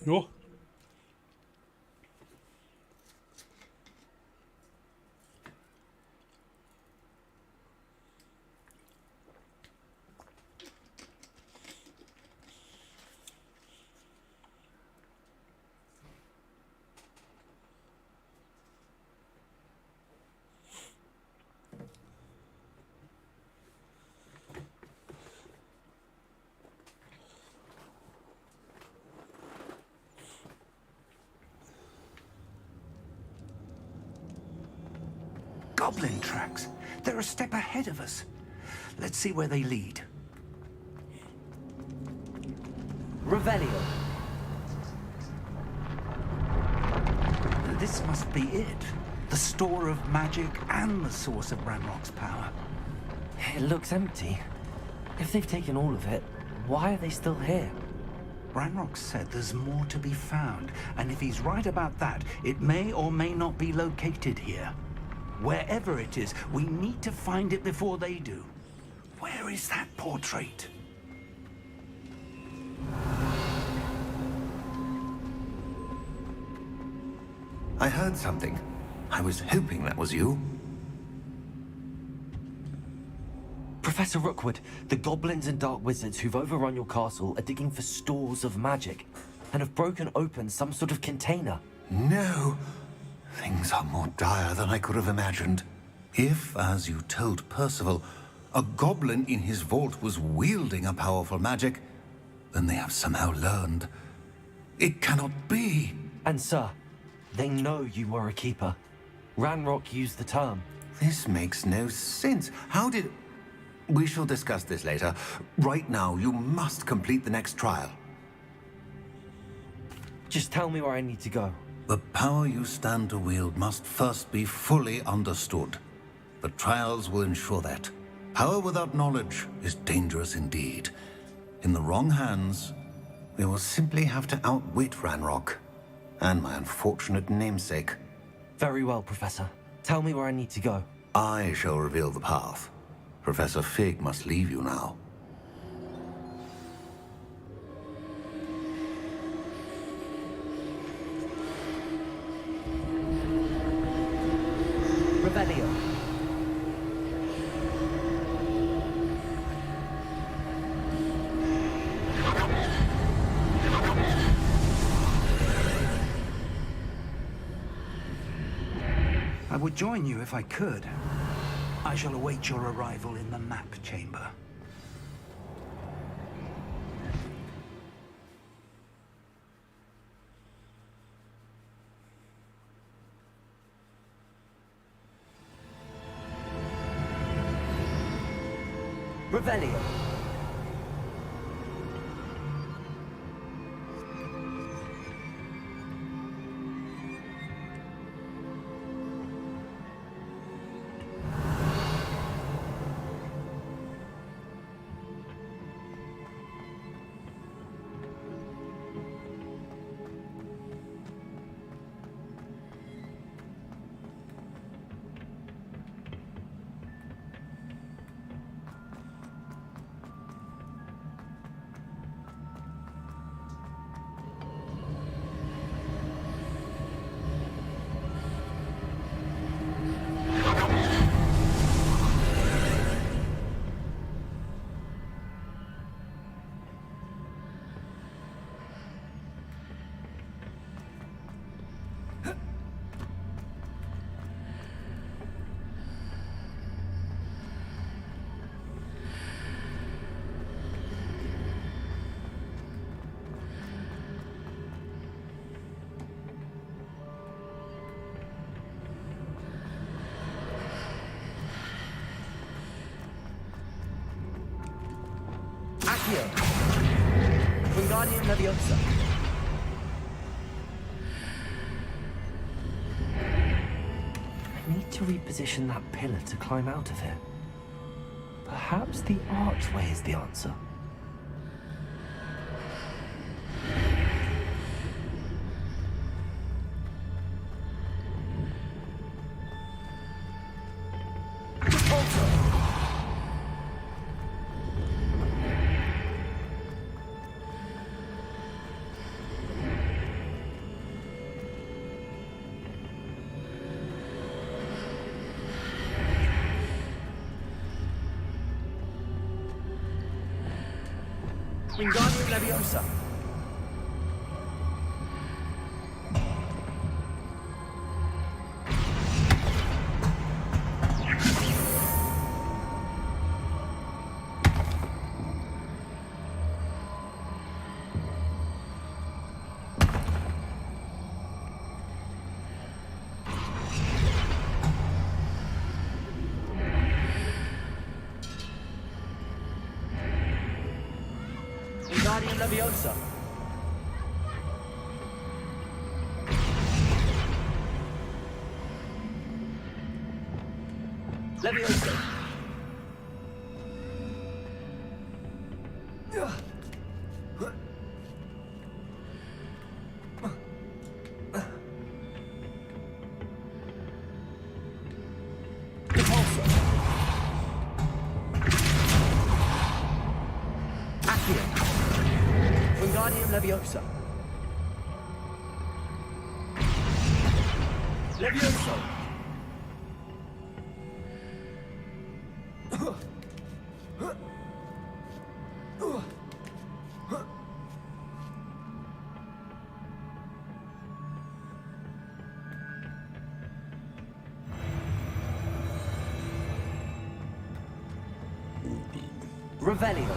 Jo. Goblin tracks. They're a step ahead of us. Let's see where they lead. Revelio. This must be it. The store of magic and the source of Ranrock's power. It looks empty. If they've taken all of it, why are they still here? Ranrock said there's more to be found, and if he's right about that, it may or may not be located here. Wherever it is, we need to find it before they do. Where is that portrait? I heard something. I was hoping that was you. Professor Rookwood, the goblins and dark wizards who've overrun your castle are digging for stores of magic and have broken open some sort of container. No. Things are more dire than I could have imagined. If, as you told Percival, a goblin in his vault was wielding a powerful magic, then they have somehow learned. It cannot be. And sir, they know you were a keeper. Ranrock used the term. This makes no sense. How did... We shall discuss this later. Right now, you must complete the next trial. Just tell me where I need to go. The power you stand to wield must first be fully understood. The trials will ensure that. Power without knowledge is dangerous indeed. In the wrong hands, we will simply have to outwit Ranrock and my unfortunate namesake. Very well, Professor. Tell me where I need to go. I shall reveal the path. Professor Fig must leave you now. Revelio. I would join you if I could. I shall await your arrival in the map chamber. Revelio. Accio. Wingardium Leviosa. I need to reposition that pillar to climb out of it. Perhaps the archway is the answer. Wingardium Leviosa. Wingardium Leviosa. Leviosa. Repulsor. Accio. Wingardium Leviosa. Leviosa. Revelio.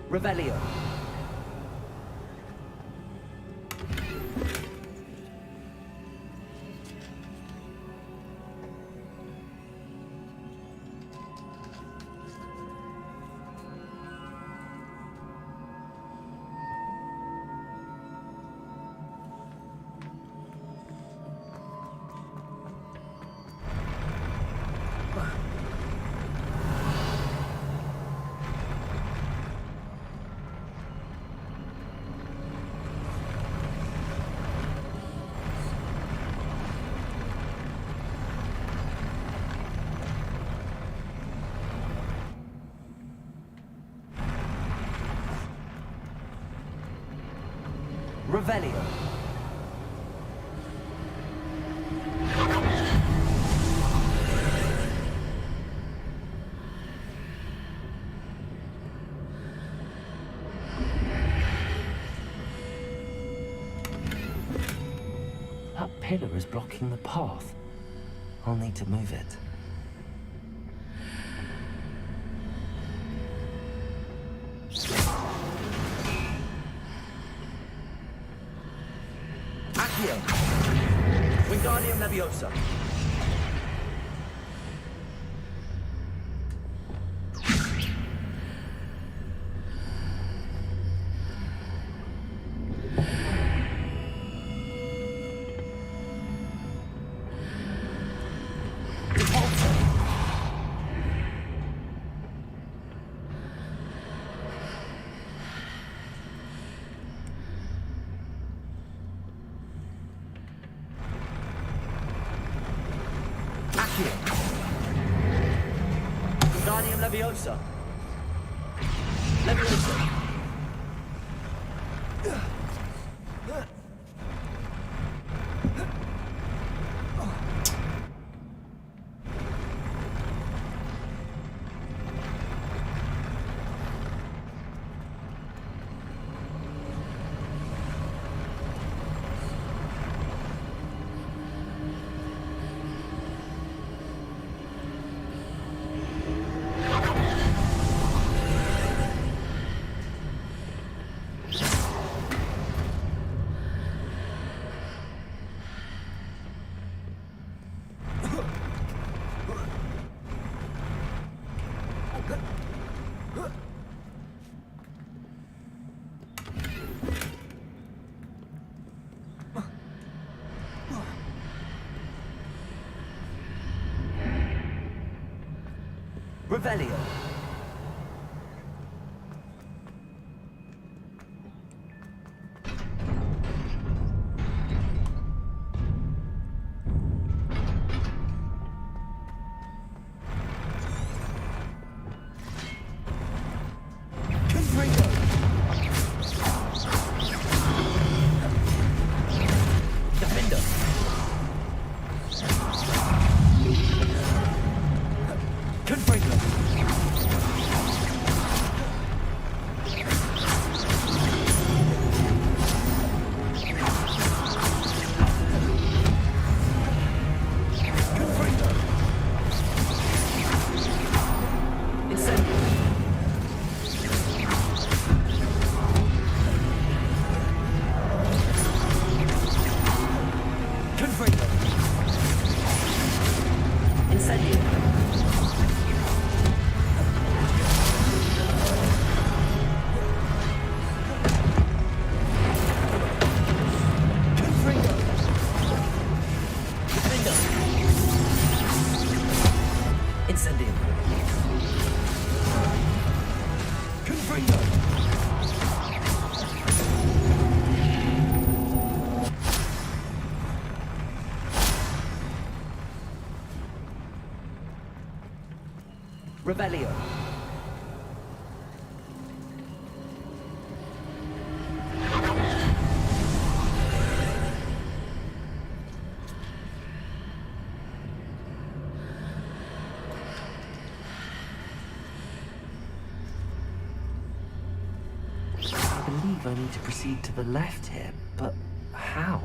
Revelio. Revelio. That pillar is blocking the path. I'll need to move it. Accio. Wingardium Leviosa. Wingardium Leviosa. Leviosa. Revelio. Confringo. Revelio. I believe I need to proceed to the left here, but how?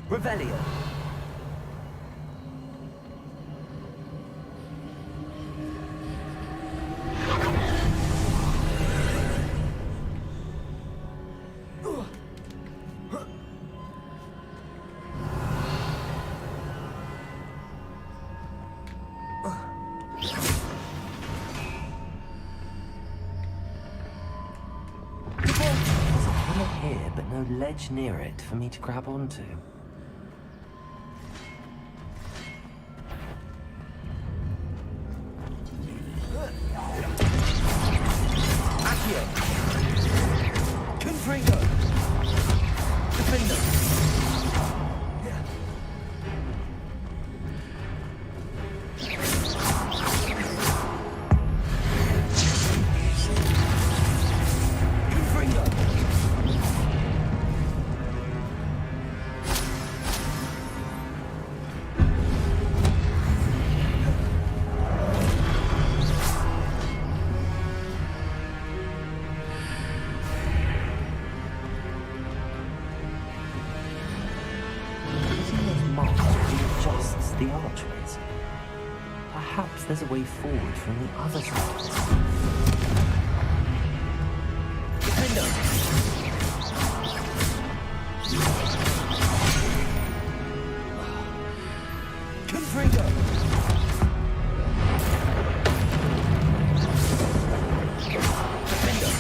Revelio. There's a pillar here, but no ledge near it for me to grab onto. The archways. Perhaps there's a way forward from the other side. Defender! Confringo! Defender!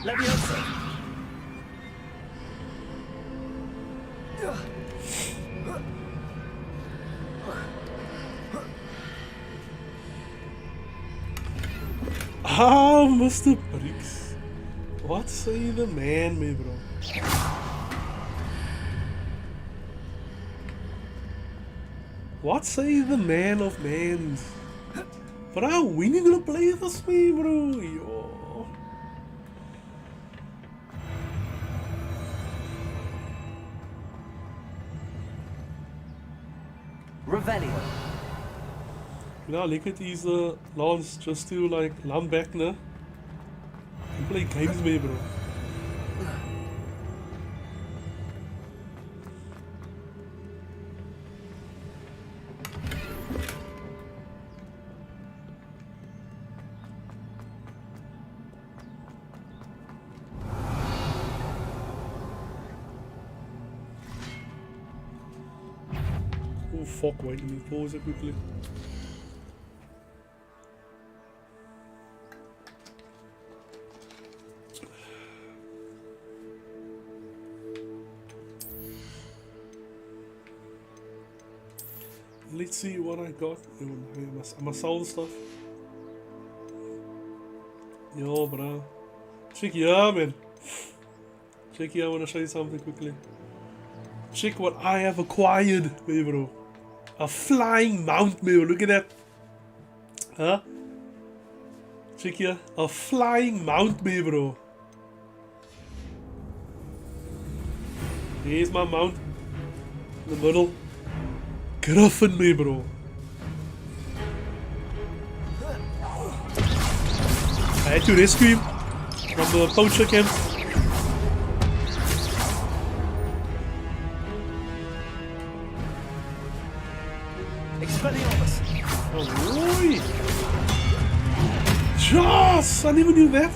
Leviosa! Ah, Mr. Briggs. Wat say the man, mee, bro? What say the man of mans? Bro, when you gonna play this me, bro? Yo. Revelio. Yeah, look at these lawns just to like lamb back, ne? You play games, me, bro. Oh fuck, wait, let me pause it quickly. Let's see what I got. I must sell the stuff. Yo, bro. Check here, man. Check here, I want to show you something quickly. Check what I have acquired, me, bro. A flying mount, me, bro. Look at that. Huh? Check hier. A flying mount mee, bro. Here's my mount. In the middle. Griffin mee, bro. I had to rescue him from the poacher camp. Expelliarmus! Oh, boy! Joss! I never knew that.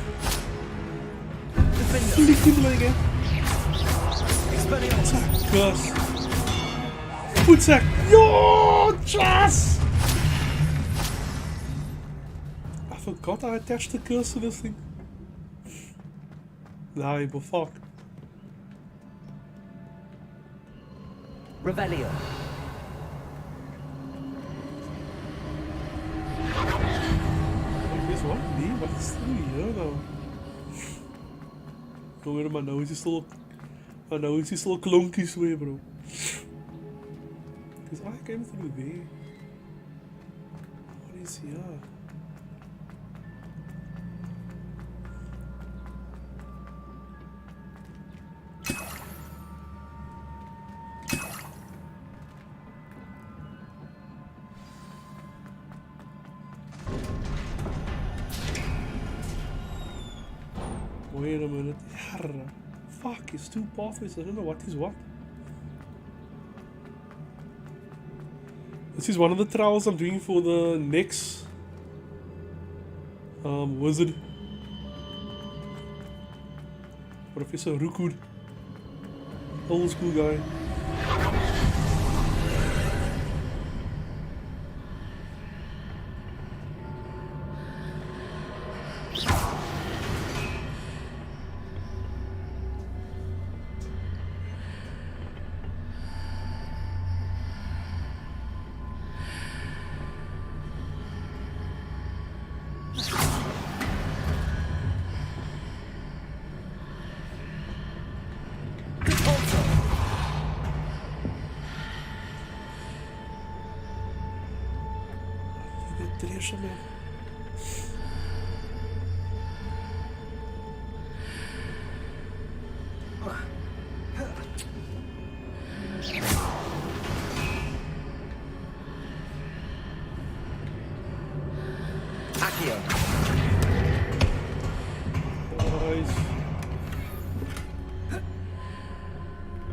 Flick him again. Expelliarmus! Curse. Footsack. Yo, Joss! I forgot I attached the curse to this thing. Nah, but fuck. Revelio. This one? Nee, wat is dit hier nou? Jongen, maar nou is die stil... Maar nou is die stil klonkies weer, bro. Because I came through there. What is here? Wait a minute. Yarra. Fuck, it's two pathways. I don't know what is what. This is one of the trials I'm doing for the next wizard. Professor Rookwood. Old school guy.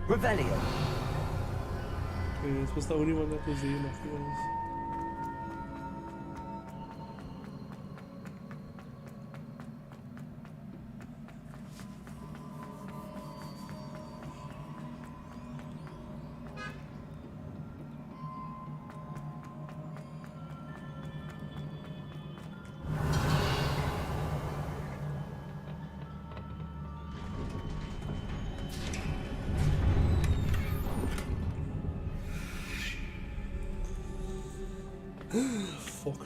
Revelio. Okay, this was the only one that was there, nothing else. Fuck.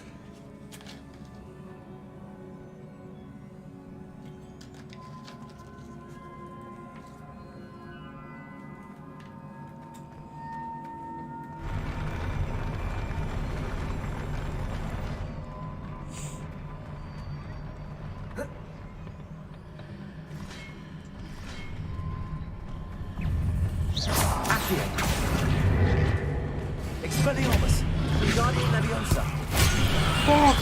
Expelliarmus. Wingardium Leviosa. Fuck!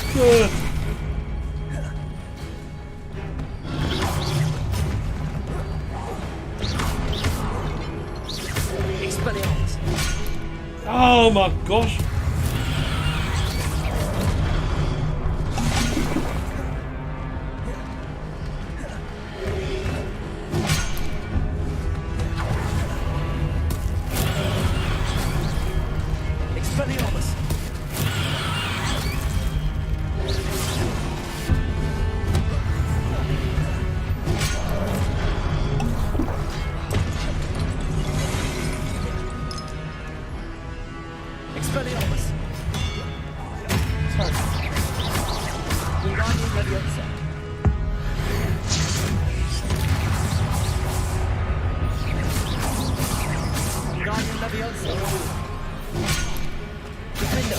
Expelliarmus. Oh my gosh! Expelliarmus. Expelliarmus. Wingardium Leviosa. Wingardium Leviosa. Defendo.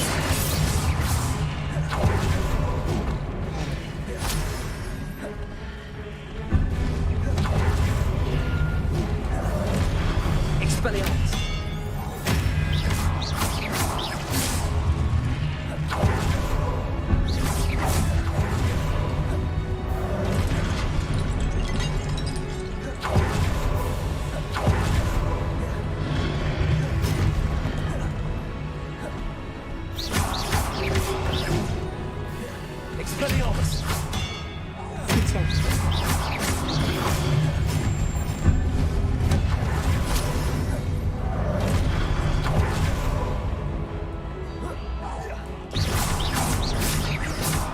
Expelliarmus!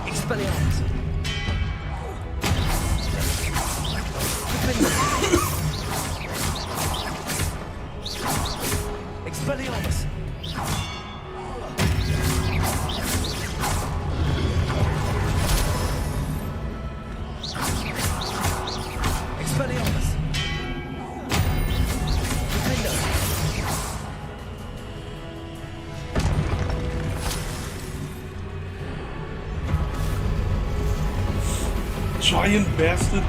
Expelliarmus! Expelliarmus! Expelliarmus! Defender! Giant bastard.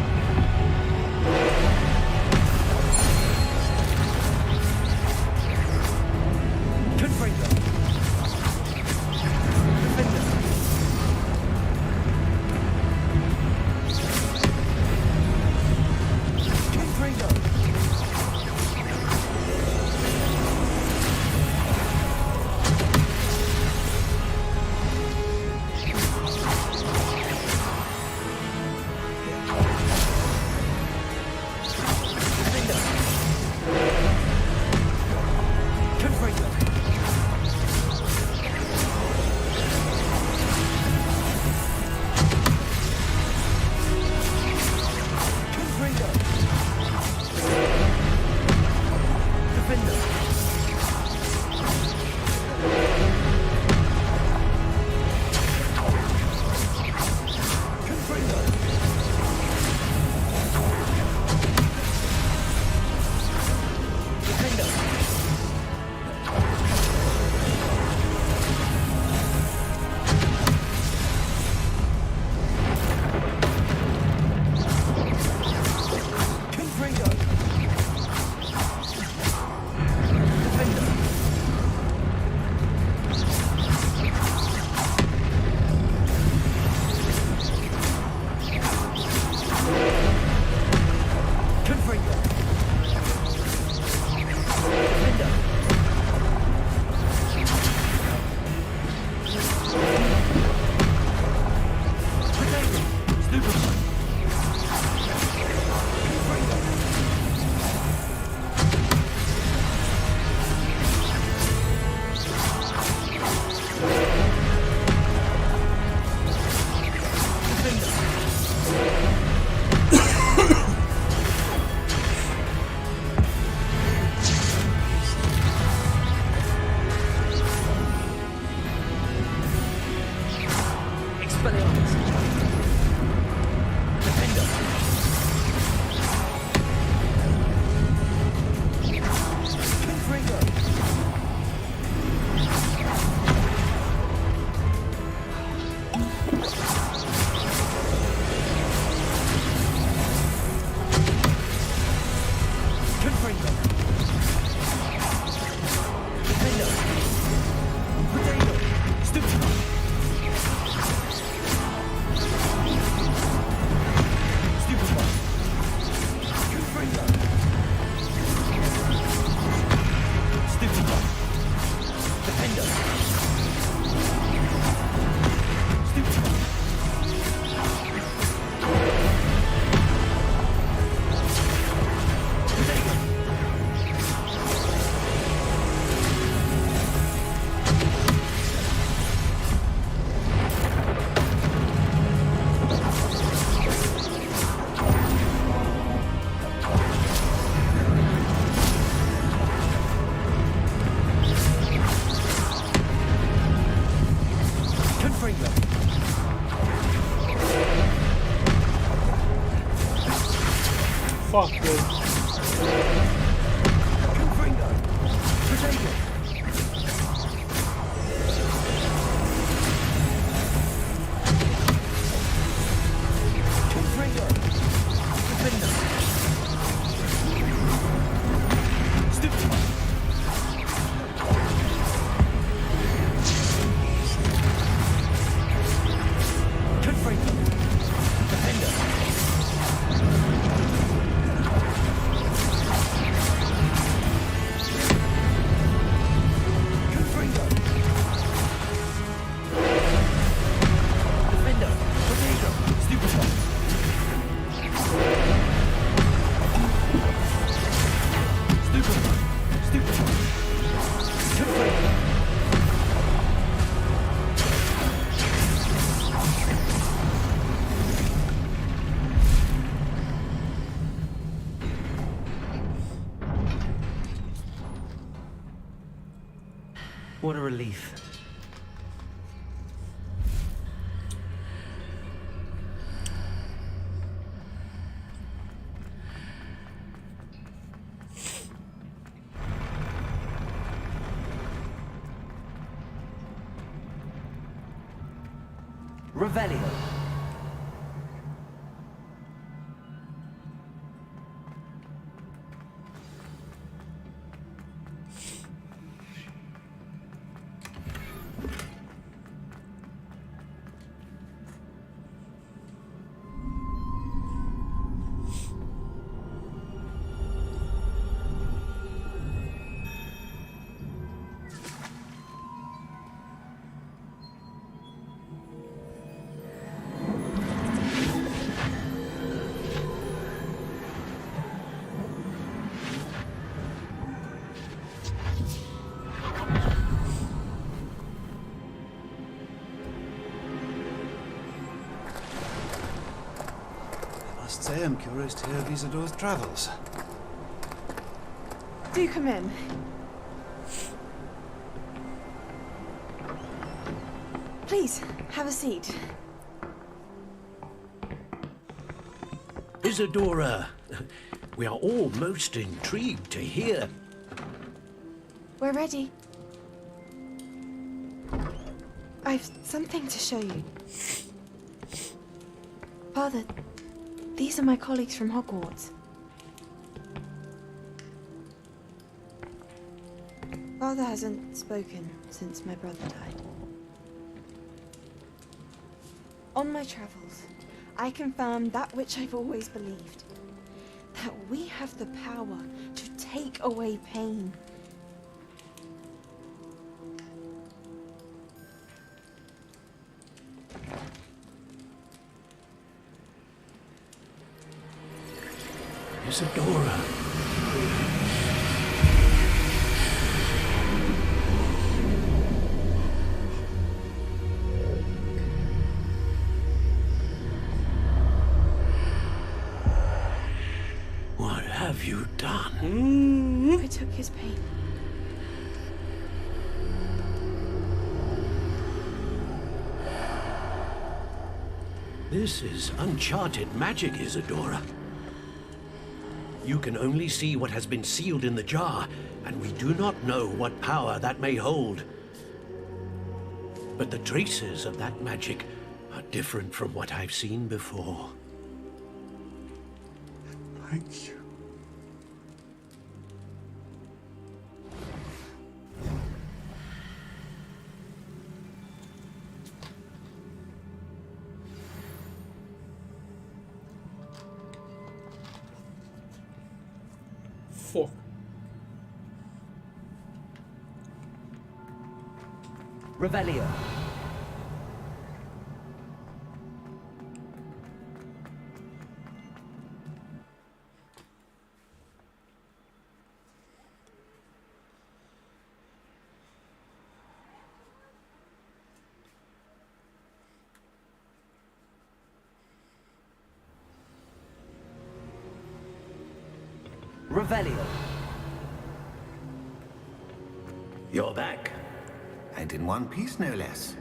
Confringo! Defender! Confringo! Defender! Confringo! Confringo! Defender! Confringo! Defender! Confringo! Defender! Confringo! Defender! Potato! Stupefy! Confringo! Defender! Expelliarmus! Defender! Confringo! Confringo! Defender! Potato! Stupefy! Stupefy! Confringo! Stupefy! Defender! Stupefy! Potato! Confringo! Fuck, man. Confringo! Potato! Confringo! Defender! Stupefy! Confringo! Defender! What a relief. Revelio. I am curious to hear of Isadora's travels. Do come in. Please, have a seat. Isadora, we are all most intrigued to hear. We're ready. I've something to show you. Father, these are my colleagues from Hogwarts. Father hasn't spoken since my brother died. On my travels, I confirmed that which I've always believed. That we have the power to take away pain. Isadora. What have you done? I took his pain. This is uncharted magic, Isadora. You can only see what has been sealed in the jar, and we do not know what power that may hold. But the traces of that magic are different from what I've seen before. Thank you. Fuck. Revelio. Revelio. You're back. And in one piece, no less.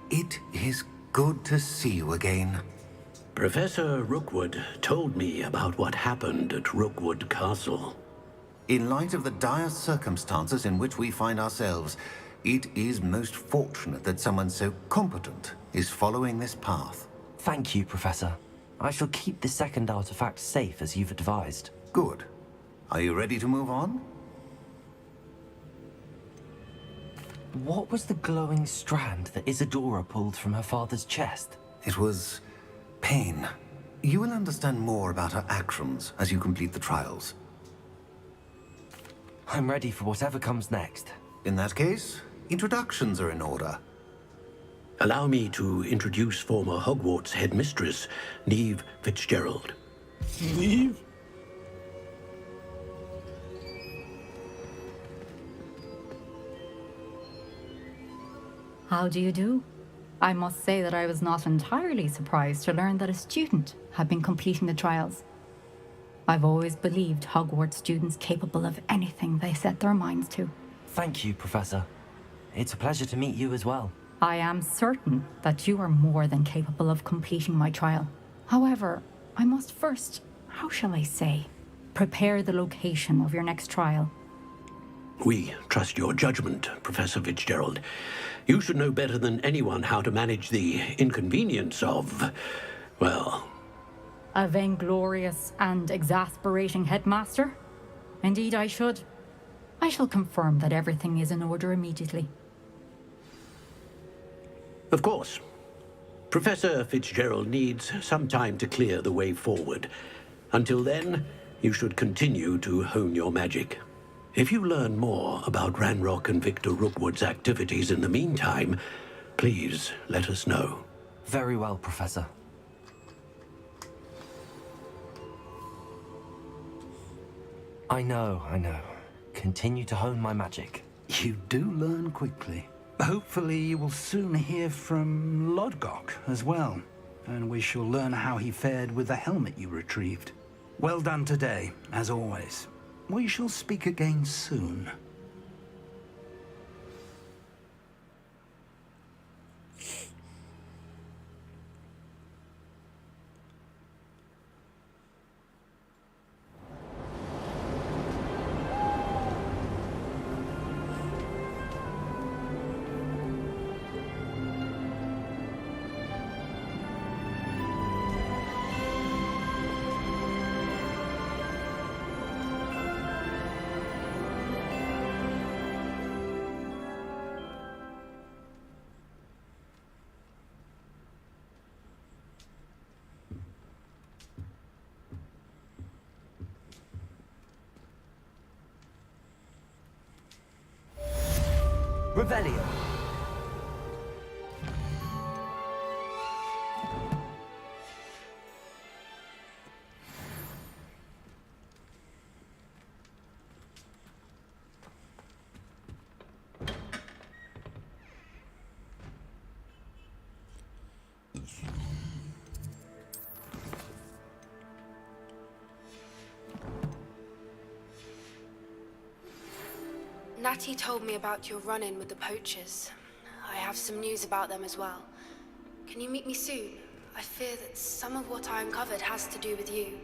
It is good to see you again. Professor Rookwood told me about what happened at Rookwood Castle. In light of the dire circumstances in which we find ourselves, it is most fortunate that someone so competent is following this path. Thank you, Professor. I shall keep the second artifact safe as you've advised. Good. Are you ready to move on? What was the glowing strand that Isadora pulled from her father's chest? It was pain. You will understand more about her actions as you complete the trials. I'm ready for whatever comes next. In that case, introductions are in order. Allow me to introduce former Hogwarts headmistress, Neve Fitzgerald. Leave? How do you do? I must say that I was not entirely surprised to learn that a student had been completing the trials. I've always believed Hogwarts students capable of anything they set their minds to. Thank you, Professor. It's a pleasure to meet you as well. I am certain that you are more than capable of completing my trial. However, I must first, how shall I say, prepare the location of your next trial. We trust your judgment, Professor Fitzgerald. You should know better than anyone how to manage the inconvenience of, well... A vainglorious and exasperating headmaster? Indeed I should. I shall confirm that everything is in order immediately. Of course. Professor Fitzgerald needs some time to clear the way forward. Until then, you should continue to hone your magic. If you learn more about Ranrock and Victor Rookwood's activities in the meantime, please let us know. Very well, Professor. I know. Continue to hone my magic. You do learn quickly. Hopefully you will soon hear from Lodgok as well, and we shall learn how he fared with the helmet you retrieved. Well done today, as always. We shall speak again soon. Revelio. Natty told me about your run-in with the poachers. I have some news about them as well. Can you meet me soon? I fear that some of what I uncovered has to do with you.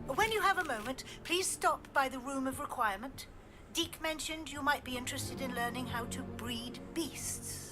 When you have a moment, please stop by the Room of Requirement. Deke mentioned you might be interested in learning how to breed beasts.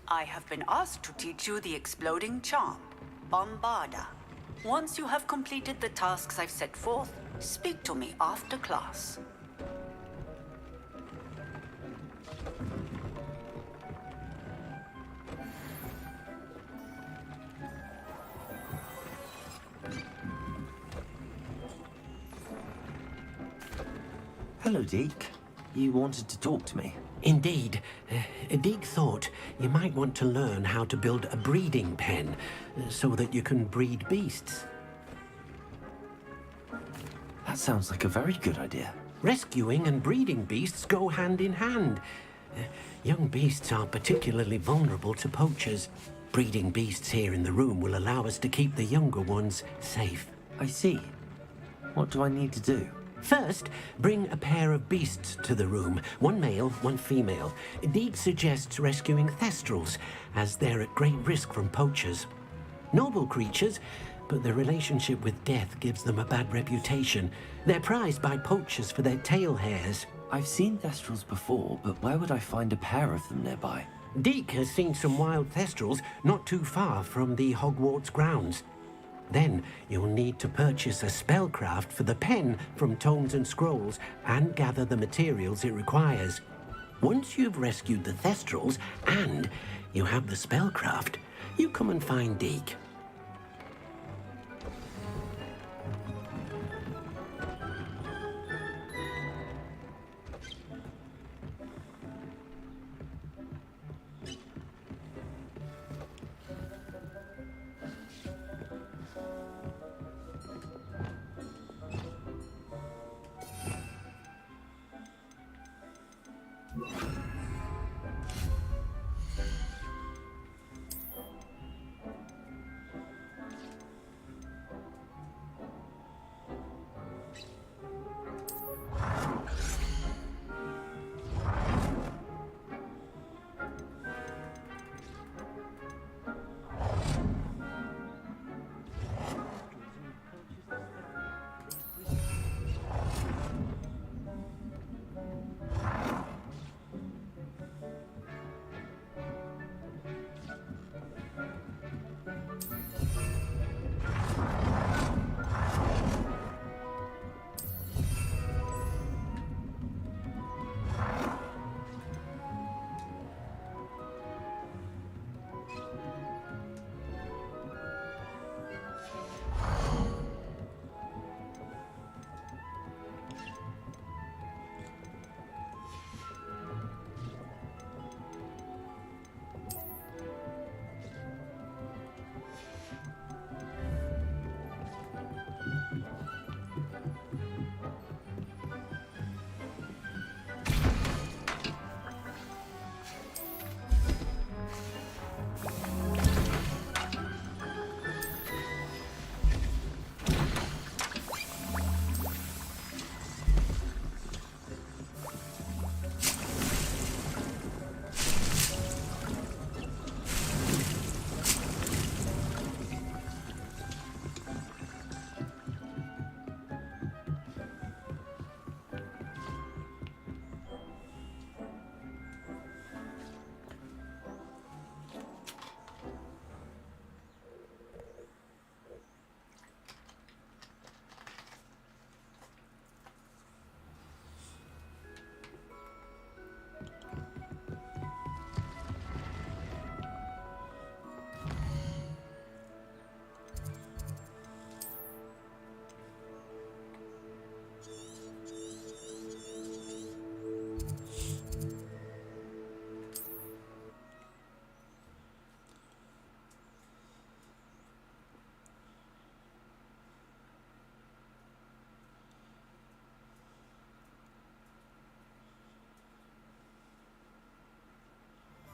I have been asked to teach you the exploding charm, Bombarda. Once you have completed the tasks I've set forth, speak to me after class. Hello, Deke. You wanted to talk to me? Indeed. Deke thought you might want to learn how to build a breeding pen so that you can breed beasts. That sounds like a very good idea. Rescuing and breeding beasts go hand in hand. Young beasts are particularly vulnerable to poachers. Breeding beasts here in the room will allow us to keep the younger ones safe. I see. What do I need to do? First, bring a pair of beasts to the room. One male, one female. Deke suggests rescuing thestrals, as they're at great risk from poachers. Noble creatures, but their relationship with death gives them a bad reputation. They're prized by poachers for their tail hairs. I've seen thestrals before, but where would I find a pair of them nearby? Deke has seen some wild thestrals not too far from the Hogwarts grounds. Then you'll need to purchase a spellcraft for the pen from Tomes and Scrolls and gather the materials it requires. Once you've rescued the Thestrals and you have the spellcraft, you come and find Deke.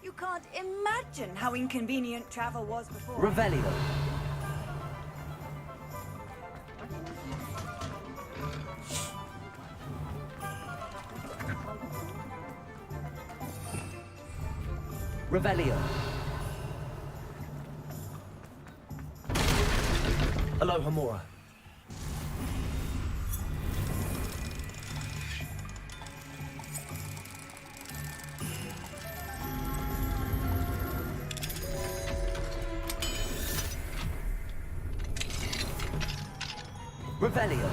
You can't imagine how inconvenient travel was before. Revelio. Revelio. Aloha Mora. Revelio.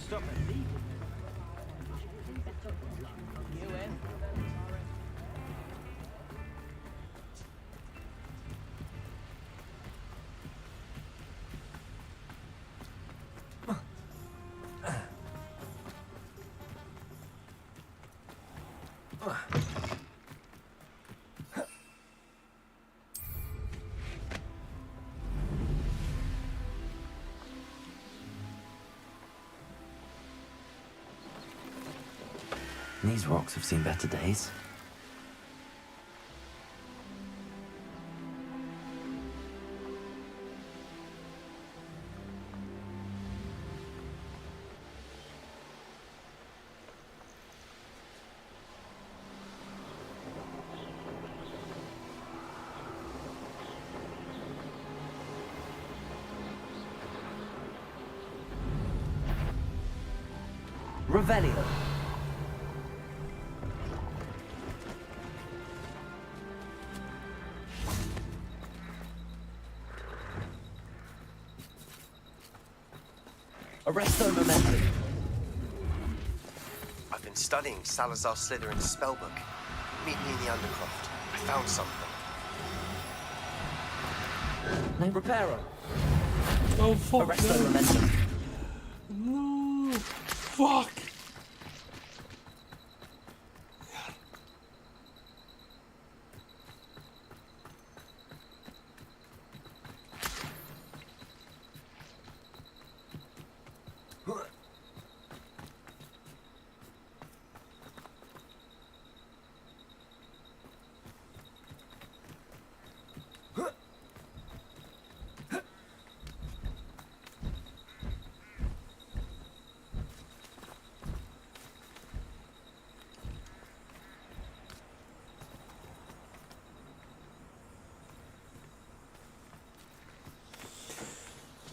Stop and leave. These rocks have seen better days. Revelio. Arresto Momentum. I've been studying Salazar Slytherin's spellbook. Meet me in the Undercroft. I found something. Name Reparo. Oh fuck. Arresto No. Momentum. No. Fuck.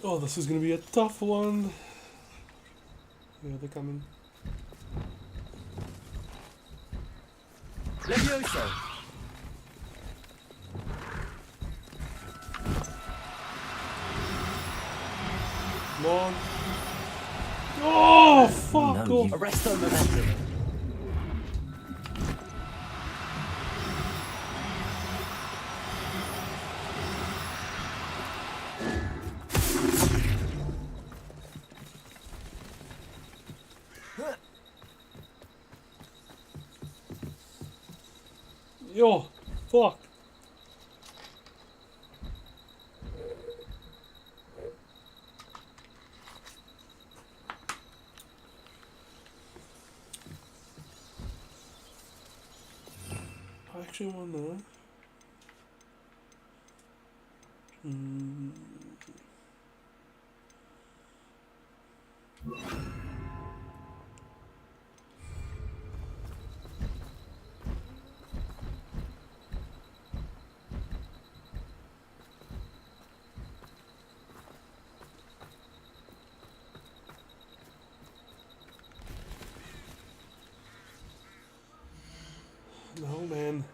Oh, this is gonna be a tough one. Yeah, they're coming. Levioso. Come on. Oh, fuck No, off. Arresto Momentum. Yo, fuck. I actually wanna. No, man.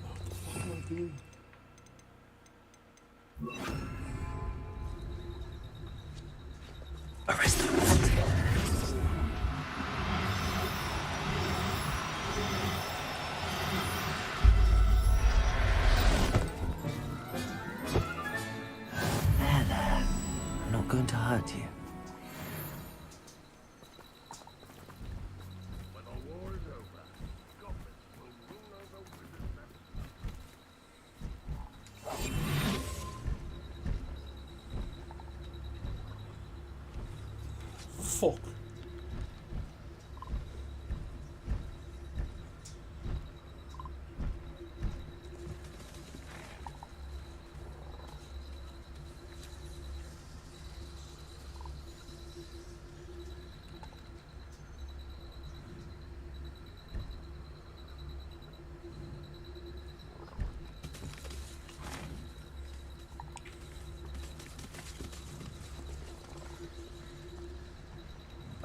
What the fuck am I doing? Arresto. There. I'm not going to hurt you. Fuck.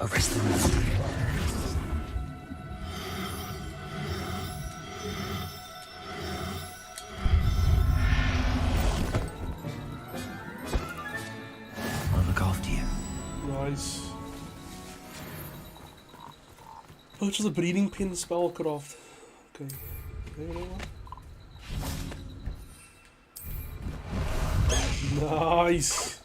Arrest them. I'll look after you. Nice. Purchase a breeding pin spellcraft. Okay. You know what? Nice.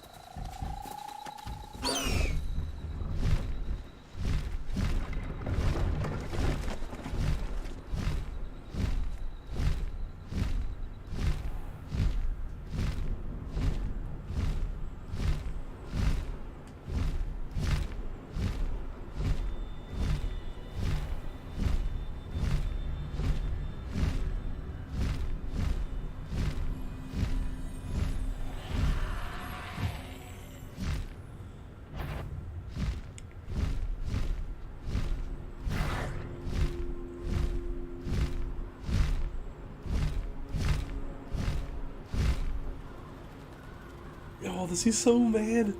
Oh, this is so mad.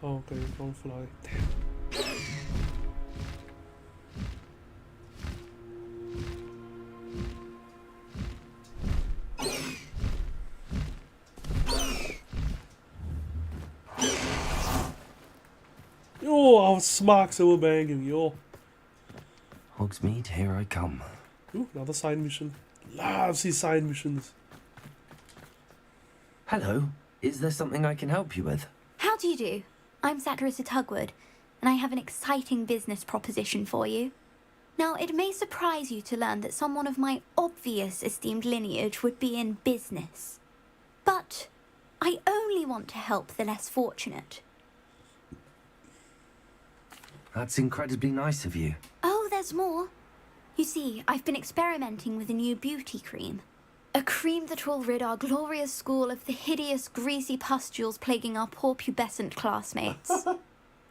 Oh, okay, you can't fly. Damn. Yo, our smacks over banging, yo. Hogsmeade, here I come. Ooh, another side mission. Loves these side missions. Hello, is there something I can help you with? How do you do? I'm Satirist Tugwood, and I have an exciting business proposition for you. Now, it may surprise you to learn that someone of my obvious esteemed lineage would be in business. But I only want to help the less fortunate. That's incredibly nice of you. Oh, there's more. You see, I've been experimenting with a new beauty cream. A cream that will rid our glorious school of the hideous, greasy pustules plaguing our poor pubescent classmates.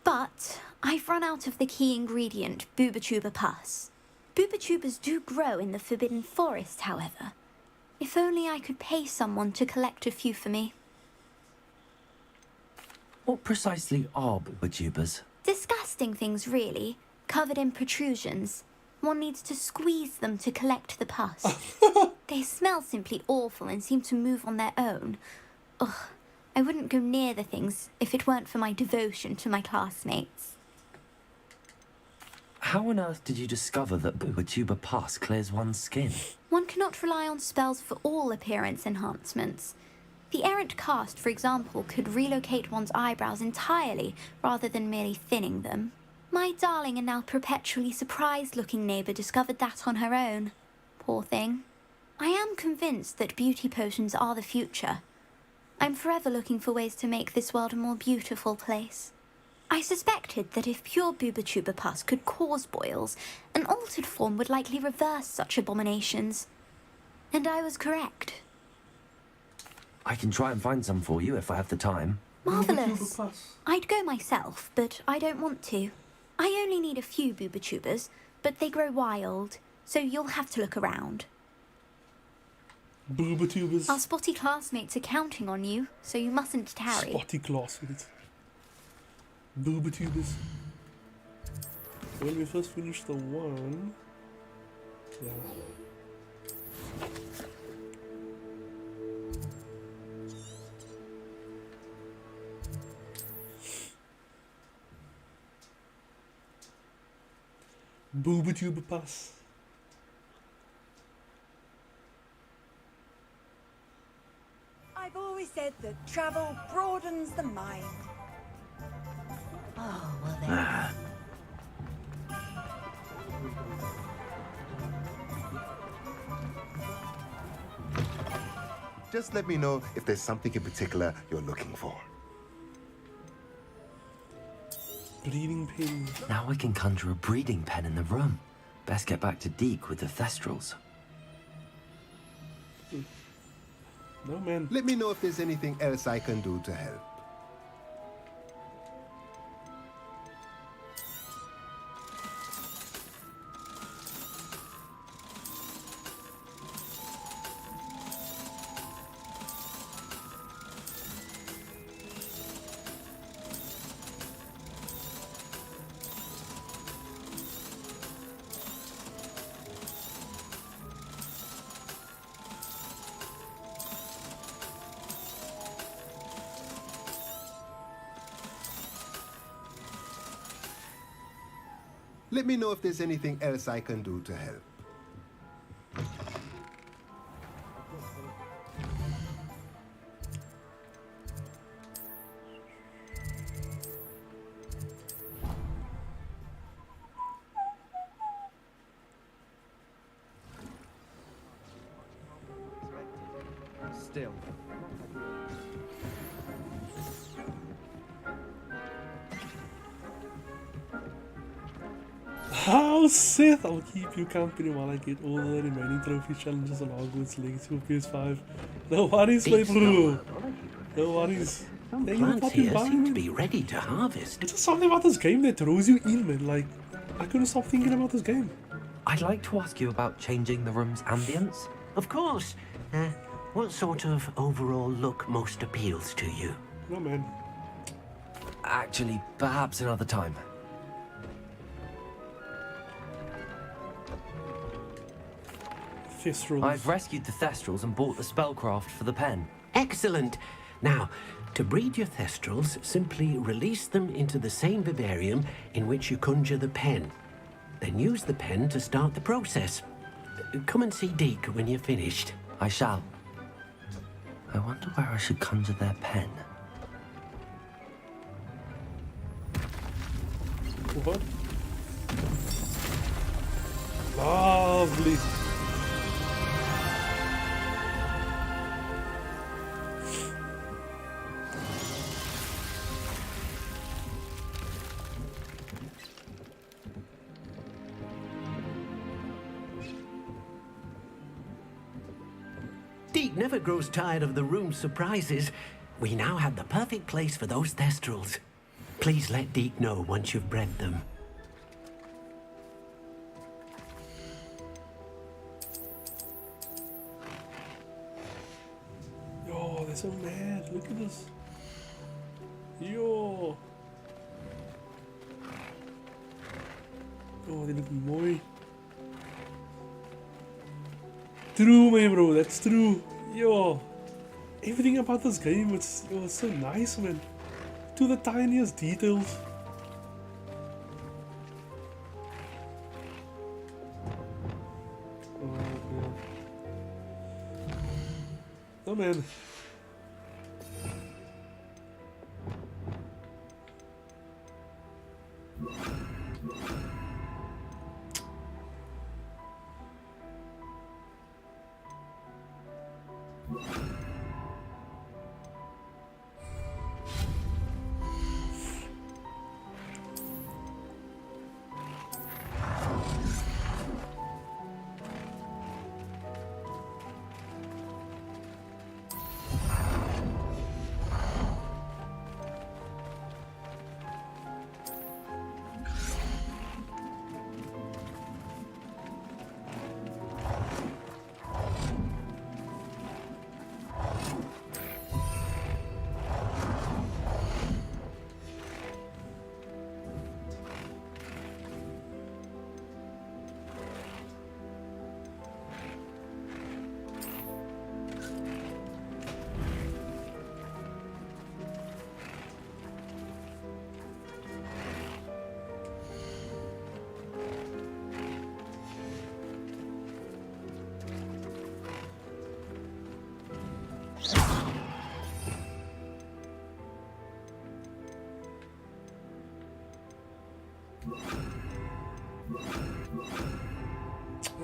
But I've run out of the key ingredient, Booba-Tuba pus. Booba-Tubas do grow in the Forbidden Forest, however. If only I could pay someone to collect a few for me. What precisely are Booba-Tubas? Disgusting things, really, covered in protrusions. One needs to squeeze them to collect the pus. They smell simply awful and seem to move on their own. Ugh, I wouldn't go near the things if it weren't for my devotion to my classmates. How on earth did you discover that Booba-Tuba pus clears one's skin? One cannot rely on spells for all appearance enhancements. The errant cast, for example, could relocate one's eyebrows entirely rather than merely thinning them. My darling and now perpetually surprised-looking neighbour discovered that on her own. Poor thing. I am convinced that beauty potions are the future. I'm forever looking for ways to make this world a more beautiful place. I suspected that if pure Booba-Tuba pus could cause boils, an altered form would likely reverse such abominations. And I was correct. I can try and find some for you if I have the time. Marvellous. I'd go myself, but I don't want to. I only need a few Booba-Tubas, but they grow wild, so you'll have to look around. Booba-Tubas. Our spotty classmates are counting on you, so you mustn't tarry. Spotty classmates. Booba-Tubas. Well, we first finished the one. Yeah. Booba-Tuba pass. I've always said that travel broadens the mind. Oh, well then. Just let me know if there's something in particular you're looking for. Bleeding pin. Now I can conjure a breeding pen in the room. Best get back to Deke with the Thestrals. No, man. Let me know if there's anything else I can do to help. Let me know if there's anything else I can do to help. Still. How Sith! I'll keep you company while I get all the remaining trophy challenges on Hogwarts Legacy for PS5. No worries, my bro. No worries. Some Hey, plants fucking here buy seem me. to be ready to harvest. There's just something about this game that throws you in, man. Like, I couldn't stop thinking about this game. I'd like to ask you about changing the room's ambience. Of course. What sort of overall look most appeals to you? No, man. Actually, perhaps another time. Thestrals. I've rescued the Thestrals and bought the spellcraft for the pen. Excellent. Now, to breed your Thestrals, simply release them into the same vivarium in which you conjure the pen. Then use the pen to start the process. Come and see Deke when you're finished. I shall. I wonder where I should conjure their pen. What? Lovely. Deke never grows tired of the room's surprises. We now have the perfect place for those Thestrals. Please let Deke know once you've bred them. Yo, they're so mad. Look at this. Yo. Oh, they look mooi. True, my bro. That's true. Yo. Everything about this game, it's so nice, man. To the tiniest details. Oh, man. Oh, man.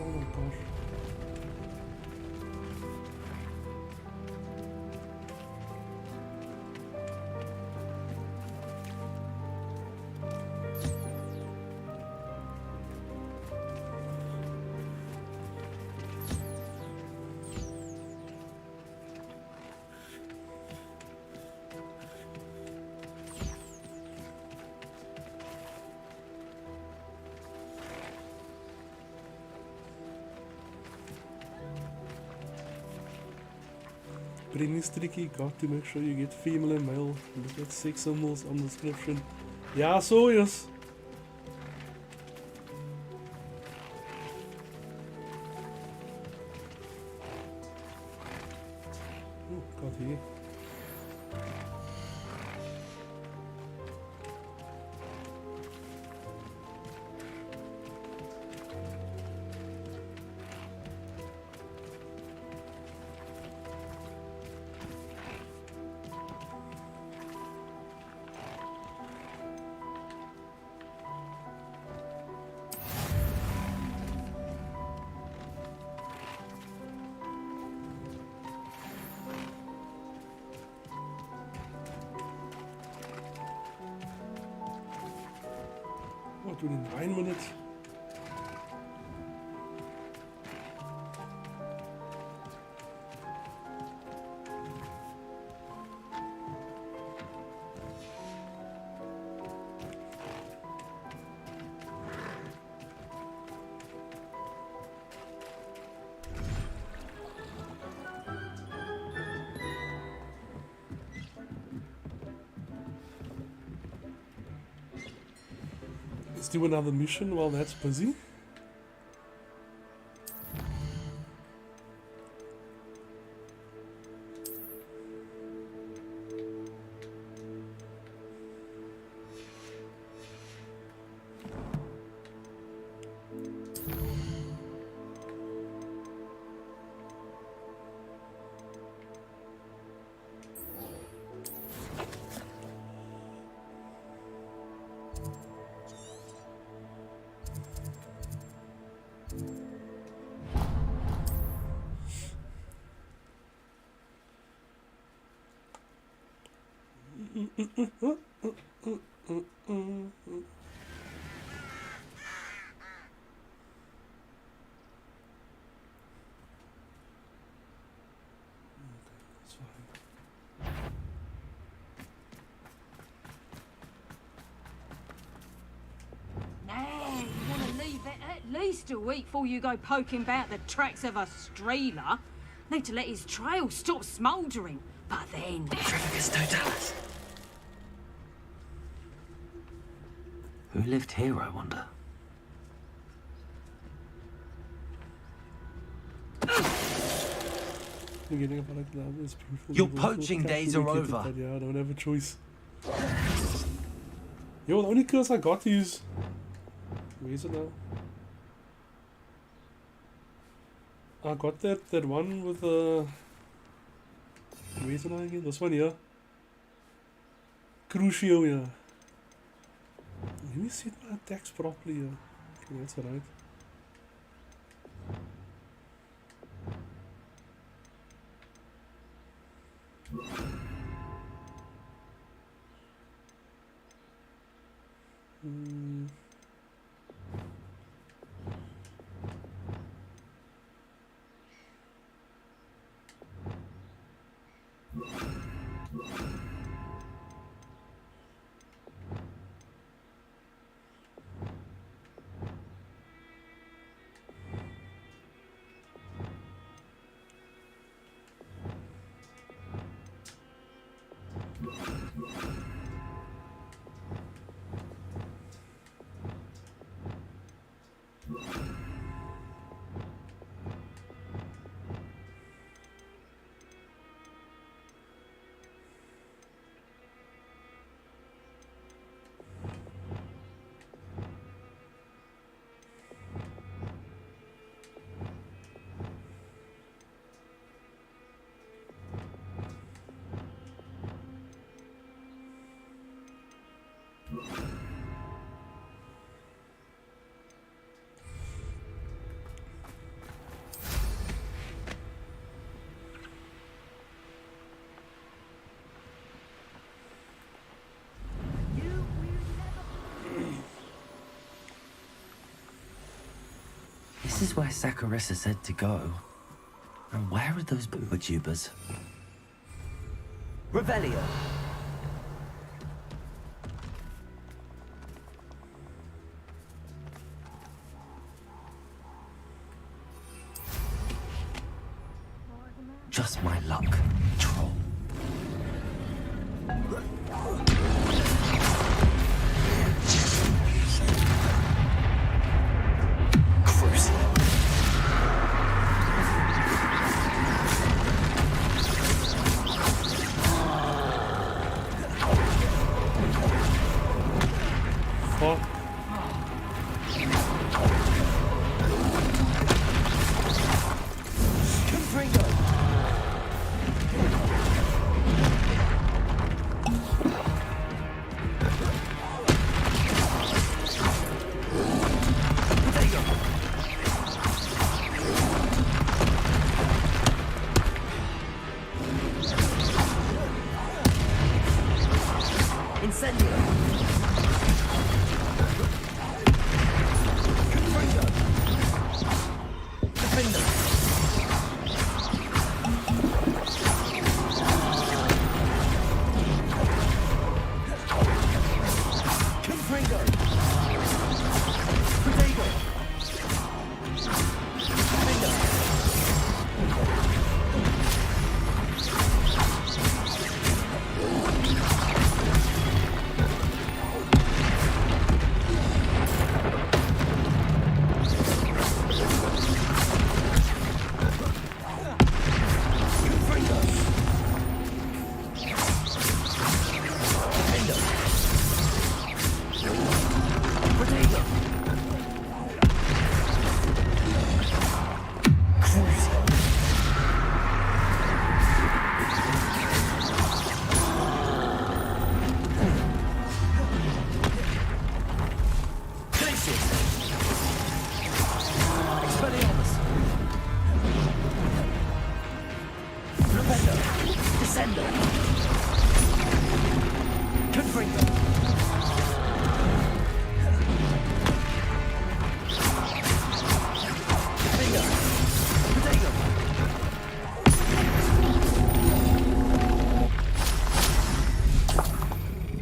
Oh my gosh. Britney's tricky got to make sure you get female and male. Look at sex symbols on the description. Ja, so is. Oh, God hier. What, within 9 minutes? Let's do another mission while that's busy. Nah, you want to leave it at least a week before you go poking about the tracks of a streamer. Need to let his trail stop smouldering. But then... Trivicus Totalis. Who lived here, I wonder? Your poaching days are over. Yeah, I don't have a choice. Yo, the only curse I got to use... Where is it now? I got that one with the... Where is it now again? This one here. Crucio, yeah. Let me set my attacks properly here. Okay, that's alright. This is where Saccharissa said to go. And where are those booba tubers? Revelio. Just my luck, troll.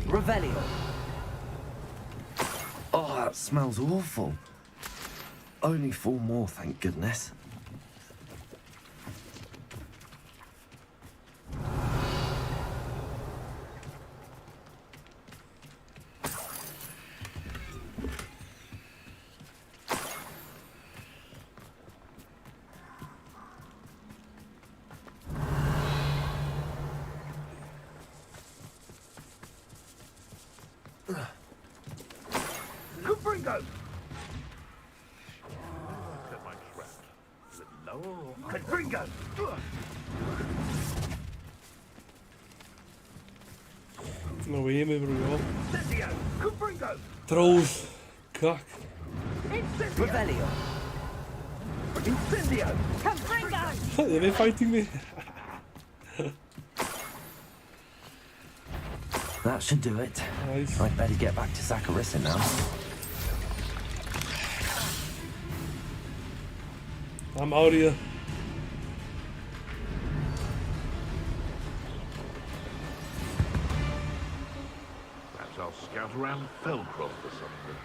Revelio. Oh, that smells awful. Only 4 more, thank goodness. No way, maybe we go. Trolls. Kak. Revelio. Are they fighting me? That should do it. Nice. I'd better get back to Saccharissa now. I'm out of here. Perhaps I'll scout around Felcroft for something.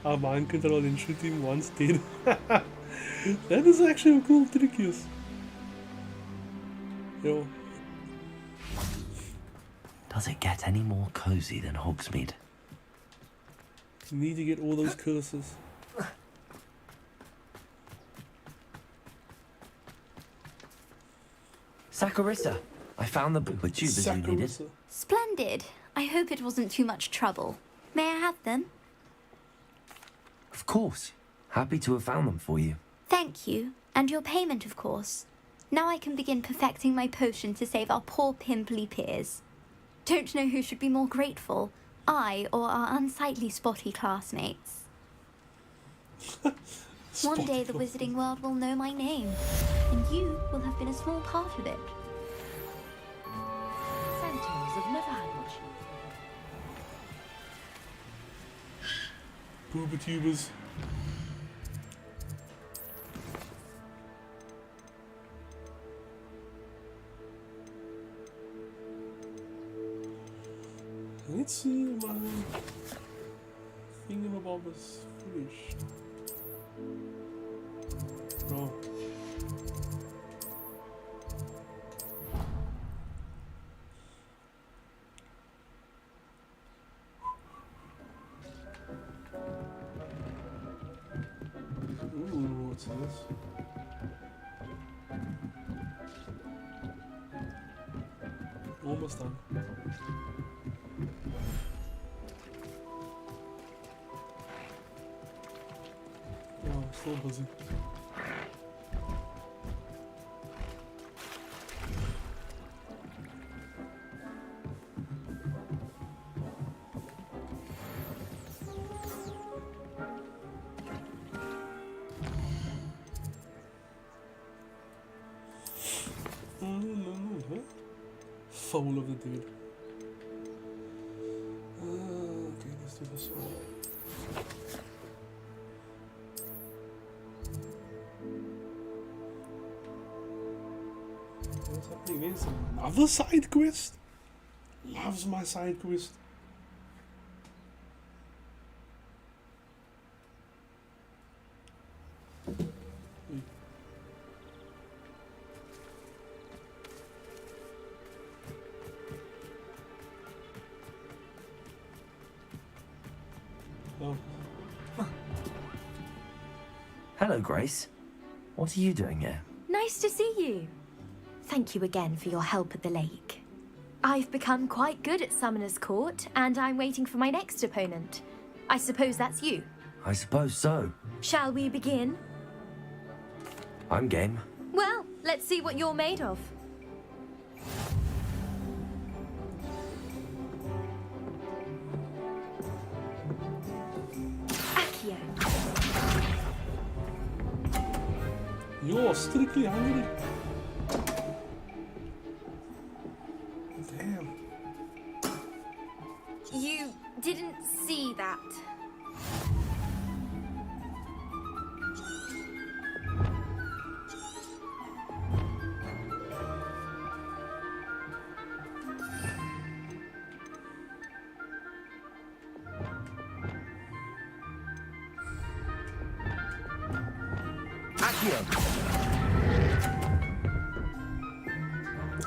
Our mind control and shoot him once dead. That is actually a cool trick, yes. Yo. Does it get any more cozy than Hogsmeade? You need to get all those curses. Saccharissa, I found the book with tubers you needed. Splendid. I hope it wasn't too much trouble. May I have them? Of course. Happy to have found them for you. Thank you. And your payment, of course. Now I can begin perfecting my potion to save our poor pimply peers. Don't know who should be more grateful, I or our unsightly spotty classmates. One day the wizarding world will know my name, and you will have been a small part of it. Centaurs have never had much. Booba tubers. Let's see my thingamabob is finished. Oh. Ooh, what's this? Almost done. Oh, still busy. Foul of the dude. Okay, let's do this one. What's happening? There's another side quest? Loves my side quest. Hello, Grace. What are you doing here? Nice to see you. Thank you again for your help at the lake. I've become quite good at Summoner's Court, and I'm waiting for my next opponent. I suppose that's you. I suppose so. Shall we begin? I'm game. Well, Let's see what you're made of. Accio. You're strictly hungry. Damn. You didn't see that.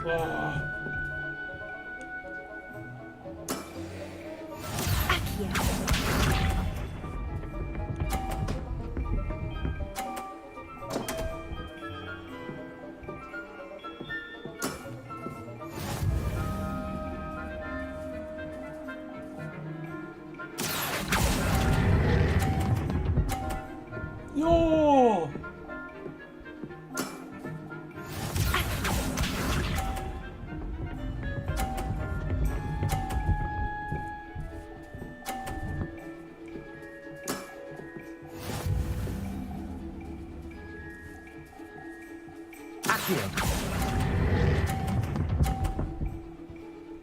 Ah. Yo!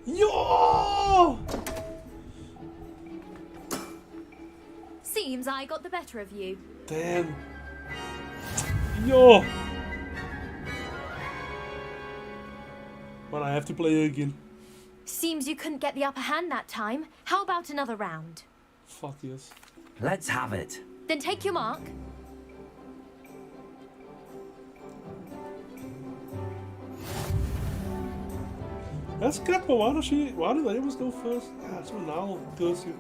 Yo! Seems I got the better of you. Damn. Yo! Well, I have to play again. Seems you couldn't get the upper hand that time. How about another round? Fuck yes. Let's have it. Then take your mark. That's good, but why did they always go first? Ja, het is wel nou, dus je.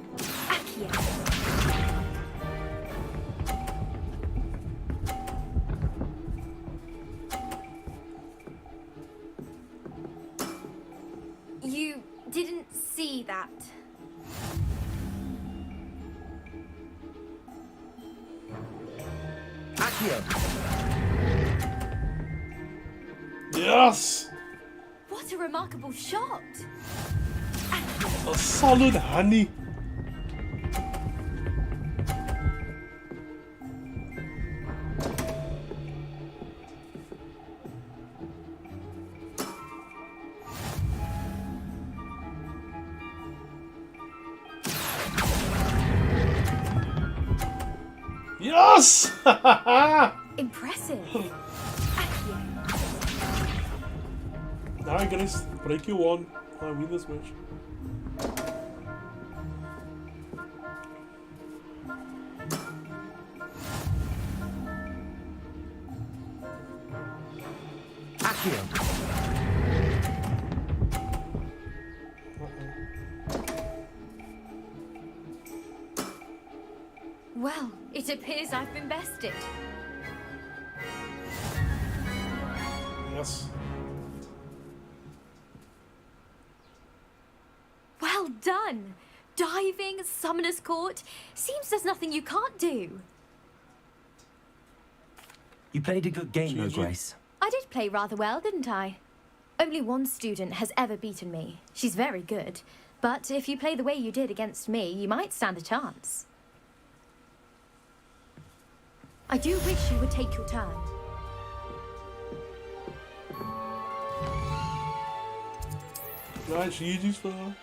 You didn't see that. Yes! What a remarkable shot! A solid honey. Yes! Impressive. Alright guys, break you one. I win this match. Well, it appears I've been bested. Yes. Well done! Diving, summoner's court. Seems there's nothing you can't do. You played a good game, though, Grace. I did play rather well, didn't I? Only one student has ever beaten me. She's very good. But if you play the way you did against me, you might stand a chance. I do wish you would take your turn. Nice, GG's for her.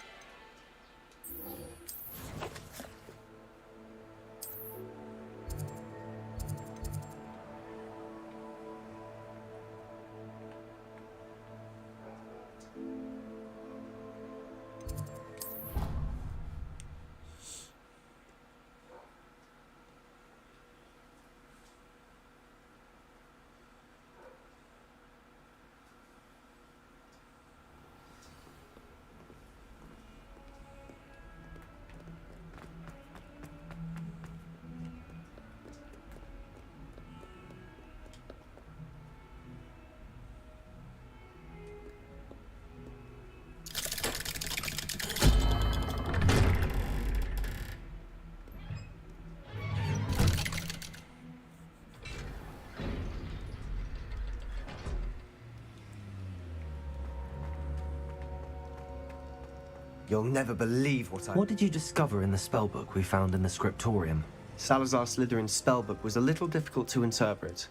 You'll never believe what I... What did you discover in the spellbook we found in the scriptorium? Salazar Slytherin's spellbook was a little difficult to interpret,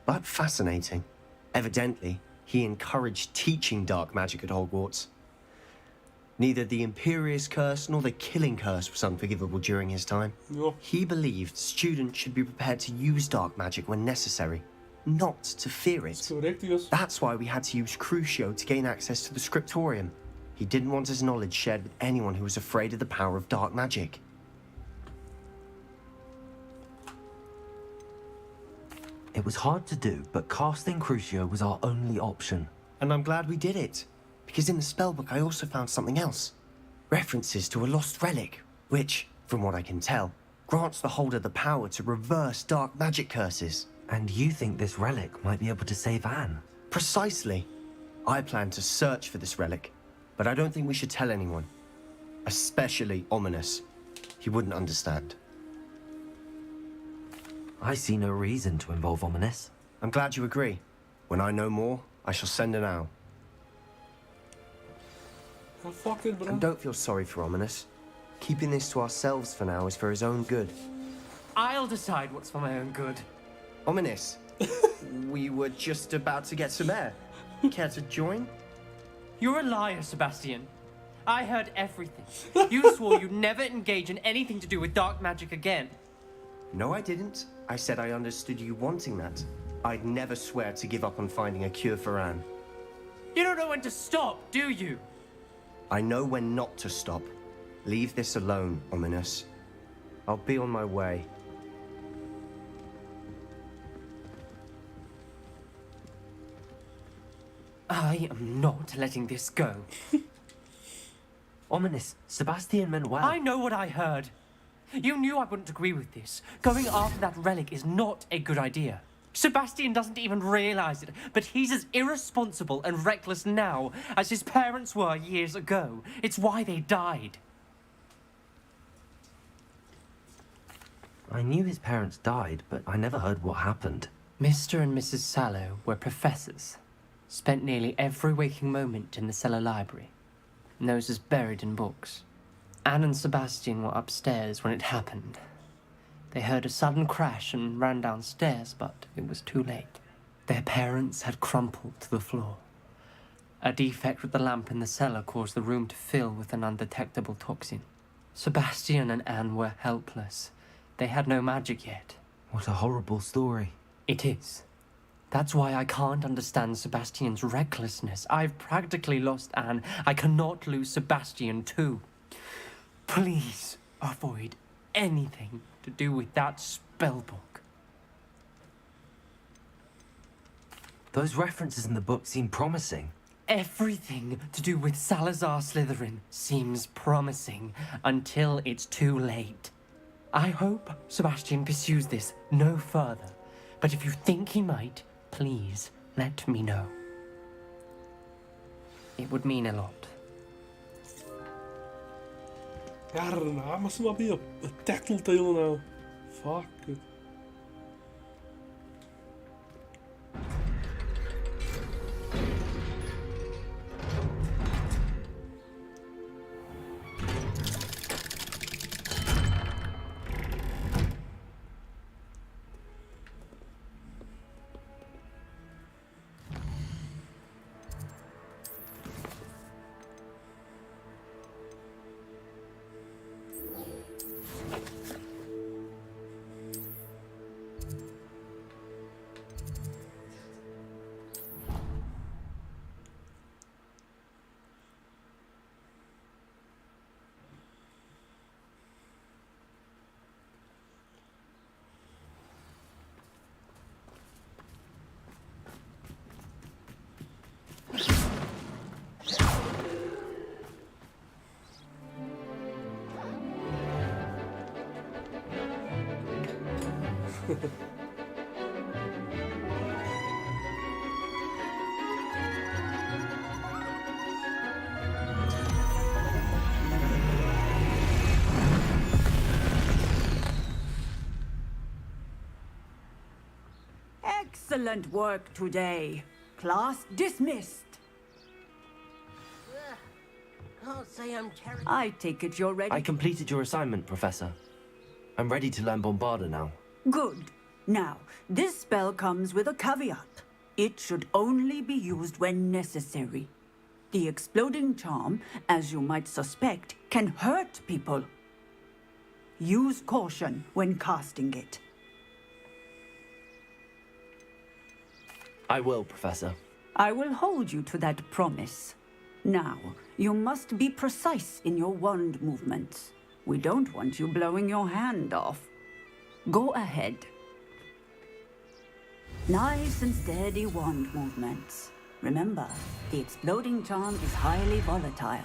but fascinating. Evidently, he encouraged teaching dark magic at Hogwarts. Neither the Imperious Curse nor the Killing Curse was unforgivable during his time. No. He believed students should be prepared to use dark magic when necessary, not to fear it. Correct, yes. That's why we had to use Crucio to gain access to the scriptorium. He didn't want his knowledge shared with anyone who was afraid of the power of dark magic. It was hard to do, but casting Crucio was our only option. And I'm glad we did it, because in the spellbook I also found something else. References to a lost relic, which, from what I can tell, grants the holder the power to reverse dark magic curses. And you think this relic might be able to save Anne? Precisely. I plan to search for this relic, but I don't think we should tell anyone. Especially Ominous. He wouldn't understand. I see no reason to involve Ominous. I'm glad you agree. When I know more, I shall send an owl. And don't feel sorry for Ominous. Keeping this to ourselves for now is for his own good. I'll decide what's for my own good. Ominous, we were just about to get some air. Care to join? You're a liar, Sebastian. I heard everything. You swore you'd never engage in anything to do with dark magic again. No, I didn't. I said I understood you wanting that. I'd never swear to give up on finding a cure for Anne. You don't know when to stop, do you? I know when not to stop. Leave this alone, Ominous. I'll be on my way. I am not letting this go. Ominous, Sebastian meant well. I know what I heard. You knew I wouldn't agree with this. Going after that relic is not a good idea. Sebastian doesn't even realize it, but he's as irresponsible and reckless now as his parents were years ago. It's why they died. I knew his parents died, but I never heard what happened. Mr. and Mrs. Sallow were professors. Spent nearly every waking moment in the cellar library. Noses buried in books. Anne and Sebastian were upstairs when it happened. They heard a sudden crash and ran downstairs, but it was too late. Their parents had crumpled to the floor. A defect with the lamp in the cellar caused the room to fill with an undetectable toxin. Sebastian and Anne were helpless. They had no magic yet. What a horrible story. It is. That's why I can't understand Sebastian's recklessness. I've practically lost Anne. I cannot lose Sebastian too. Please avoid anything to do with that spellbook. Those references in the book seem promising. Everything to do with Salazar Slytherin seems promising until it's too late. I hope Sebastian pursues this no further, but if you think he might, please let me know. It would mean a lot. Ja, daarna moest ze maar weer op de tactile nou. Fuck it. Excellent work today. Class dismissed. Can't say I'm terribly... I take it you're ready. I completed your assignment, Professor. I'm ready to learn Bombarda now. Good. Now, this spell comes with a caveat. It should only be used when necessary. The exploding charm, as you might suspect, can hurt people. Use caution when casting it. I will, Professor. I will hold you to that promise. Now, you must be precise in your wand movements. We don't want you blowing your hand off. Go ahead. Nice and steady wand movements. Remember, the exploding charm is highly volatile.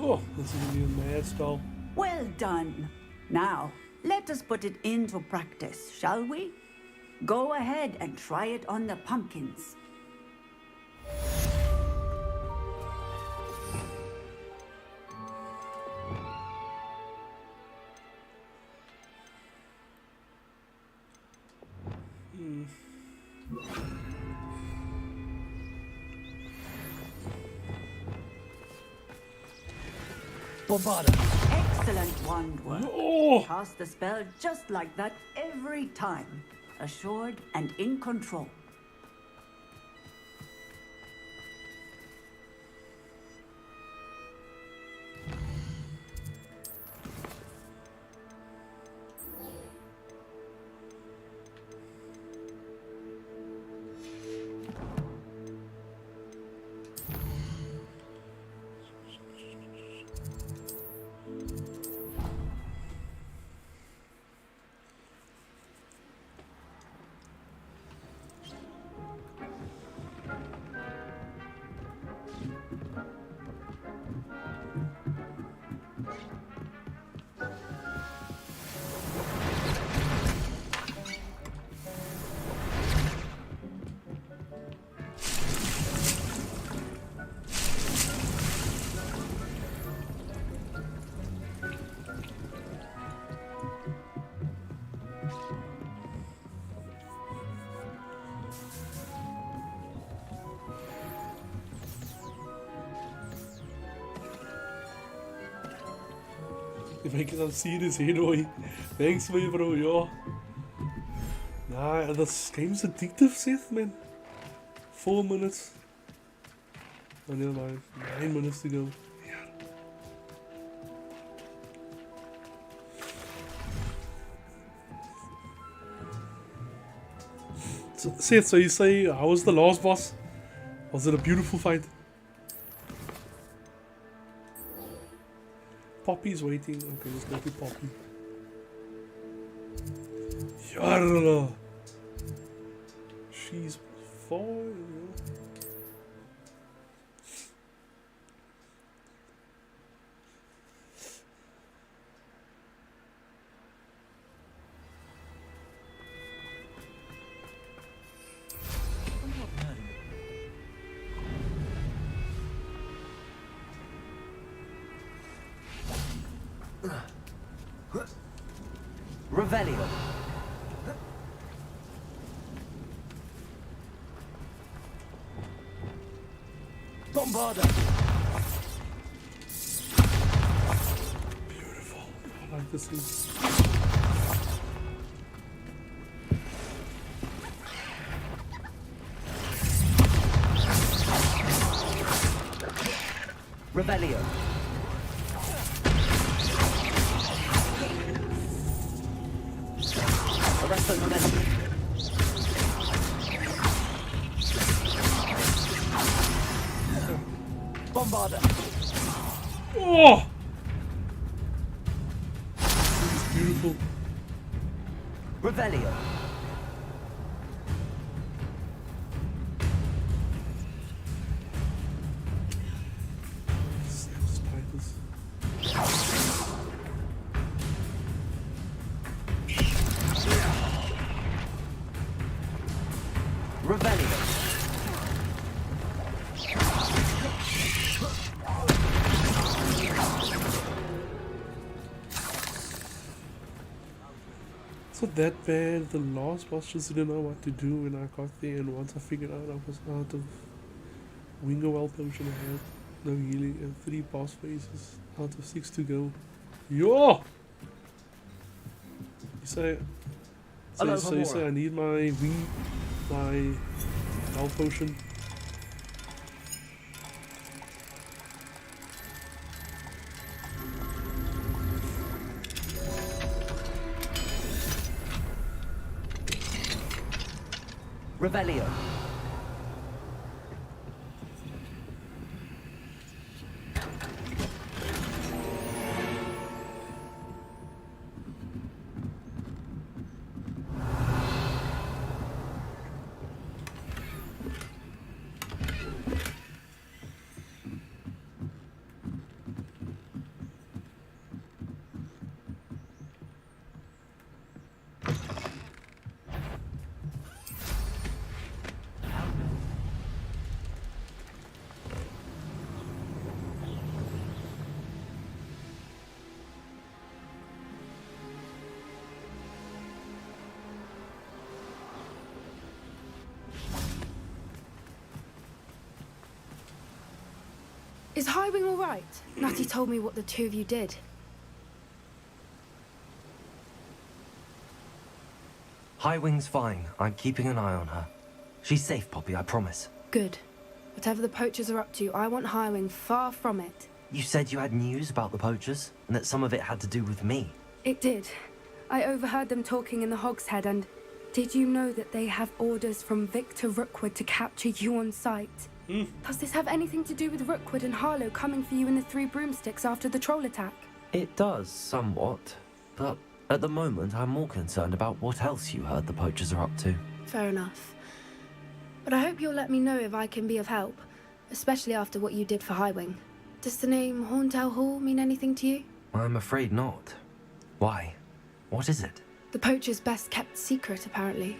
Oh, this is gonna be a mad spell. Well done. Now, let us put it into practice, shall we? Go ahead and try it on the pumpkins. Bombarda! Excellent wand work. Oh. Cast the spell just like that every time. Assured and in control. If I can see this anyway. Thanks, my bro, ja. Nah, dat game's addictive, zit, man. 4 minutes. Oh, never mind. 9 minutes to go. So you say, how was the last boss? Was it a beautiful fight? Poppy's waiting. Okay, let's go to Poppy. Yarra! She's fine. Revelio. Bombarda. Beautiful. I like this thing. Revelio. Arresto momentum. Bombarda. Oh! It's beautiful. Revelio. It's not that bad. The last boss just didn't know what to do when I got there, and once I figured out I was out of Wingerwell potion, I had no healing and 3 boss phases out of 6 to go. Yo! You say I need my health potion. Revelio. Is Highwing all right? Natty told me what the two of you did. Highwing's fine. I'm keeping an eye on her. She's safe, Poppy, I promise. Good. Whatever the poachers are up to, I want Highwing far from it. You said you had news about the poachers, and that some of it had to do with me. It did. I overheard them talking in the Hogshead, and did you know that they have orders from Victor Rookwood to capture you on sight? Does this have anything to do with Rookwood and Harlow coming for you in the 3 broomsticks after the troll attack? It does, somewhat. But at the moment, I'm more concerned about what else you heard the poachers are up to. Fair enough. But I hope you'll let me know if I can be of help, especially after what you did for Highwing. Does the name Horntail Hall mean anything to you? I'm afraid not. Why? What is it? The poachers' best kept secret, apparently.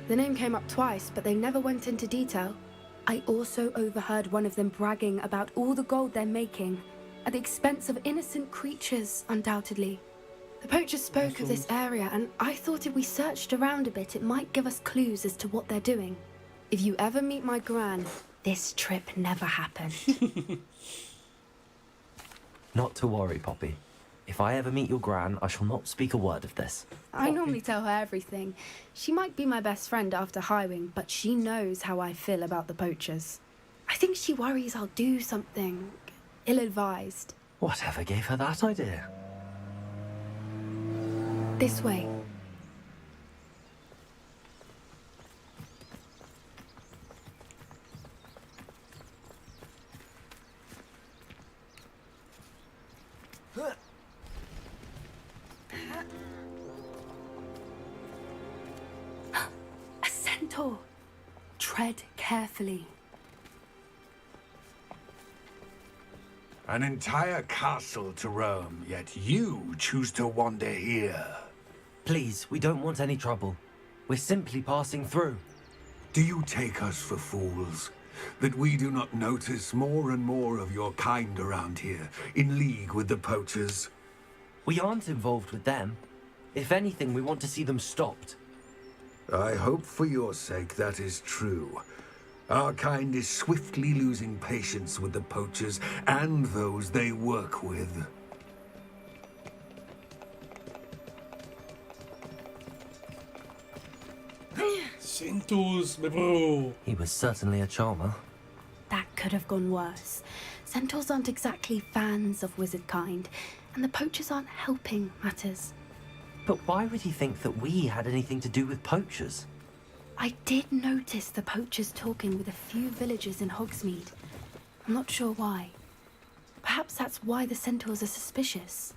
The name came up twice, but they never went into detail. I also overheard one of them bragging about all the gold they're making, at the expense of innocent creatures, undoubtedly. The poachers spoke of this area, and I thought if we searched around a bit, it might give us clues as to what they're doing. If you ever meet my gran, this trip never happened. Not to worry, Poppy. If I ever meet your gran, I shall not speak a word of this. I normally tell her everything. She might be my best friend after Highwing, but she knows how I feel about the poachers. I think she worries I'll do something ill-advised. Whatever gave her that idea? This way. A centaur. Tread carefully. An entire castle to roam, yet you choose to wander here. Please, we don't want any trouble. We're simply passing through. Do you take us for fools? That we do not notice more and more of your kind around here, in league with the poachers? We aren't involved with them. If anything, we want to see them stopped. I hope for your sake that is true. Our kind is swiftly losing patience with the poachers and those they work with. Centaurs, my bro. He was certainly a charmer. That could have gone worse. Centaurs aren't exactly fans of wizard kind, and the poachers aren't helping matters. But why would he think that we had anything to do with poachers? I did notice the poachers talking with a few villagers in Hogsmeade. I'm not sure why. Perhaps that's why the centaurs are suspicious.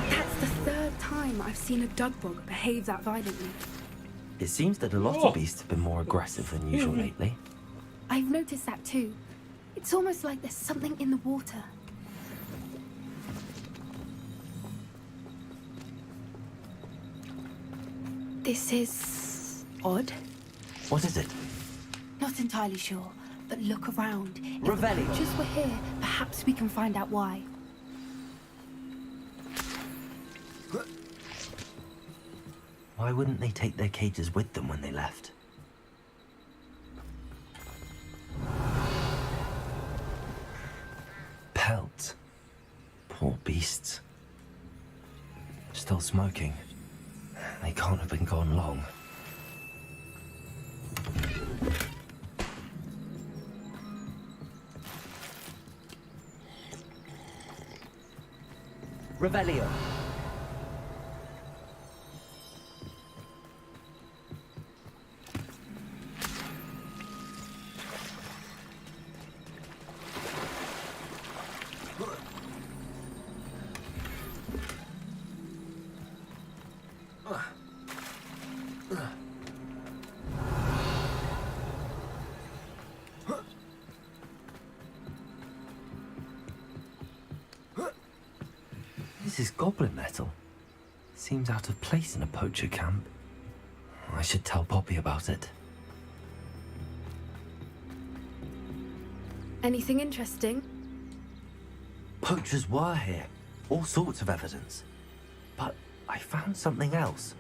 That's the third time I've seen a dugbog behave that violently. It seems that a lot of beasts have been more aggressive than usual lately. I've noticed that too. It's almost like there's something in the water. This is odd. What is it? Not entirely sure, but look around. If the Revelio. poachers were here, perhaps we can find out why. Why wouldn't they take their cages with them when they left? Pelts. Poor beasts. Still smoking. They can't have been gone long. Revelio. This is goblin metal. Seems out of place in a poacher camp. I should tell Poppy about it. Anything interesting? Poachers were here. All sorts of evidence. But I found something else.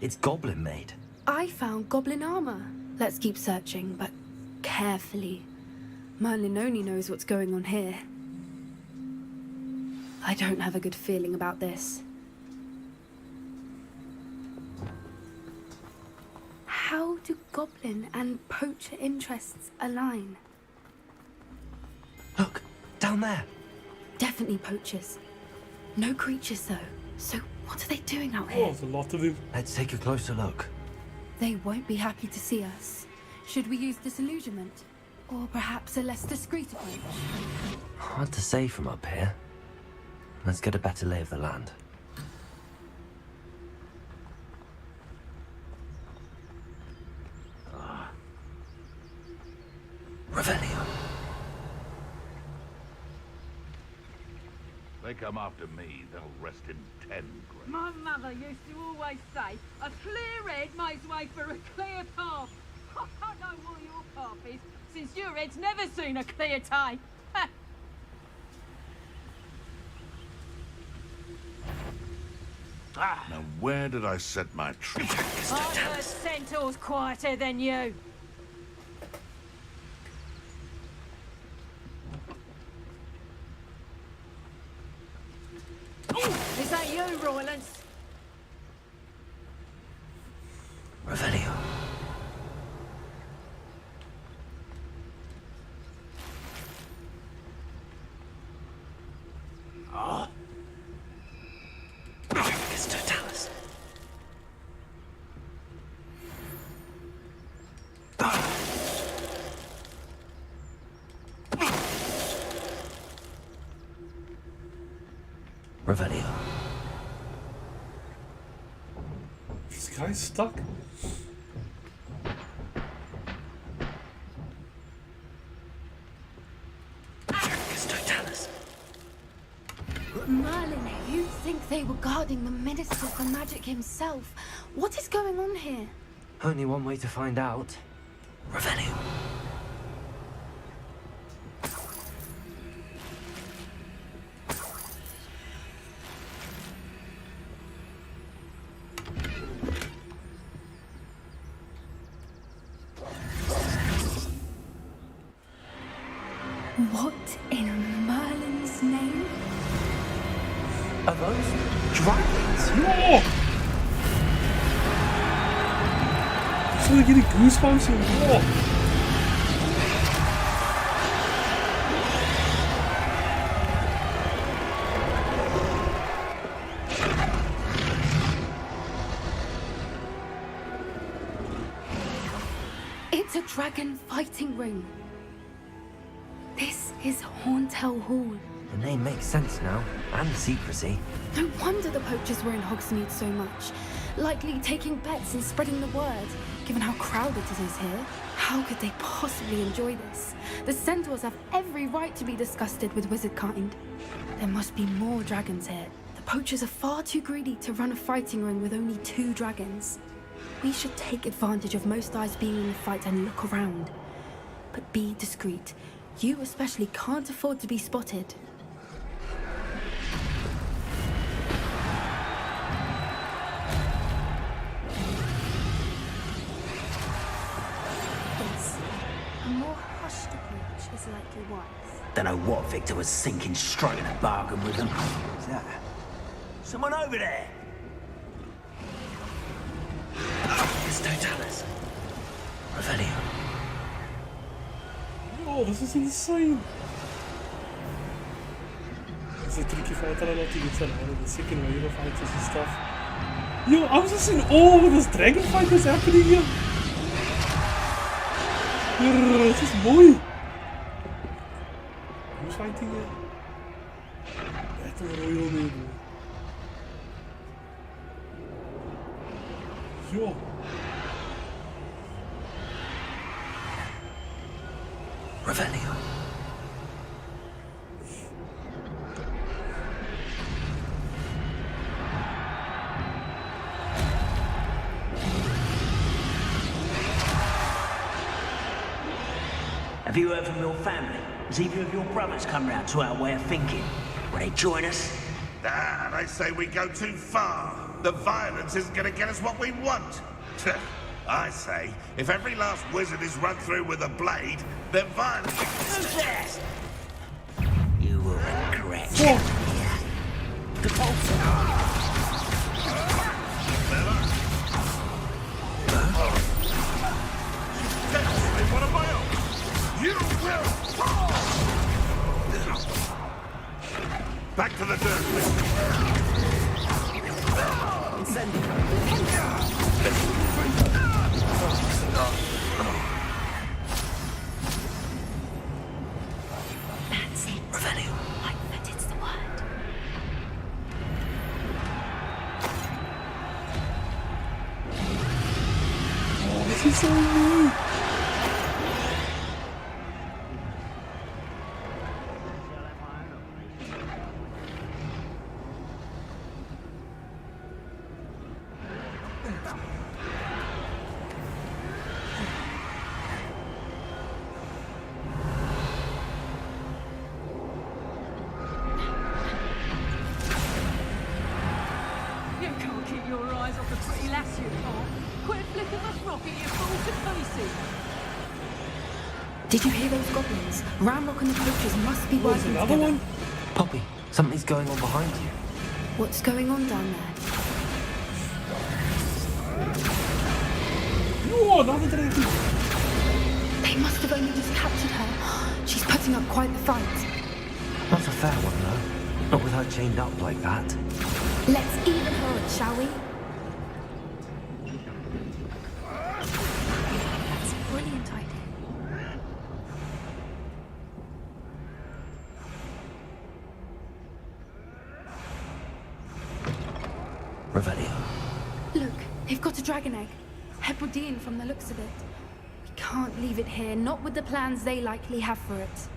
It's goblin made. I found goblin armor. Let's keep searching, but carefully. Merlin only knows what's going on here. I don't have a good feeling about this. How do goblin and poacher interests align? Look, down there. Definitely poachers. No creatures though. So what are they doing out Oh, here? there's a lot of them. Let's take a closer look. They won't be happy to see us. Should we use disillusionment? Or perhaps a less discreet approach? Hard to say from up here. Let's get a better lay of the land. Revelio. They come after me, they'll rest in 10 graves. My mother used to always say, a clear head makes way for a clear path. I know what your path is, since your head's never seen a clear day. Now where did I set my trap? I've heard centaurs quieter than you. Is that you, Roylance? Revelio. Oh. Mr. Dallas. Revelio. This guy's stuck. Merlin, you think they were guarding the Minister for Magic himself? What is going on here? Only one way to find out. Revelio. What in Merlin's name? Are those dragons? No! I'm suddenly getting goosebumps and oh. It's a dragon fighting ring. This is Horntail Hall. The name makes sense now, and the secrecy. No wonder the poachers were in Hogsmeade so much. Likely taking bets and spreading the word, given how crowded it is here. How could they possibly enjoy this? The centaurs have every right to be disgusted with wizard kind. There must be more dragons here. The poachers are far too greedy to run a fighting ring with only 2 dragons. We should take advantage of most eyes being in the fight and look around. But be discreet. You especially can't afford to be spotted. Yes. A more hushed approach is likely wise. Don't know what Victor was thinking, striking a bargain with them. Who's that? Someone over there! It's Totalis. Revelio. Oh, this is insane. It's a tricky fighter. I don't think it's allowed. The second wave of fighters and stuff. Yo, I'm just in awe of this dragon fight that's happening here. Het is mooi. Who's fighting here? Battle Royale, baby. Yo. Revelio. Have you heard from your family? Has either of your brothers come round to our way of thinking? Will they join us? Ah, they say we go too far. The violence isn't going to get us what we want. I say, if every last wizard is run through with a blade, then violence... Who's that? You will regret. The What am I on? You will fall! Back to the dirt, That's it. Revelio. Like that it's the word. Oh, this is so new. You can't keep your eyes off the pretty lass, you can't. Quit flicking this rocket, you fool, to pieces. Did you hear those goblins? Ramrock and the poachers must be working Another together. one? Poppy, something's going on behind you. What's going on down there? Oh, another dragon. They must have only just captured her. She's putting up quite the fight. Not a fair one, though. Not with her chained up like that. Let's even her it, shall we? That's a brilliant idea. Revelio. Look, they've got a dragon egg. Hebridean from the looks of it. We can't leave it here, not with the plans they likely have for it.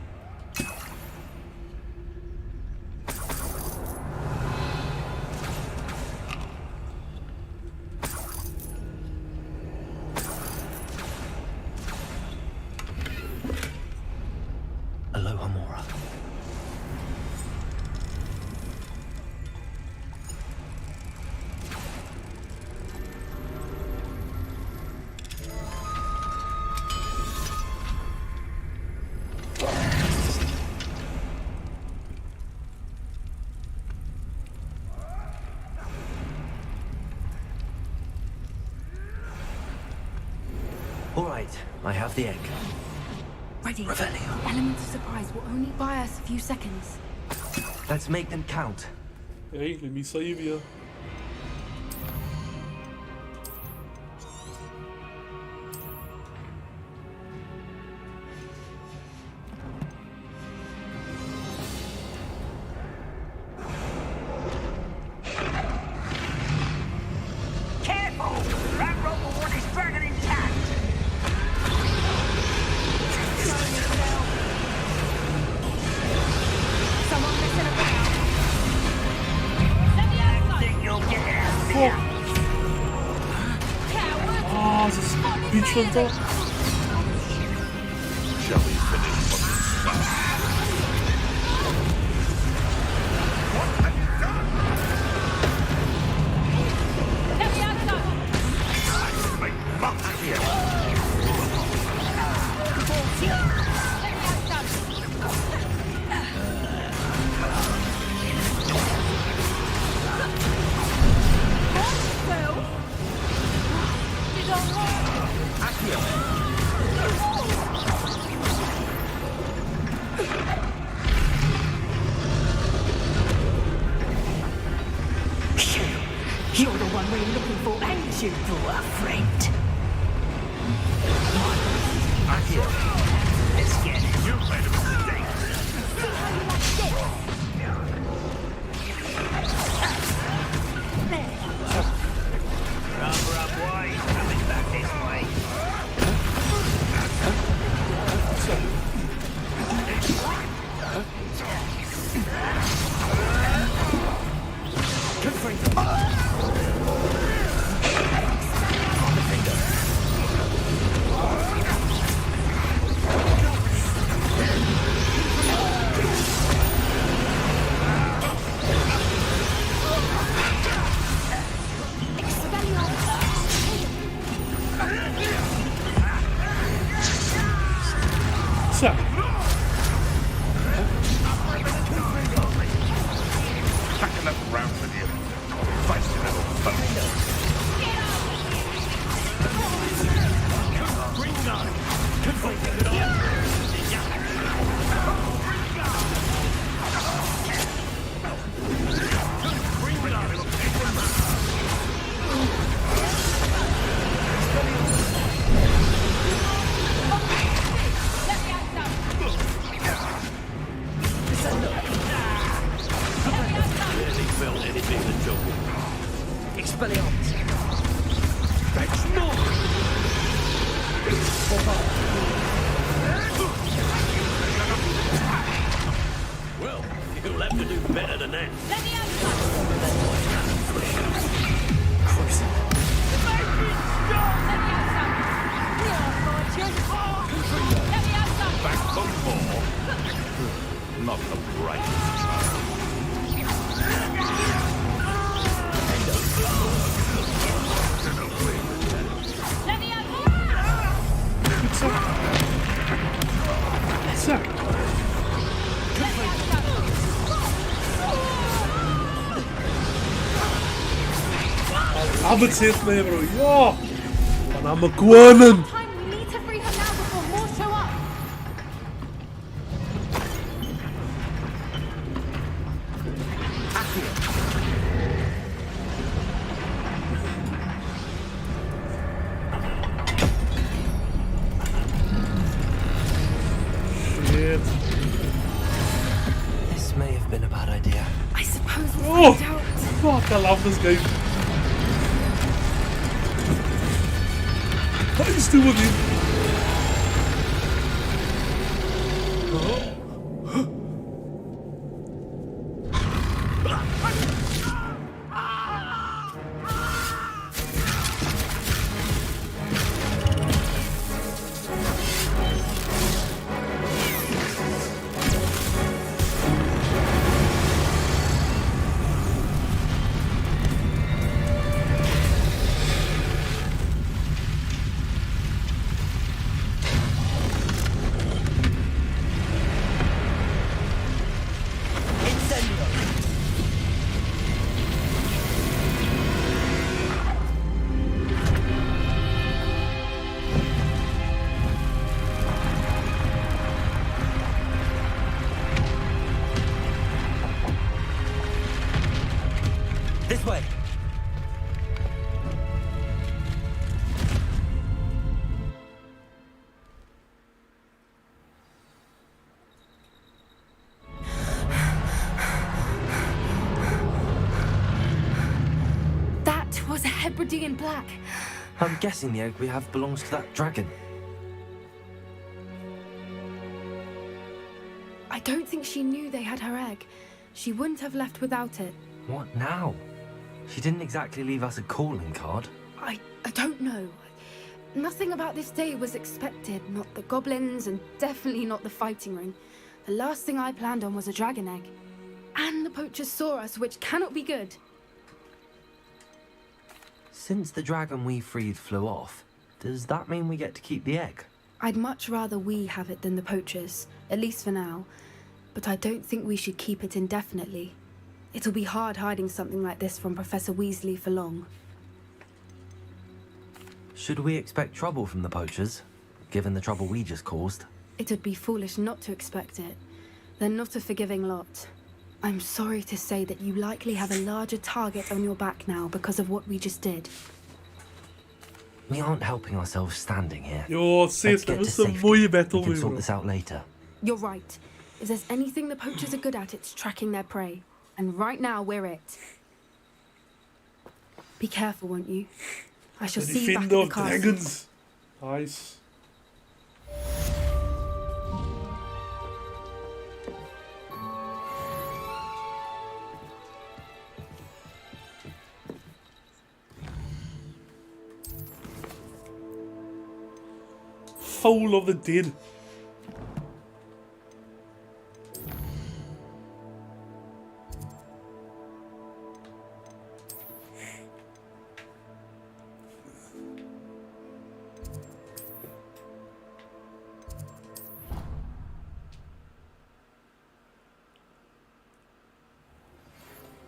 Aloha Mora. All right, I have the egg. Ready. Revelio. Element of surprise will only buy us a few seconds. Let's make them count. Hey, let me save you. Careful! Ramrock will want his dragon intact! Someone messing about. Let me out, impeachment talk. Shall we finish what we started? You're the one we're looking for, ain't you, poor friend? Let's get it. You made a mistake. Cover up, boys. Coming back this way. Pack enough rounds with you. Feisty little Expelliarmus. That's more. Well, you'll have to do better than that. Back on board. Not the brightest. Albert zit mee, bro. Ja! Van aan mijn konen! We need to free her now before more show up. Shit. This may have been a bad idea. I suppose we'll Oh! find out. Fuck, I love this game. What is doing with you? This way. That was a Hebridean black. I'm guessing the egg we have belongs to that dragon. I don't think she knew they had her egg. She wouldn't have left without it. What now? She didn't exactly leave us a calling card. I don't know. Nothing about this day was expected. Not the goblins, and definitely not the fighting ring. The last thing I planned on was a dragon egg. And the poachers saw us, which cannot be good. Since the dragon we freed flew off, does that mean we get to keep the egg? I'd much rather we have it than the poachers, at least for now. But I don't think we should keep it indefinitely. It'll be hard hiding something like this from Professor Weasley for long. Should we expect trouble from the poachers, given the trouble we just caused? It would be foolish not to expect it. They're not a forgiving lot. I'm sorry to say that you likely have a larger target on your back now because of what we just did. We aren't helping ourselves standing here. Ja, Sith, det var så mycket bättre We can sort nu. this out later. You're right. If there's anything the poachers are good at, it's tracking their prey. And right now, we're it. Be careful, won't you? I shall see you back at the castle. Dragons. Nice. Foul of the dead.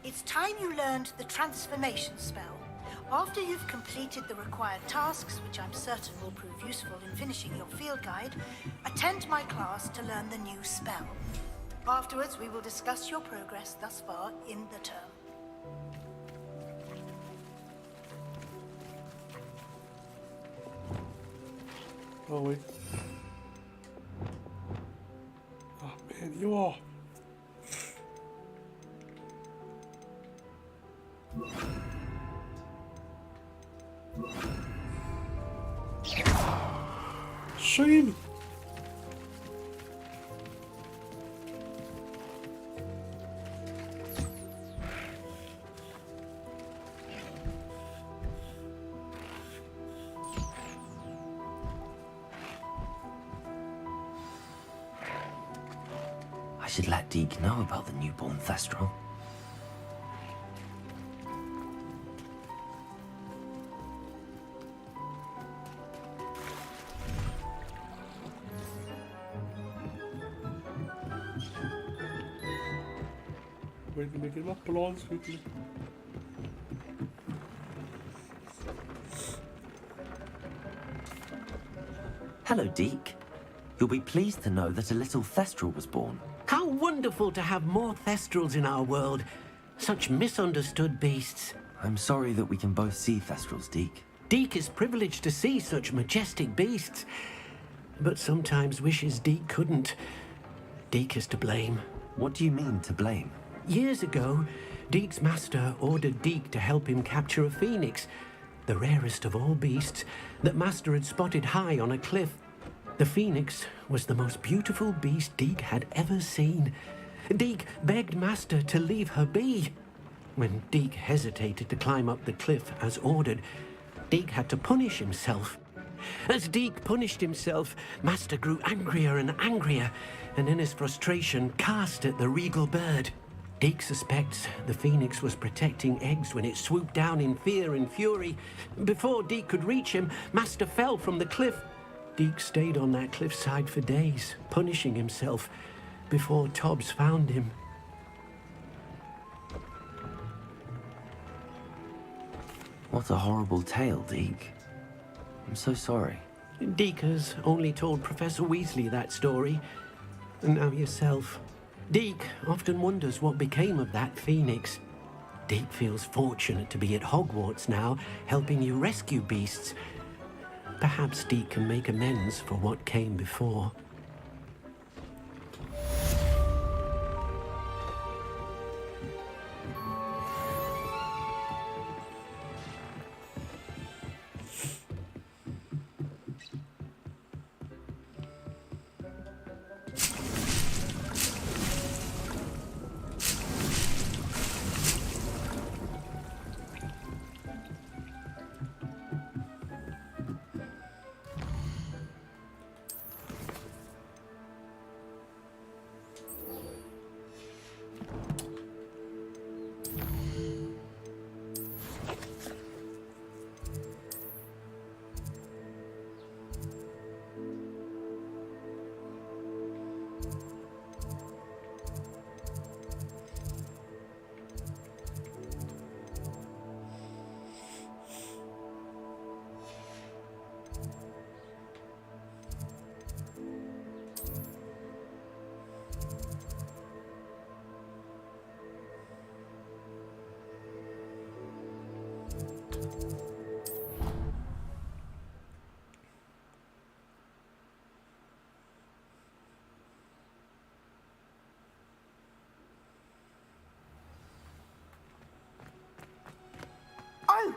It's time you learned the transformation spell. After you've completed the required tasks, which I'm certain will prove useful in finishing your field guide, attend my class to learn the new spell. Afterwards, we will discuss your progress thus far in the term. Oh, wait. Oh, man, you are. Shame. I should let Deke know about the newborn Thestral. Wait, we make it up balance quickly. Hello, Deke. You'll be pleased to know that a little Thestral was born. How wonderful to have more Thestrals in our world. Such misunderstood beasts. I'm sorry that we can both see Thestrals, Deke. Deke is privileged to see such majestic beasts, but sometimes wishes Deke couldn't. Deke is to blame. What do you mean, to blame? Years ago, Deke's master ordered Deke to help him capture a phoenix, the rarest of all beasts, that master had spotted high on a cliff. The phoenix was the most beautiful beast Deke had ever seen. Deke begged master to leave her be. When Deke hesitated to climb up the cliff as ordered, Deke had to punish himself. As Deke punished himself, master grew angrier and angrier, and in his frustration cast at the regal bird. Deke suspects the phoenix was protecting eggs when it swooped down in fear and fury. Before Deke could reach him, master fell from the cliff. Deke stayed on that cliffside for days, punishing himself, before Tobbs found him. What a horrible tale, Deke. I'm so sorry. Deke has only told Professor Weasley that story, and now yourself. Deke often wonders what became of that phoenix. Deke feels fortunate to be at Hogwarts now, helping you rescue beasts. Perhaps Deke can make amends for what came before.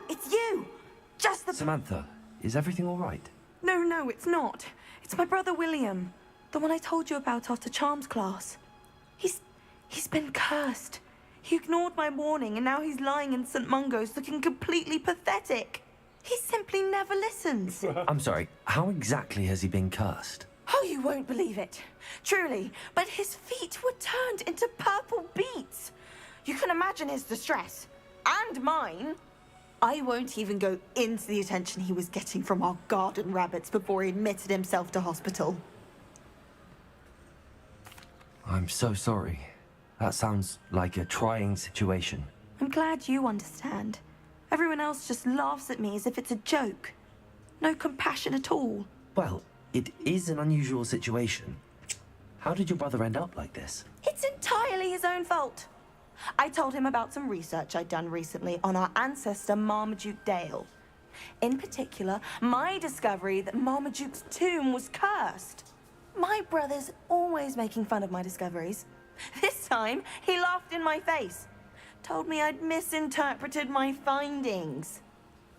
it's you! Just the... Samantha, is everything all right? No, it's not. It's my brother William. The one I told you about after charms class. He's been cursed. He ignored my warning and now he's lying in St. Mungo's looking completely pathetic. He simply never listens. I'm sorry, how exactly has he been cursed? Oh, you won't believe it. Truly, but his feet were turned into purple beets. You can imagine his distress. And mine. I won't even go into the attention he was getting from our garden rabbits before he admitted himself to hospital. I'm so sorry. That sounds like a trying situation. I'm glad you understand. Everyone else just laughs at me as if it's a joke. No compassion at all. Well, it is an unusual situation. How did your brother end up like this? It's entirely his own fault. I told him about some research I'd done recently on our ancestor Marmaduke Dale. In particular, my discovery that Marmaduke's tomb was cursed. My brother's always making fun of my discoveries. This time, he laughed in my face. Told me I'd misinterpreted my findings.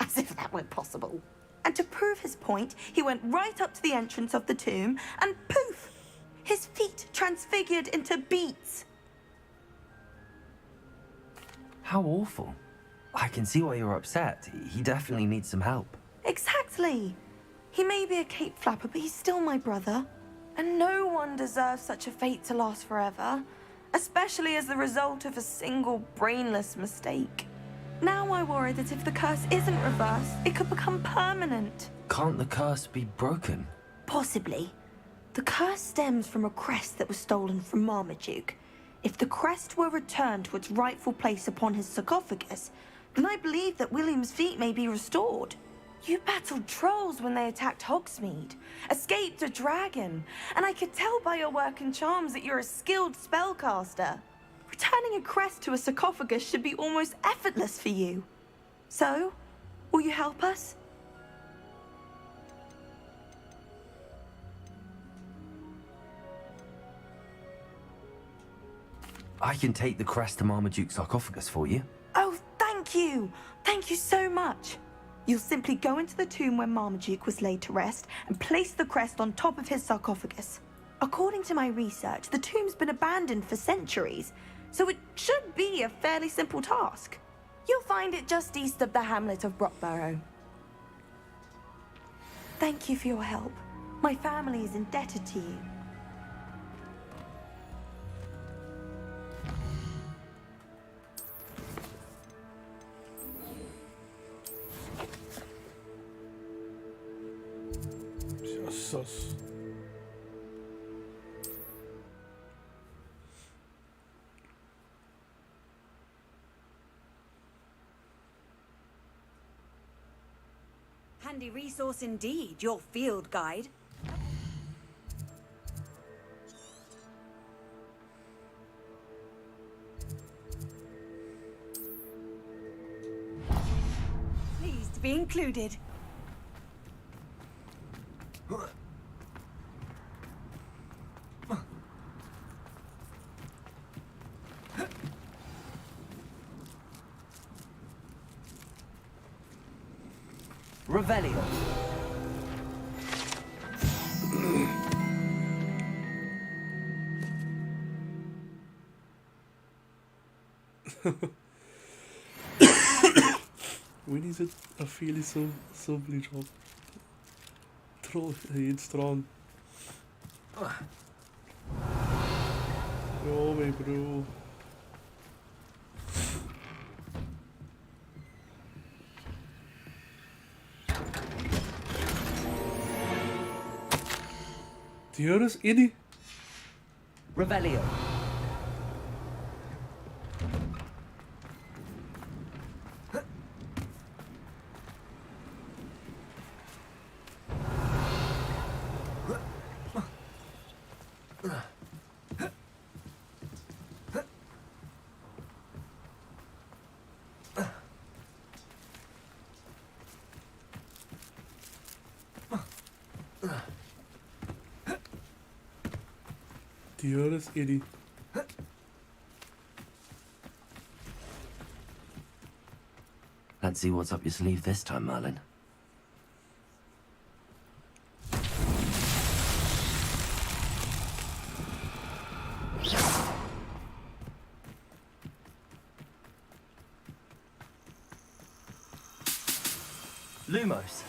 As if that weren't possible. And to prove his point, he went right up to the entrance of the tomb and poof! His feet transfigured into beets. How awful. I can see why you're upset. He definitely needs some help. Exactly. He may be a cape flapper, but he's still my brother. And no one deserves such a fate to last forever, especially as the result of a single brainless mistake. Now I worry that if the curse isn't reversed, it could become permanent. Can't the curse be broken? Possibly. The curse stems from a crest that was stolen from Marmaduke. If the crest were returned to its rightful place upon his sarcophagus, then I believe that William's feet may be restored. You battled trolls when they attacked Hogsmeade, escaped a dragon, and I could tell by your work and charms that you're a skilled spellcaster. Returning a crest to a sarcophagus should be almost effortless for you. So, will you help us? I can take the crest to Marmaduke's sarcophagus for you. Oh, thank you! Thank you so much! You'll simply go into the tomb where Marmaduke was laid to rest and place the crest on top of his sarcophagus. According to my research, the tomb's been abandoned for centuries, so it should be a fairly simple task. You'll find it just east of the hamlet of Brockborough. Thank you for your help. My family is indebted to you. Jesus. Handy resource indeed, your field guide. Pleased to be included. Revelio. Wanneer is het Ophelia zo bleach op? Troll heet strong. Yo, my bro. Hier is Eddie. Revelio. Hier is Eddie. Let's Let's see what's up your sleeve this time, Merlin. Lumos.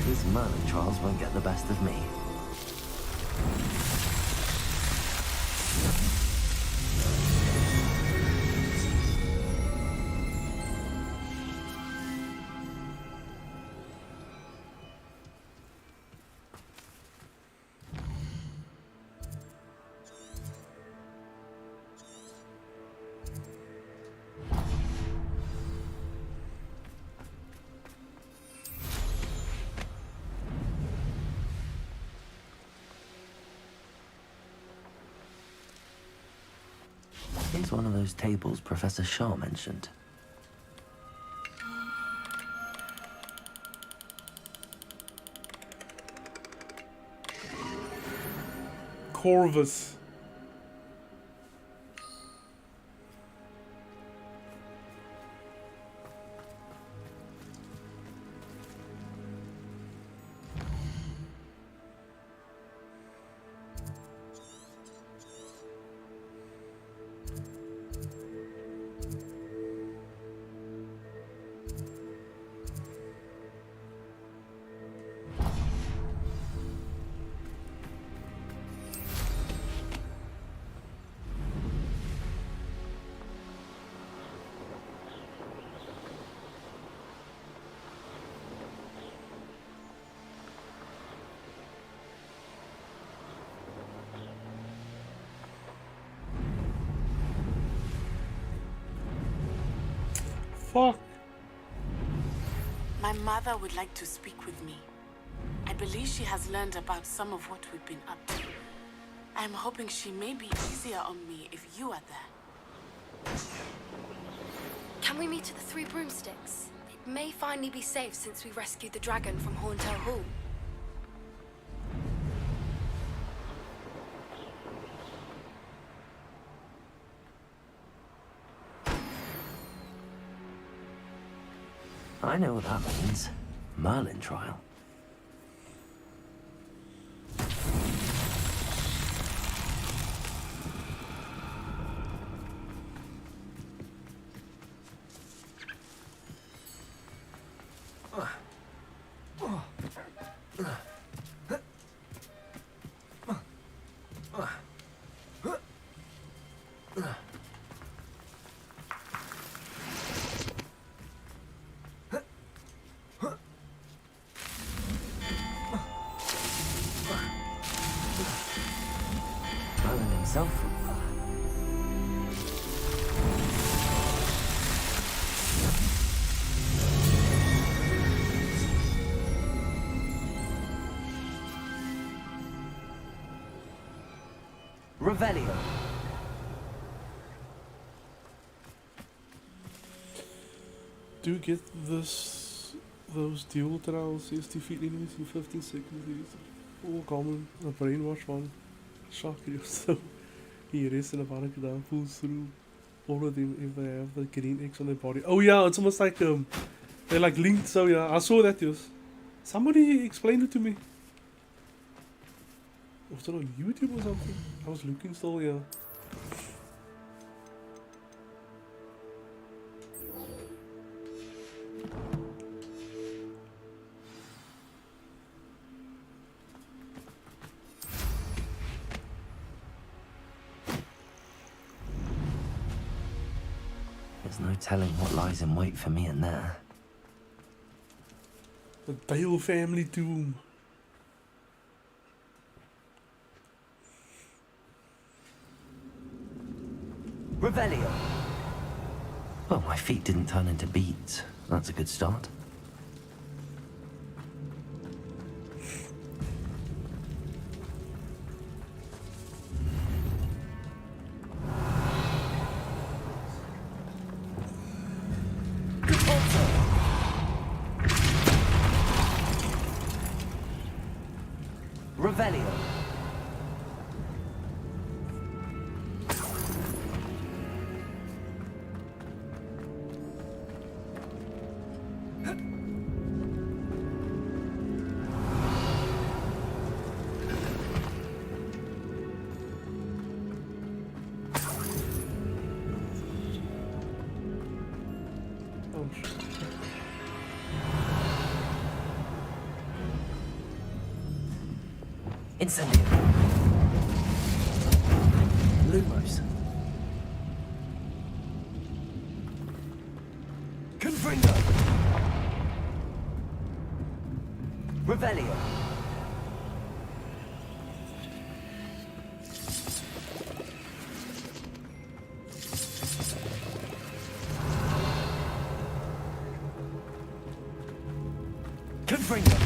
These Merlin trials won't get the best of me. Here's one of those tables Professor Shaw mentioned. Corvus. Fuck. My mother would like to speak with me. I believe she has learned about some of what we've been up to. I'm hoping she may be easier on me if you are there. Can we meet at the Three Broomsticks? It may finally be safe since we rescued the dragon from Horntail Hall. I know what that means. Merlin trial. Merlin himself. Revelio. Do you get those dual trials is defeat enemies in 15 seconds? All common, a brainwash one. Shock yourself. Hier is in a panic down, pulls through all of them if they have the green X on their body. Oh yeah, it's almost like they're like linked, so yeah, I saw that yes. Somebody explained it to me. Was it on YouTube or something? I was looking still, yeah. There's no telling what lies in wait for me in there. The Dale family tomb. Revelio. Well, my feet didn't turn into beads. That's a good start. Revelio. Incendio. Lumos. Confringo. Revelio. Confringo.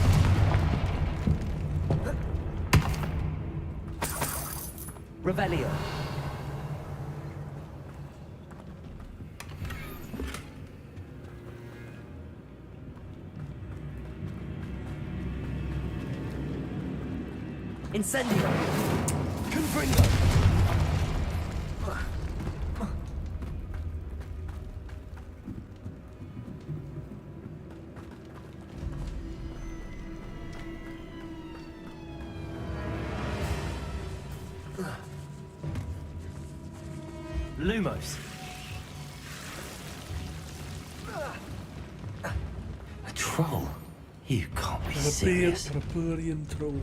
Revelio. Incendio. Confringo. Lumos. A troll? You can't be serious. A Rapurian troll.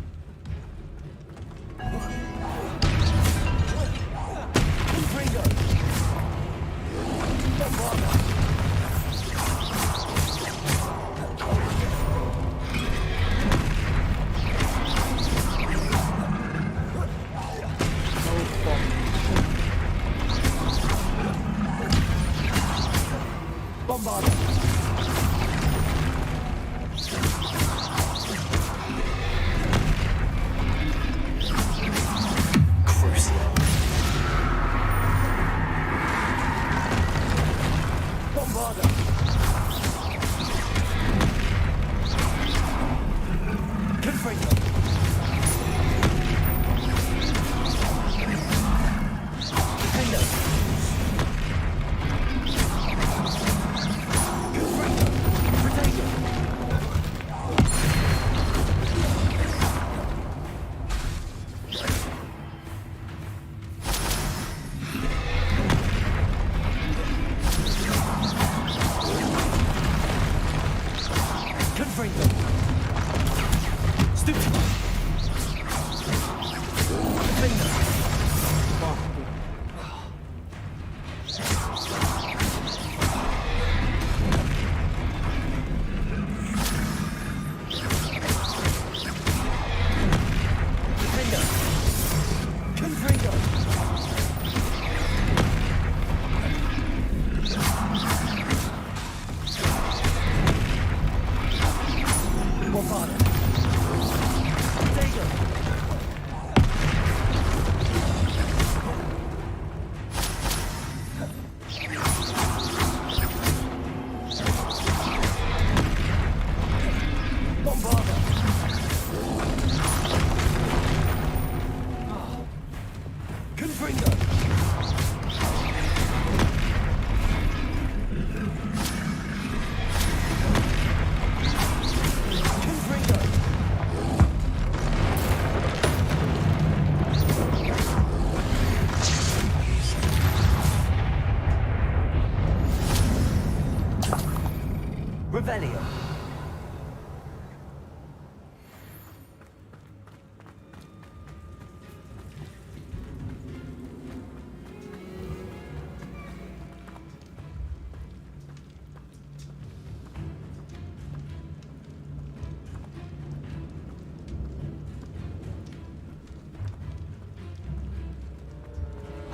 Stupid.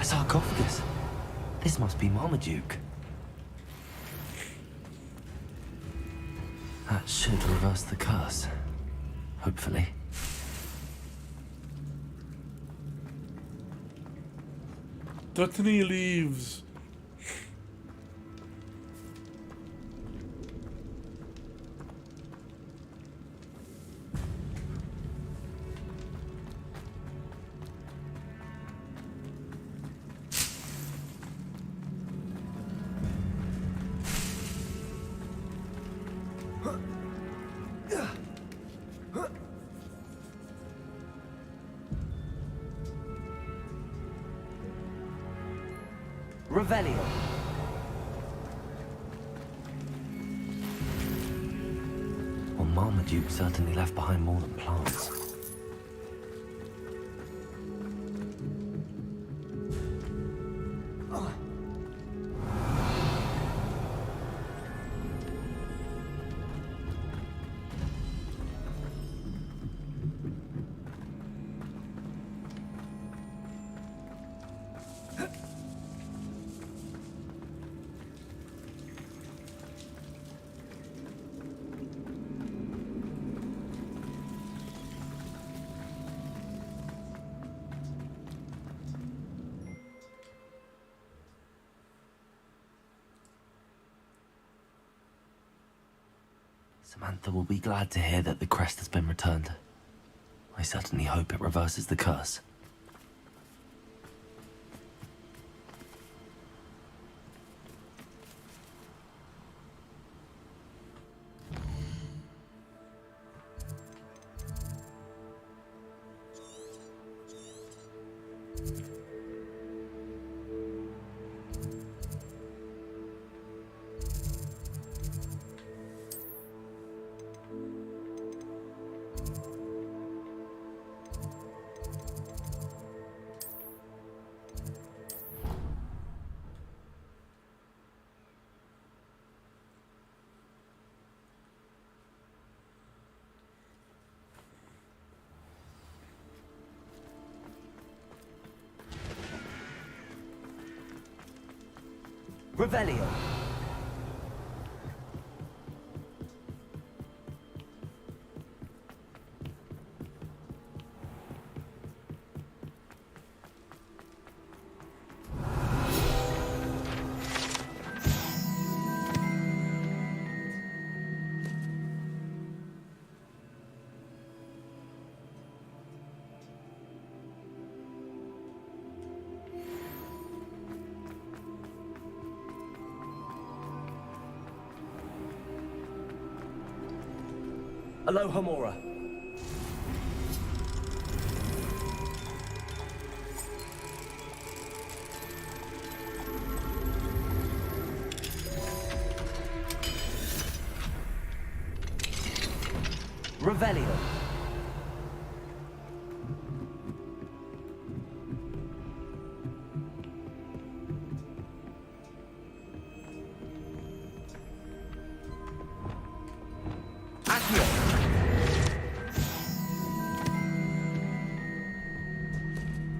sarcophagus. This must be Marmaduke. That should reverse the curse. Hopefully. Dutney leaves. Revelio. Well, Marmaduke certainly left behind more than plants. Samantha will be glad to hear that the crest has been returned. I certainly hope it reverses the curse. Revelio. Aloha Mora. Revelio.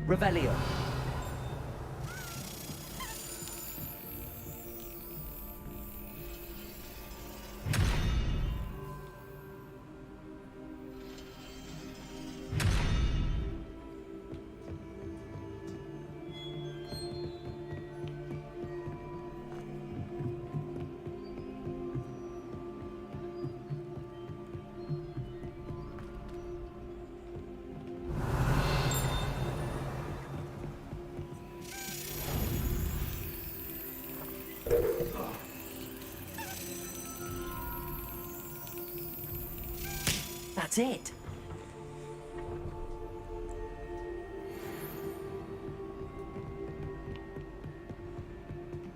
Revelio. That's it.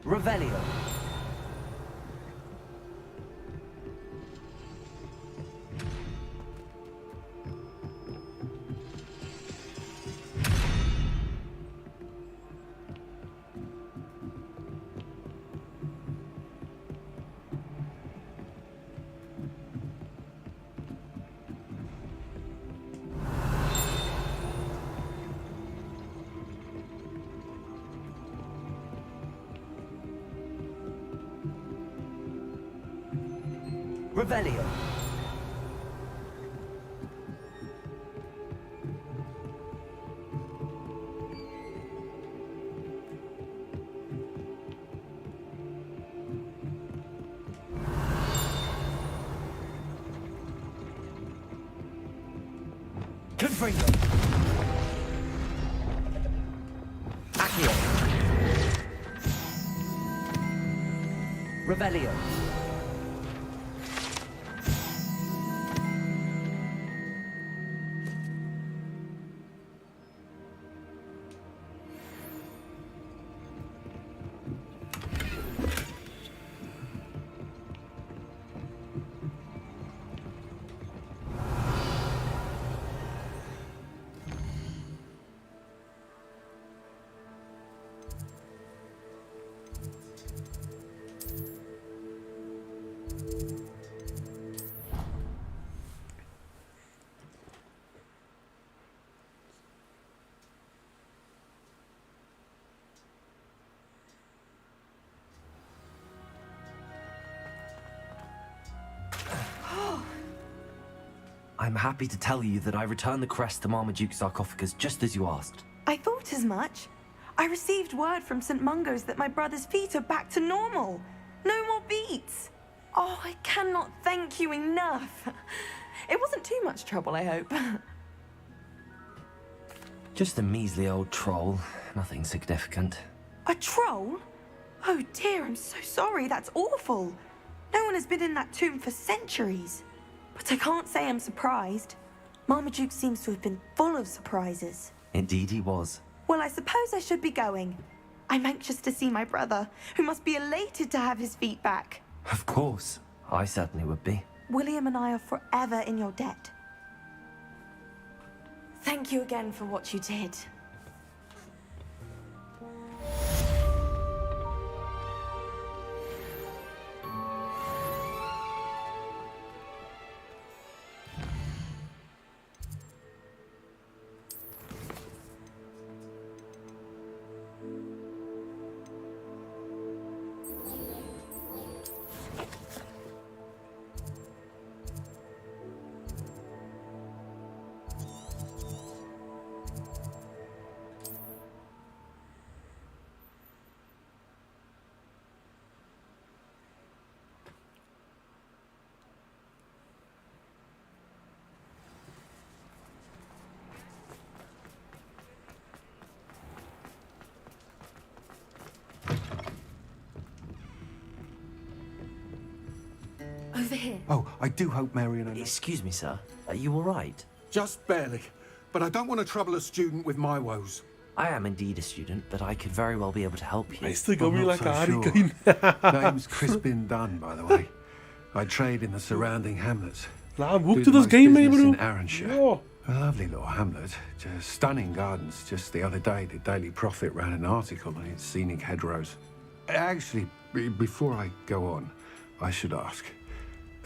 Revelio. Revelio. Confringo. Accio. Revelio. I'm happy to tell you that I returned the crest to Marmaduke's sarcophagus just as you asked. I thought as much. I received word from St. Mungo's that my brother's feet are back to normal. No more beats. Oh, I cannot thank you enough. It wasn't too much trouble, I hope. Just a measly old troll. Nothing significant. A troll? Oh dear, I'm so sorry. That's awful. No one has been in that tomb for centuries. But I can't say I'm surprised. Marmaduke seems to have been full of surprises. Indeed he was. Well, I suppose I should be going. I'm anxious to see my brother, who must be elated to have his feet back. Of course. I certainly would be. William and I are forever in your debt. Thank you again for what you did. Over here. Oh, I do hope Marion and... Excuse me, sir. Are you all right? Just barely. But I don't want to trouble a student with my woes. I am indeed a student, but I could very well be able to help you. Meister går I'm vi not like so Ari sure. Name's Crispin Dunn, by the way. I trade in the surrounding hamlets. Laat hem Do ook the tot ons most game mee, business bro. in Arranshire. Ja. A lovely little hamlet. Just stunning gardens. Just the other day, the Daily Prophet ran an article on its scenic hedgerows. Actually, before I go on, I should ask,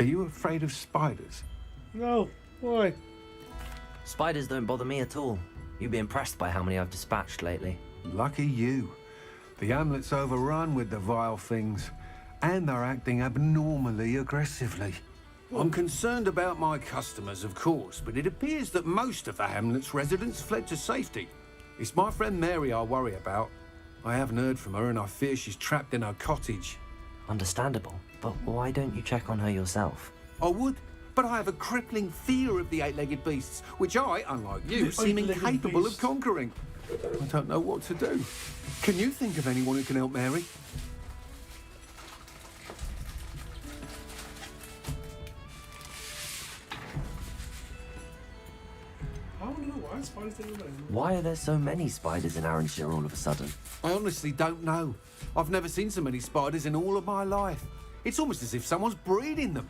are you afraid of spiders? No, why? Spiders don't bother me at all. You'd be impressed by how many I've dispatched lately. Lucky you. The hamlet's overrun with the vile things, and they're acting abnormally aggressively. I'm concerned about my customers, of course, but it appears that most of the hamlet's residents fled to safety. It's my friend Mary I worry about. I haven't heard from her, and I fear she's trapped in her cottage. Understandable, but why don't you check on her yourself? I would, but I have a crippling fear of the eight-legged beasts, which I, unlike you, seem incapable of conquering. I don't know what to do. Can you think of anyone who can help Mary? I don't know why spiders don't know. Why are there so many spiders in Arranshire all of a sudden? I honestly don't know. I've never seen so many spiders in all of my life. It's almost as if someone's breeding them.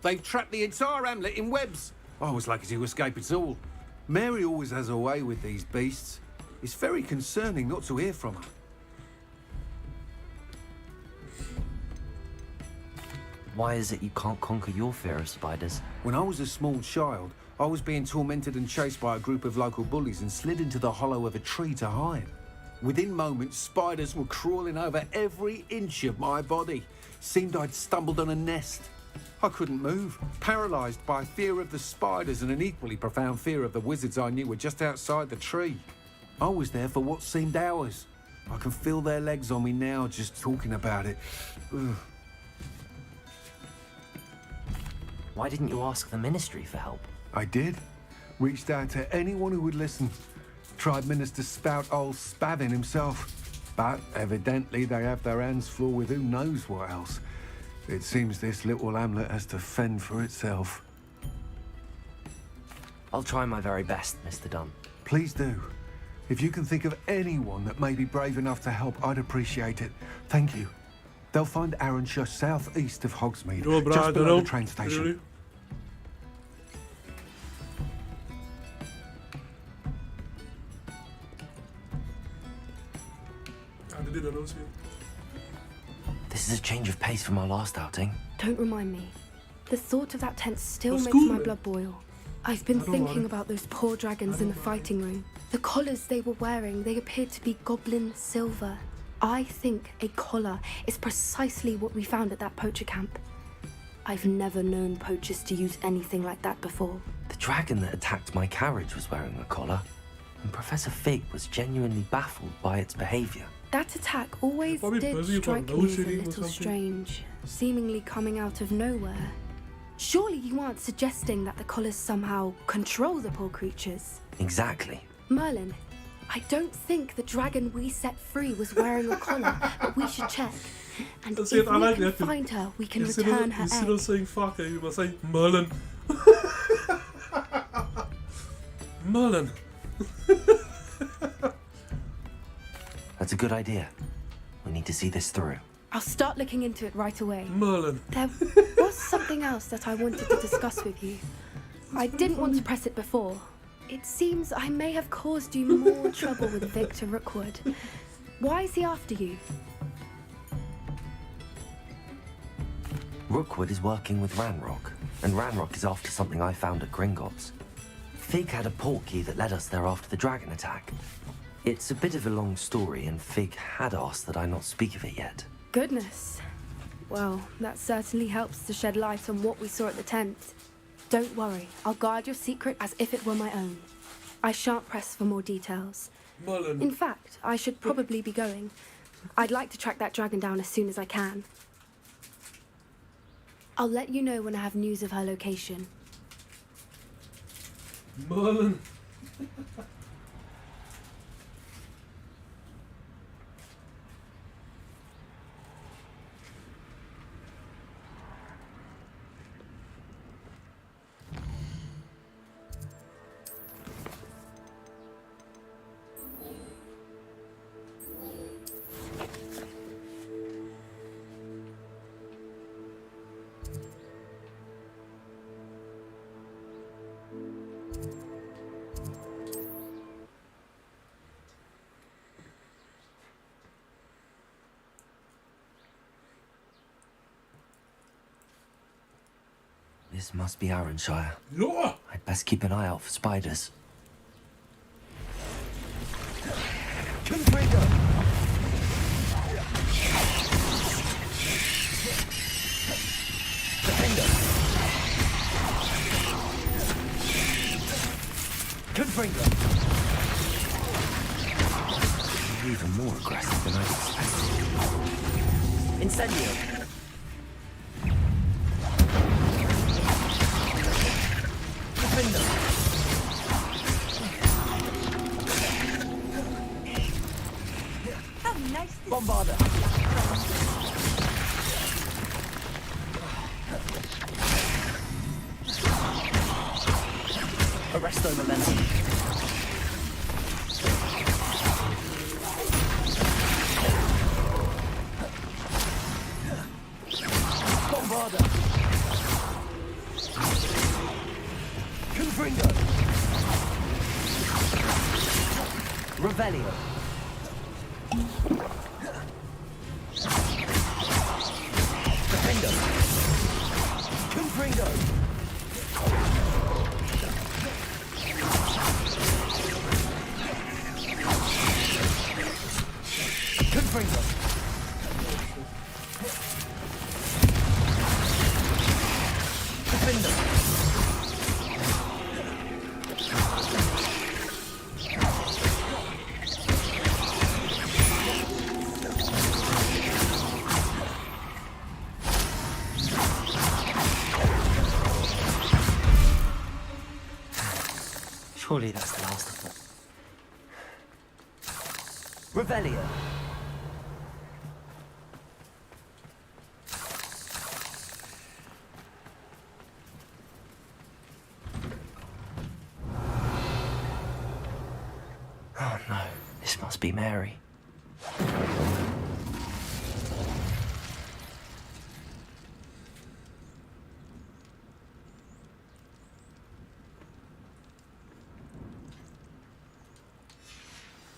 They've trapped the entire hamlet in webs. I was lucky to escape it all. Mary always has a way with these beasts. It's very concerning not to hear from her. Why is it you can't conquer your fear of spiders? When I was a small child, I was being tormented and chased by a group of local bullies and slid into the hollow of a tree to hide. Within moments, spiders were crawling over every inch of my body. Seemed I'd stumbled on a nest. I couldn't move, paralysed by fear of the spiders and an equally profound fear of the wizards I knew were just outside the tree. I was there for what seemed hours. I can feel their legs on me now just talking about it. Ugh. Why didn't you ask the Ministry for help? I did. Reached out to anyone who would listen. Tried Minister Spout old Spavin himself. But evidently they have their hands full with who knows what else. It seems this little hamlet has to fend for itself. I'll try my very best, Mr. Dunn. Please do. If you can think of anyone that may be brave enough to help, I'd appreciate it. Thank you. They'll find Arranshire southeast of Hogsmeade, just below the train station. Really? This is a change of pace from our last outing. Don't remind me. The thought of that tent still That's makes cool, my man. blood boil. I've been I don't thinking worry. about those poor dragons in the fighting room. The collars they were wearing, they appeared to be goblin silver. I think a collar is precisely what we found at that poacher camp. I've never known poachers to use anything like that before. The dragon that attacked my carriage was wearing a collar, and Professor Fig was genuinely baffled by its behaviour. That attack always Probably did busy strike about me as a load shedding or little something. strange, seemingly coming out of nowhere. Surely you aren't suggesting that the collars somehow control the poor creatures? Exactly. Merlin, I don't think the dragon we set free was wearing a collar, but we should check. And That's if it, I we like can that. find her, we can Instead return of, her instead egg. of saying fuck, you must say Merlin. Merlin. That's a good idea. We need to see this through. I'll start looking into it right away. Merlin. There was something else that I wanted to discuss with you. I didn't want to press it before. It seems I may have caused you more trouble with Victor Rookwood. Why is he after you? Rookwood is working with Ranrock, and Ranrock is after something I found at Gringotts. Fig had a portkey that led us there after the dragon attack. It's a bit of a long story, and Fig had asked that I not speak of it yet. Goodness. Well, that certainly helps to shed light on what we saw at the tent. Don't worry, I'll guard your secret as if it were my own. I shan't press for more details. Merlin. In fact, I should probably be going. I'd like to track that dragon down as soon as I can. I'll let you know when I have news of her location. Merlin. This must be Arranshire. Yeah. I'd best keep an eye out for spiders. Confringo! Defender! Confringo! You're even more aggressive than I expected. Incendio! Bombarder! Arresto momentum. Bombarder! Confringo! Revelio! Defender! Confringo! Confringo! Surely that's the last of them. Revelio. Oh no, this must be Mary.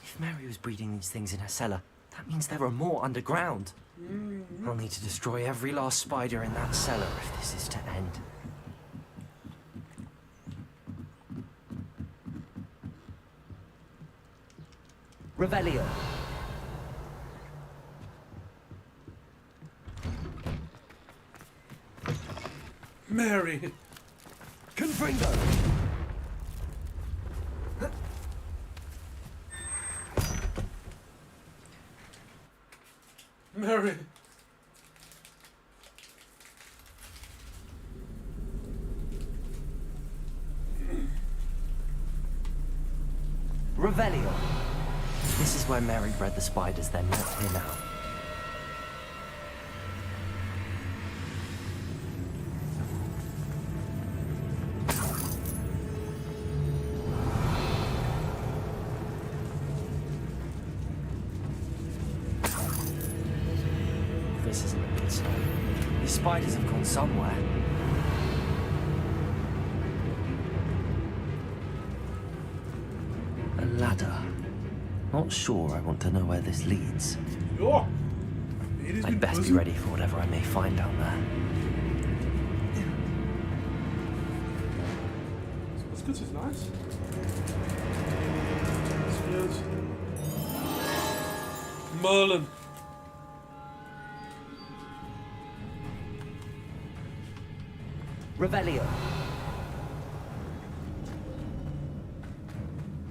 If Mary was breeding these things in her cellar, that means there are more underground. I'll need to destroy every last spider in that cellar if this is to end. Revelio. Mary. Confringo. Mary. Revelio. This is where Mary bred the spiders, they're not here now. This isn't a good sign. These spiders have gone somewhere. A ladder. Not sure I want to know where this leads. Ja. I'd best be ready for whatever I may find down there. This good is nice. That's good. Merlin. Revelio.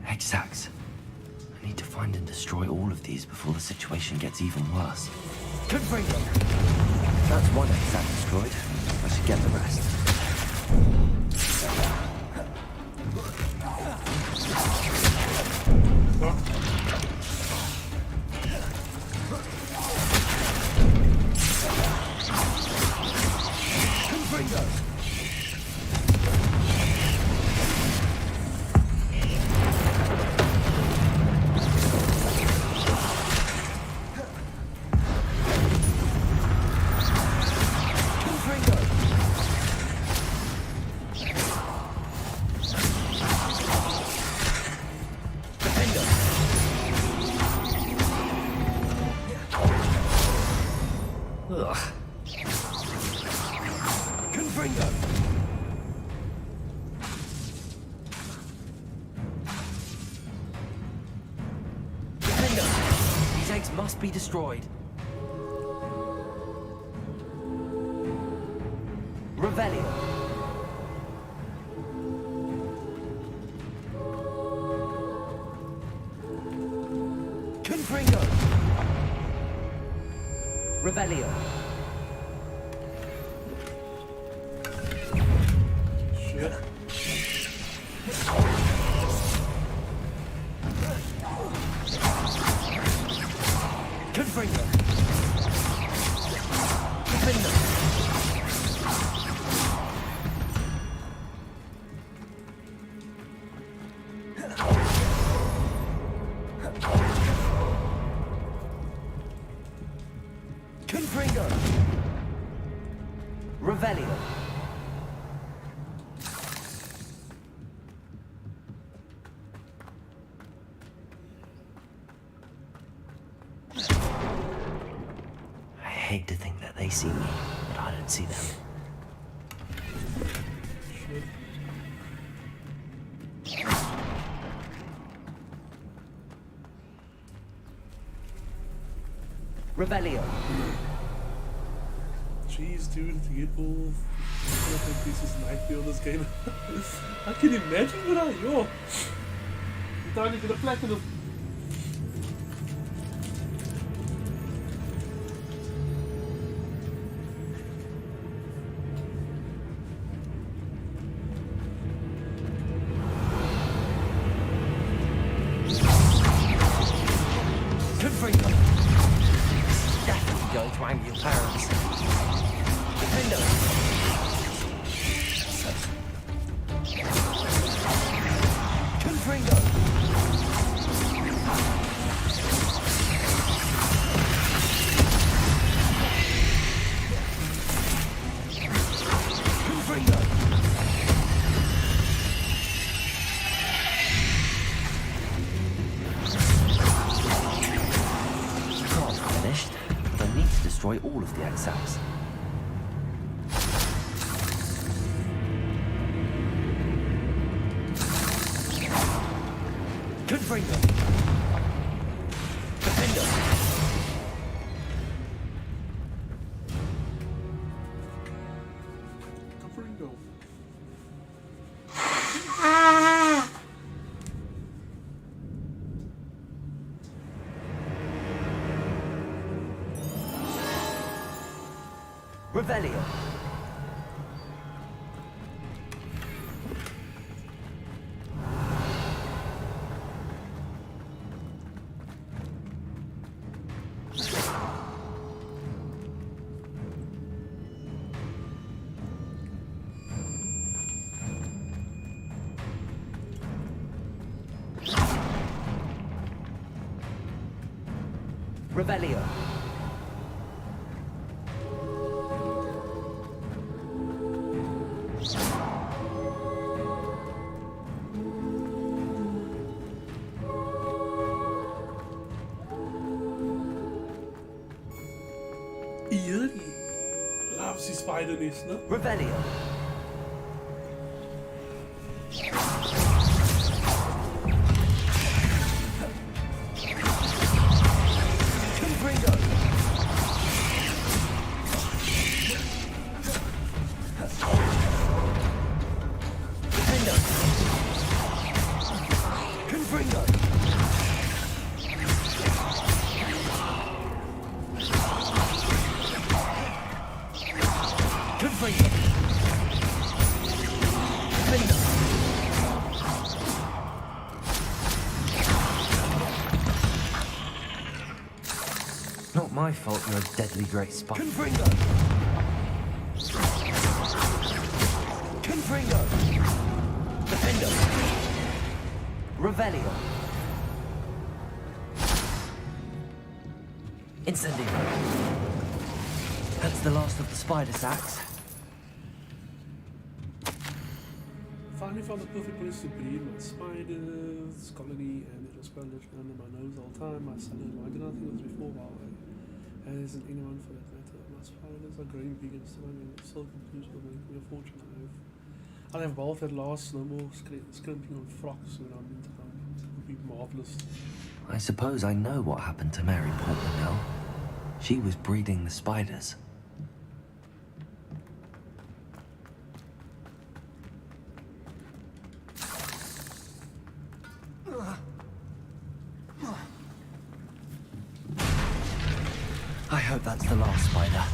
Exact. I need to find and destroy all of these before the situation gets even worse. Confringo. That's one exact destroyed. I should get the rest. Confringo. Must be destroyed. Revelio. Confringo. Revelio. Shit. Confringo. Confringo. Confringo. Revelio. I hate to think that they see me, but I don't see them. Revelio. Jeez, dude, to get all pieces of nightmare on this game. I can imagine what I yo. Uiteindelijk in de platinum. to anger your parents. Window. Confringo. Confringo. Not finished, but I need to destroy all of the exams. Confringo. Defender. Confringo. Revelio. Revelio. Eerie. Loves die spider-nest, ne? Revelio. Confringo. Defender. Confringo. Confringo. Defender. Not my fault you're a deadly great spot. Confringo. Confringo. Defender. Revelio. Incendio. That's the last of the spider sacks. Finally found the perfect place to breed my spiders, colony, and little spiders under my nose all the time. My salad, I did not think it was before Huawei. And isn't anyone for that matter. My spiders are growing big and strong and so confused will make me a fortune. I'll have both at last, no more scrimping on frocks when I'm in town. It would be marvellous. I suppose I know what happened to Mary Portman now. She was breeding the spiders. I hope that's the last spider.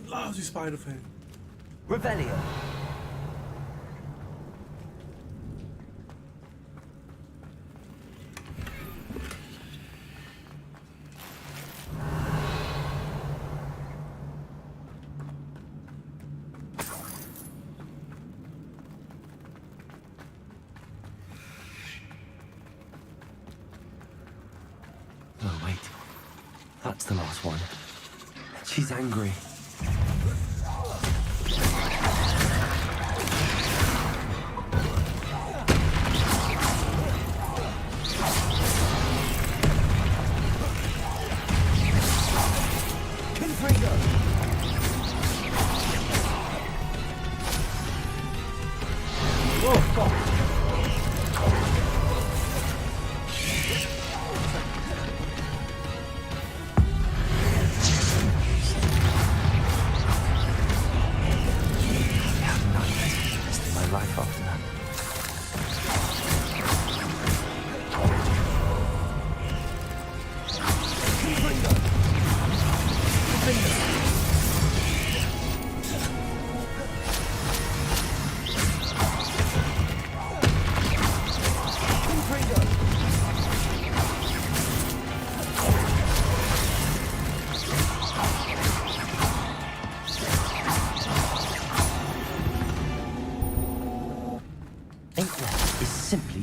Lousy spider fan. Revelio. Oh, wait. That's the last one. She's angry.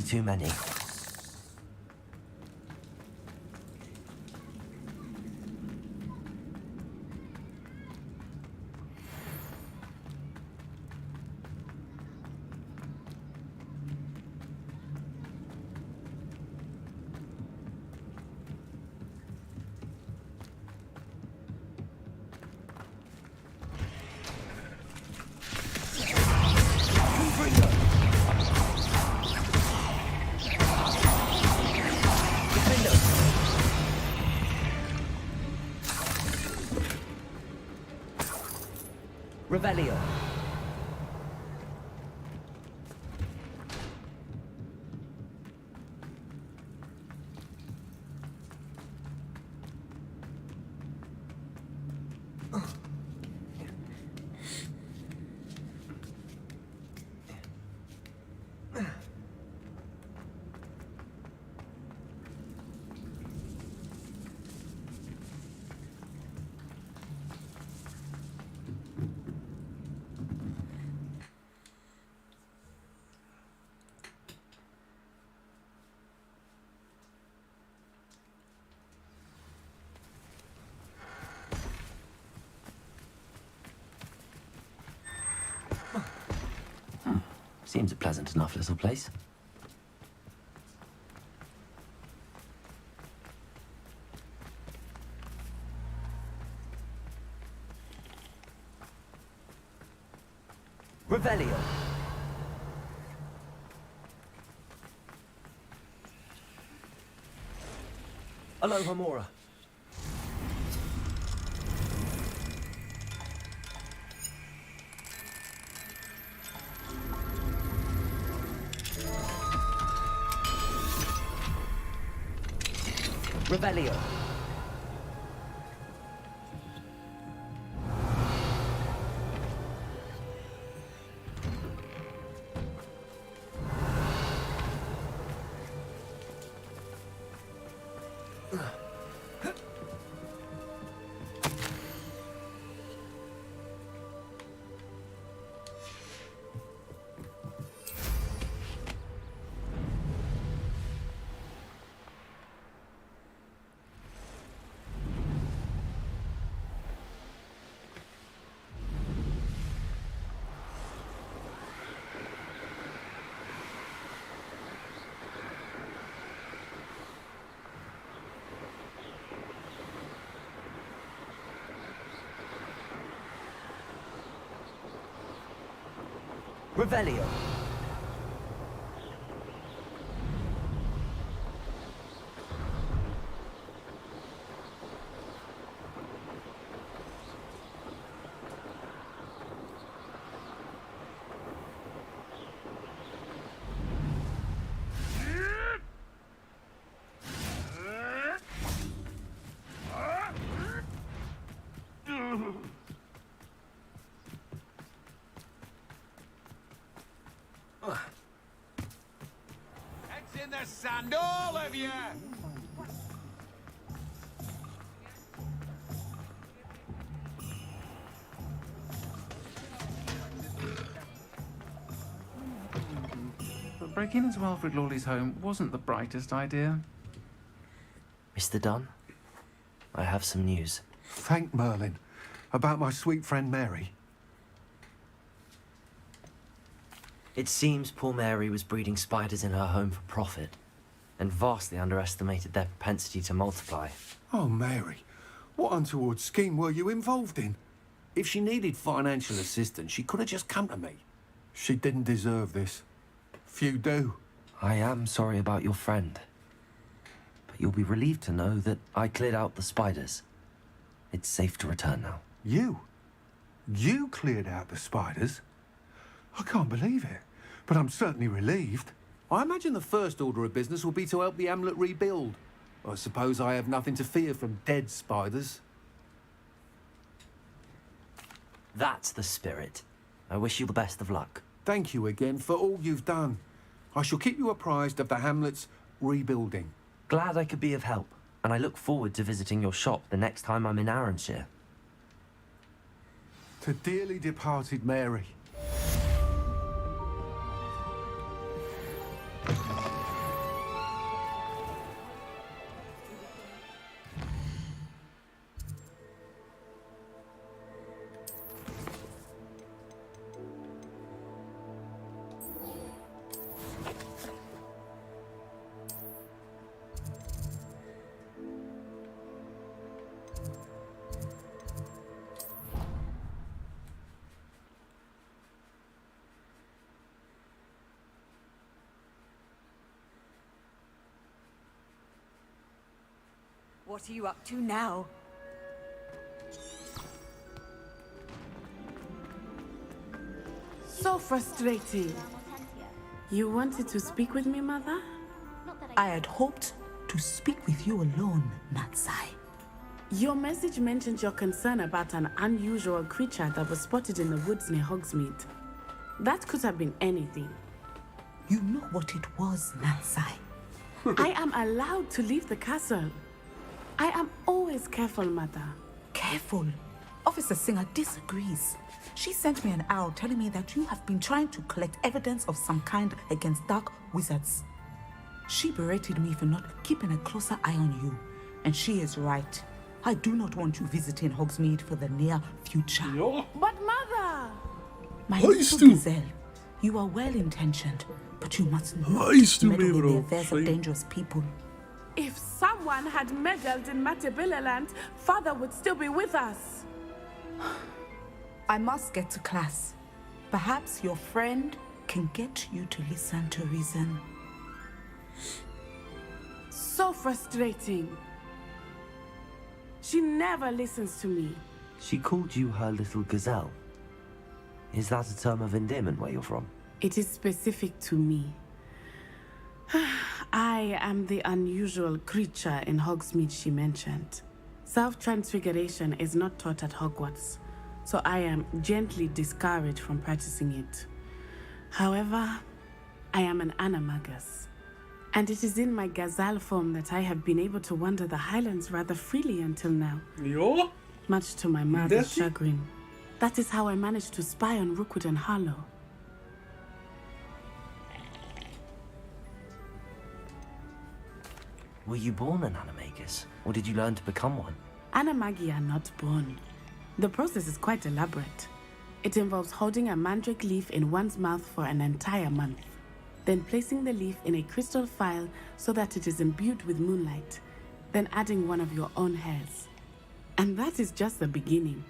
too many. Revelio. Seems a pleasant enough little place. Revelio. Aloha Mora. Revelio. Revelio. Heads in the sand, all of you! But breaking into Alfred Lawley's home wasn't the brightest idea. Mr. Dunn, I have some news. Thank Merlin. About my sweet friend Mary. It seems poor Mary was breeding spiders in her home for profit, and vastly underestimated their propensity to multiply. Oh, Mary. What untoward scheme were you involved in? If she needed financial assistance, she could have just come to me. She didn't deserve this. Few do. I am sorry about your friend. But you'll be relieved to know that I cleared out the spiders. It's safe to return now. You? You cleared out the spiders? I can't believe it, but I'm certainly relieved. I imagine the first order of business will be to help the amulet rebuild. I suppose I have nothing to fear from dead spiders. That's the spirit. I wish you the best of luck. Thank you again for all you've done. I shall keep you apprised of the hamlet's rebuilding. Glad I could be of help, and I look forward to visiting your shop the next time I'm in Arranshire. To dearly departed Mary. What are you up to now? So frustrating. You wanted to speak with me, Mother? I had hoped to speak with you alone, Natsai. Your message mentioned your concern about an unusual creature that was spotted in the woods near Hogsmeade. That could have been anything. You know what it was, Natsai. I am allowed to leave the castle. I am always careful, Mother. Careful? Officer Singer disagrees. She sent me an owl telling me that you have been trying to collect evidence of some kind against dark wizards. She berated me for not keeping a closer eye on you. And she is right. I do not want you visiting Hogsmeade for the near future. Ja. But Mother! My Weißt little du? gazelle, you are well-intentioned, but you must not Weißt du, meddle in the Bro? affairs of dangerous people. If someone had meddled in Matabeleland, Father would still be with us. I must get to class. Perhaps your friend can get you to listen to reason. So frustrating. She never listens to me. She called you her little gazelle. Is that a term of endearment where you're from? It is specific to me. I am the unusual creature in Hogsmeade she mentioned. Self-transfiguration is not taught at Hogwarts, so I am gently discouraged from practicing it. However, I am an animagus, and it is in my gazelle form that I have been able to wander the Highlands rather freely until now. Ja. Much to my mother's That's it. chagrin. That is how I managed to spy on Rookwood and Harlow. Were you born an animagus, or did you learn to become one? Animagi are not born. The process is quite elaborate. It involves holding a mandrake leaf in one's mouth for an entire month, then placing the leaf in a crystal phial so that it is imbued with moonlight, then adding one of your own hairs. And that is just the beginning.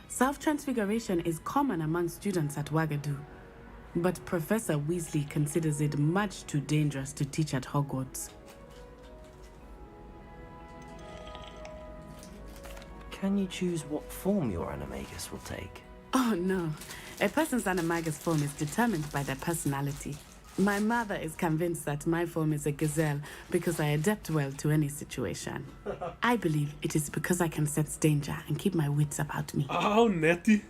Self-transfiguration is common among students at Wagadu, but Professor Weasley considers it much too dangerous to teach at Hogwarts. Can you choose what form your animagus will take? Oh no, a person's animagus form is determined by their personality. My mother is convinced that my form is a gazelle because I adapt well to any situation. I believe it is because I can sense danger and keep my wits about me. Oh, netty.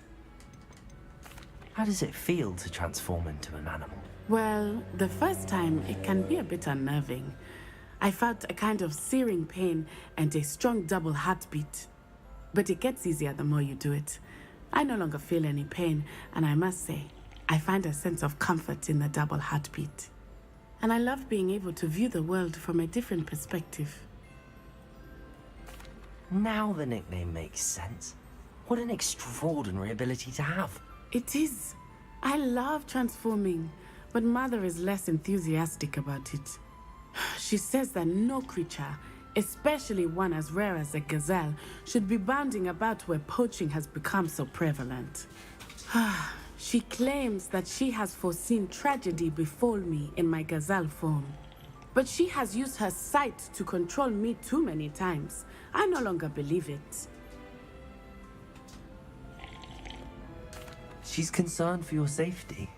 How does it feel to transform into an animal? Well, the first time it can be a bit unnerving. I felt a kind of searing pain and a strong double heartbeat. But it gets easier the more you do it. I no longer feel any pain, and I must say, I find a sense of comfort in the double heartbeat. And I love being able to view the world from a different perspective. Now the nickname makes sense. What an extraordinary ability to have. It is. I love transforming, but Mother is less enthusiastic about it. She says that no creature, especially one as rare as a gazelle, should be bounding about where poaching has become so prevalent. She claims that she has foreseen tragedy befall me in my gazelle form. But she has used her sight to control me too many times. I no longer believe it. She's concerned for your safety.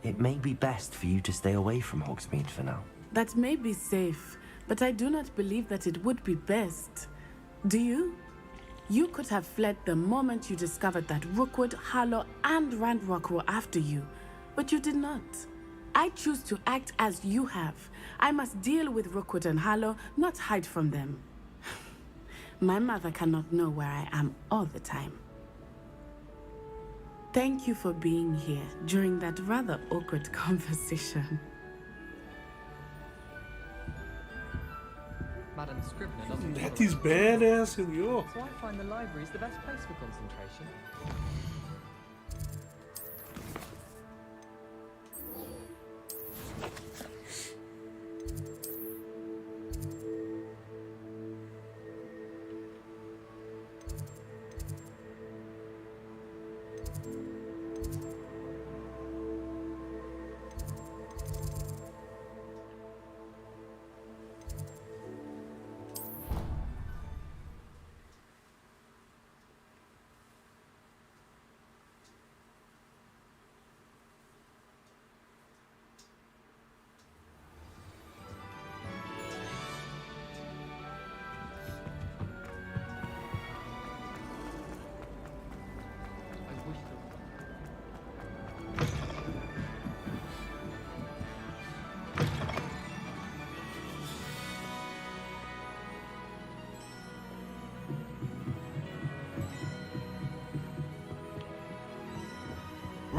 It may be best for you to stay away from Hogsmeade for now. That may be safe, but I do not believe that it would be best. Do you? You could have fled the moment you discovered that Rookwood, Harlow, and Ranrock were after you, but you did not. I choose to act as you have. I must deal with Rookwood and Harlow, not hide from them. My mother cannot know where I am all the time. Thank you for being here during that rather awkward conversation. Madam Scrivener doesn't. Netty's badass, and yo. So I find the library is the best place for concentration.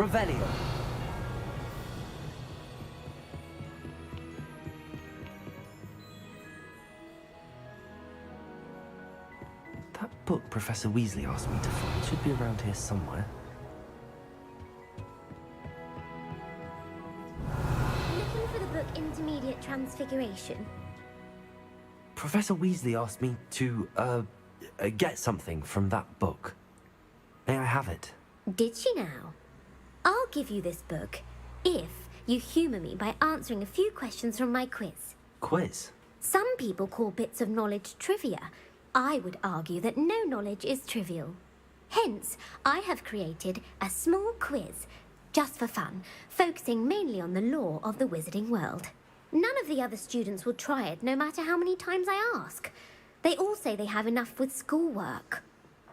Revelio. That book Professor Weasley asked me to find should be around here somewhere. Looking for the book Intermediate Transfiguration. Professor Weasley asked me to, get something from that book. May I have it? Did she now? I'll give you this book if you humour me by answering a few questions from my quiz. Quiz? Some people call bits of knowledge trivia. I would argue that no knowledge is trivial. Hence, I have created a small quiz, just for fun, focusing mainly on the lore of the wizarding world. None of the other students will try it, no matter how many times I ask. They all say they have enough with schoolwork.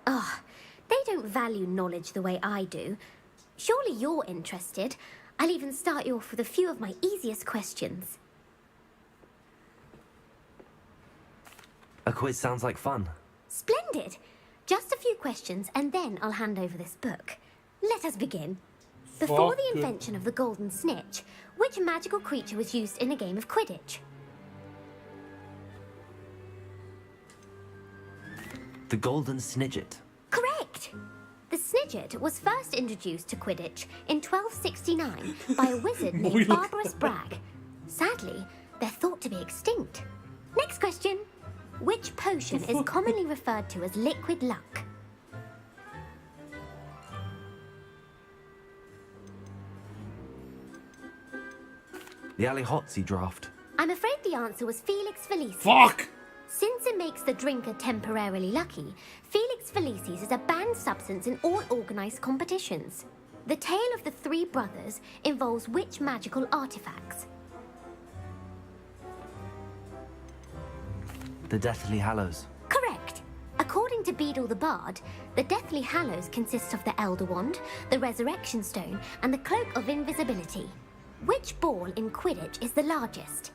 Ugh, they don't value knowledge the way I do. Surely you're interested. I'll even start you off with a few of my easiest questions. A quiz sounds like fun. Splendid! Just a few questions and then I'll hand over this book. Let us begin. Before the invention of the golden snitch, which magical creature was used in a game of Quidditch? The Golden Snidget. Correct! The Snidget was first introduced to Quidditch in 1269 by a wizard named Barbarous Bragg. Sadly, they're thought to be extinct. Next question. Which potion is commonly referred to as liquid luck? The Allihotzi draft. I'm afraid the answer was Felix Felicis. Fuck! Since it makes the drinker temporarily lucky, Felix Felicis is a banned substance in all organised competitions. The tale of the three brothers involves which magical artifacts? The Deathly Hallows. Correct. According to Beedle the Bard, the Deathly Hallows consists of the Elder Wand, the Resurrection Stone, and the Cloak of Invisibility. Which ball in Quidditch is the largest?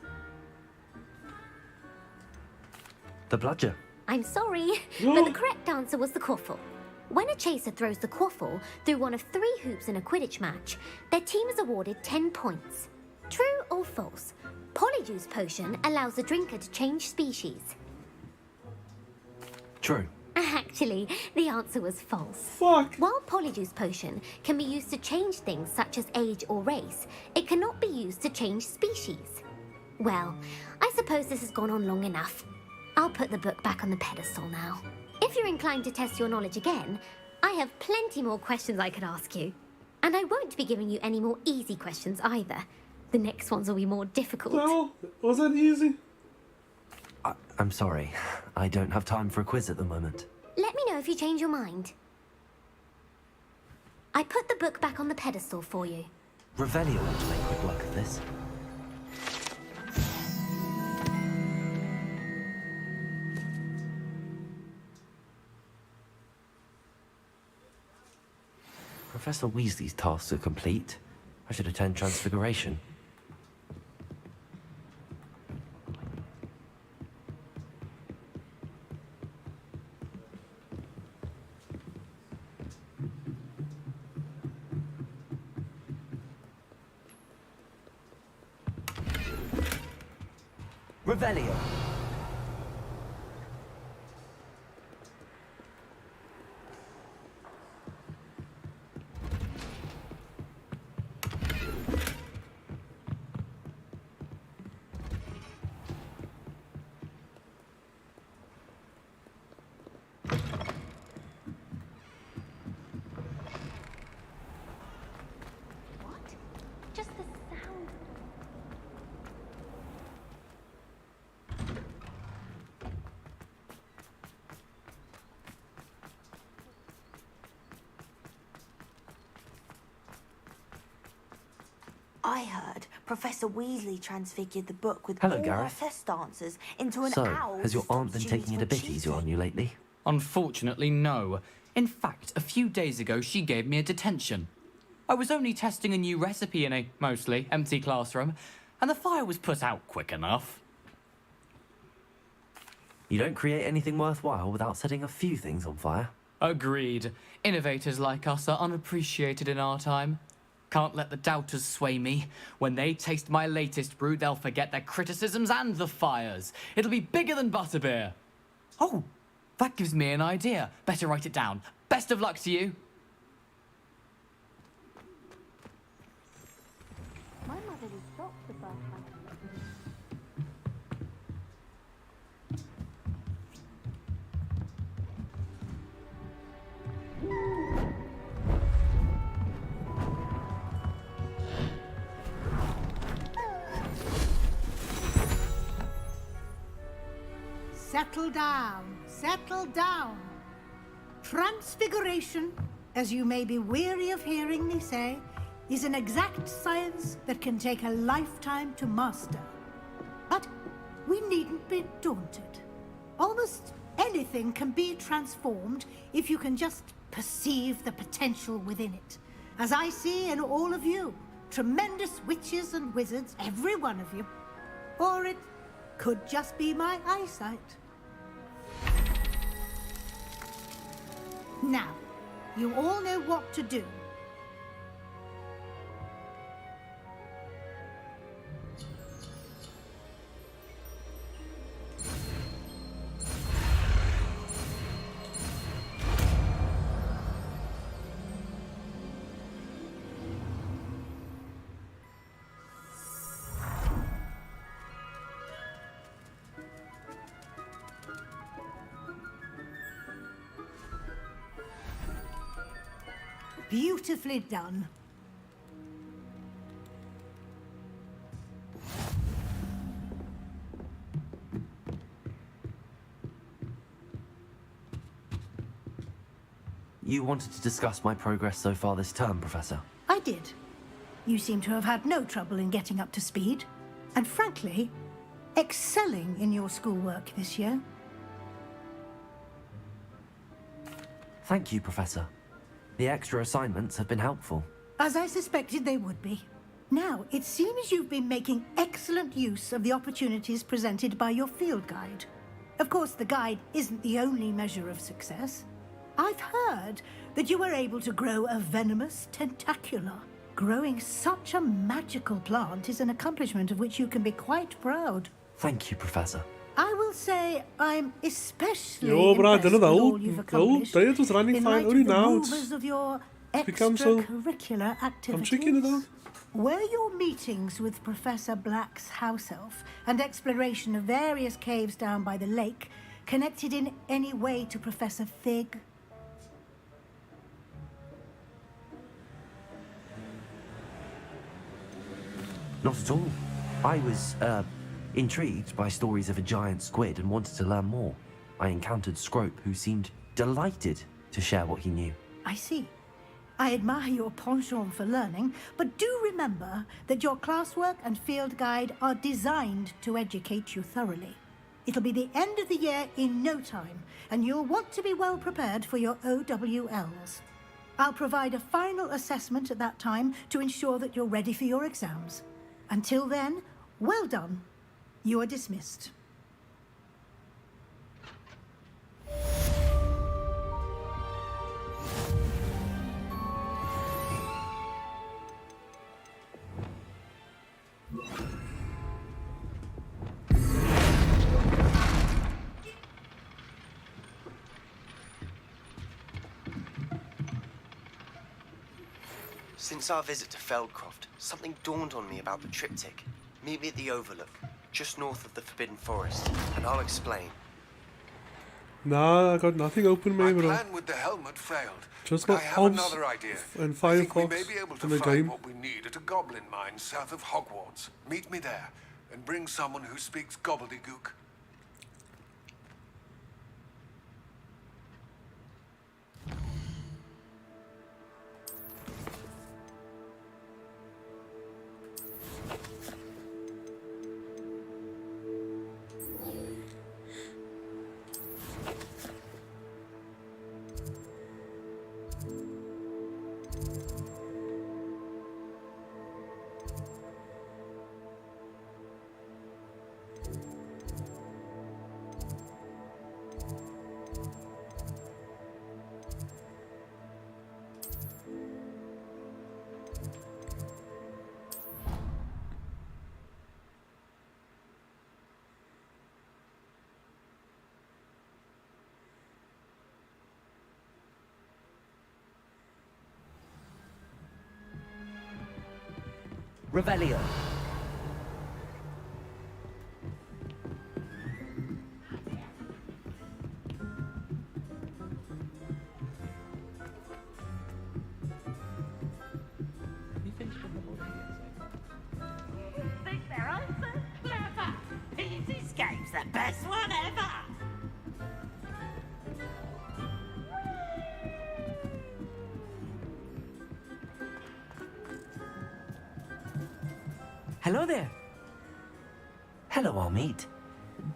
The Bludger. I'm sorry, but the correct answer was the quaffle. When a chaser throws the quaffle through one of 3 hoops in a Quidditch match, their team is awarded 10 points. True or false? Polyjuice Potion allows the drinker to change species. True. Actually, the answer was false. Fuck. While Polyjuice Potion can be used to change things such as age or race, it cannot be used to change species. Well, I suppose this has gone on long enough. I'll put the book back on the pedestal now. If you're inclined to test your knowledge again, I have plenty more questions I could ask you. And I won't be giving you any more easy questions either. The next ones will be more difficult. No, was that easy? I'm sorry. I don't have time for a quiz at the moment. Let me know if you change your mind. I put the book back on the pedestal for you. Revelio ought to make quick work of this. Professor Weasley's tasks are complete. I should attend Transfiguration. Revelio. Just the sound. I heard Professor Weasley transfigured the book with Hello, all Gareth. our test answers into an So, owl. has your to stop aunt been students taking it a from bit easier cheating. on you lately? Unfortunately, no. In fact, a few days ago, she gave me a detention. I was only testing a new recipe in a mostly empty classroom, and the fire was put out quick enough. You don't create anything worthwhile without setting a few things on fire. Agreed. Innovators like us are unappreciated in our time. Can't let the doubters sway me. When they taste my latest brew, they'll forget their criticisms and the fires. It'll be bigger than butterbeer. Oh, that gives me an idea. Better write it down. Best of luck to you. My mother was shocked the first time. Settle down, settle down. Transfiguration, as you may be weary of hearing me say, is an exact science that can take a lifetime to master. But we needn't be daunted. Almost anything can be transformed if you can just perceive the potential within it. As I see in all of you, tremendous witches and wizards, every one of you. Or it could just be my eyesight. Now, you all know what to do. Beautifully done. You wanted to discuss my progress so far this term, Professor? I did. You seem to have had no trouble in getting up to speed, and frankly, excelling in your schoolwork this year. Thank you, Professor. The extra assignments have been helpful. As I suspected they would be. Now, it seems you've been making excellent use of the opportunities presented by your field guide. Of course, the guide isn't the only measure of success. I've heard that you were able to grow a venomous tentacula. Growing such a magical plant is an accomplishment of which you can be quite proud. Thank you, Professor. I will say I'm especially Jo, bra, impressed den with er all oud. you've Oud, accomplished det was running in fine. light Only of the now movers of your become so- extracurricular I'm checking it activities. out. Were your meetings with Professor Black's house elf and exploration of various caves down by the lake connected in any way to Professor Fig? Not at all. I was, intrigued by stories of a giant squid and wanted to learn more. I encountered Scrope, who seemed delighted to share what he knew. I see. I admire your penchant for learning, but do remember that your classwork and field guide are designed to educate you thoroughly. It'll be the end of the year in no time, and you'll want to be well prepared for your OWLs. I'll provide a final assessment at that time to ensure that you're ready for your exams. Until then, well done. You are dismissed. Since our visit to Feldcroft, something dawned on me about the triptych. Meet me at the Overlook, just north of the Forbidden Forest, and I'll explain. Nah, I got nothing open, My maybe. plan with the helmet failed. Just but got I have Hobbs another idea. and I think we Firefox may be able to in the find game. what we need at a goblin mine south of Hogwarts. Meet me there, and bring someone who speaks gobbledygook. Revelio. You finished with the body yet, Think they're all so clever. This game's the best one ever. Hello there. Hello, Armid.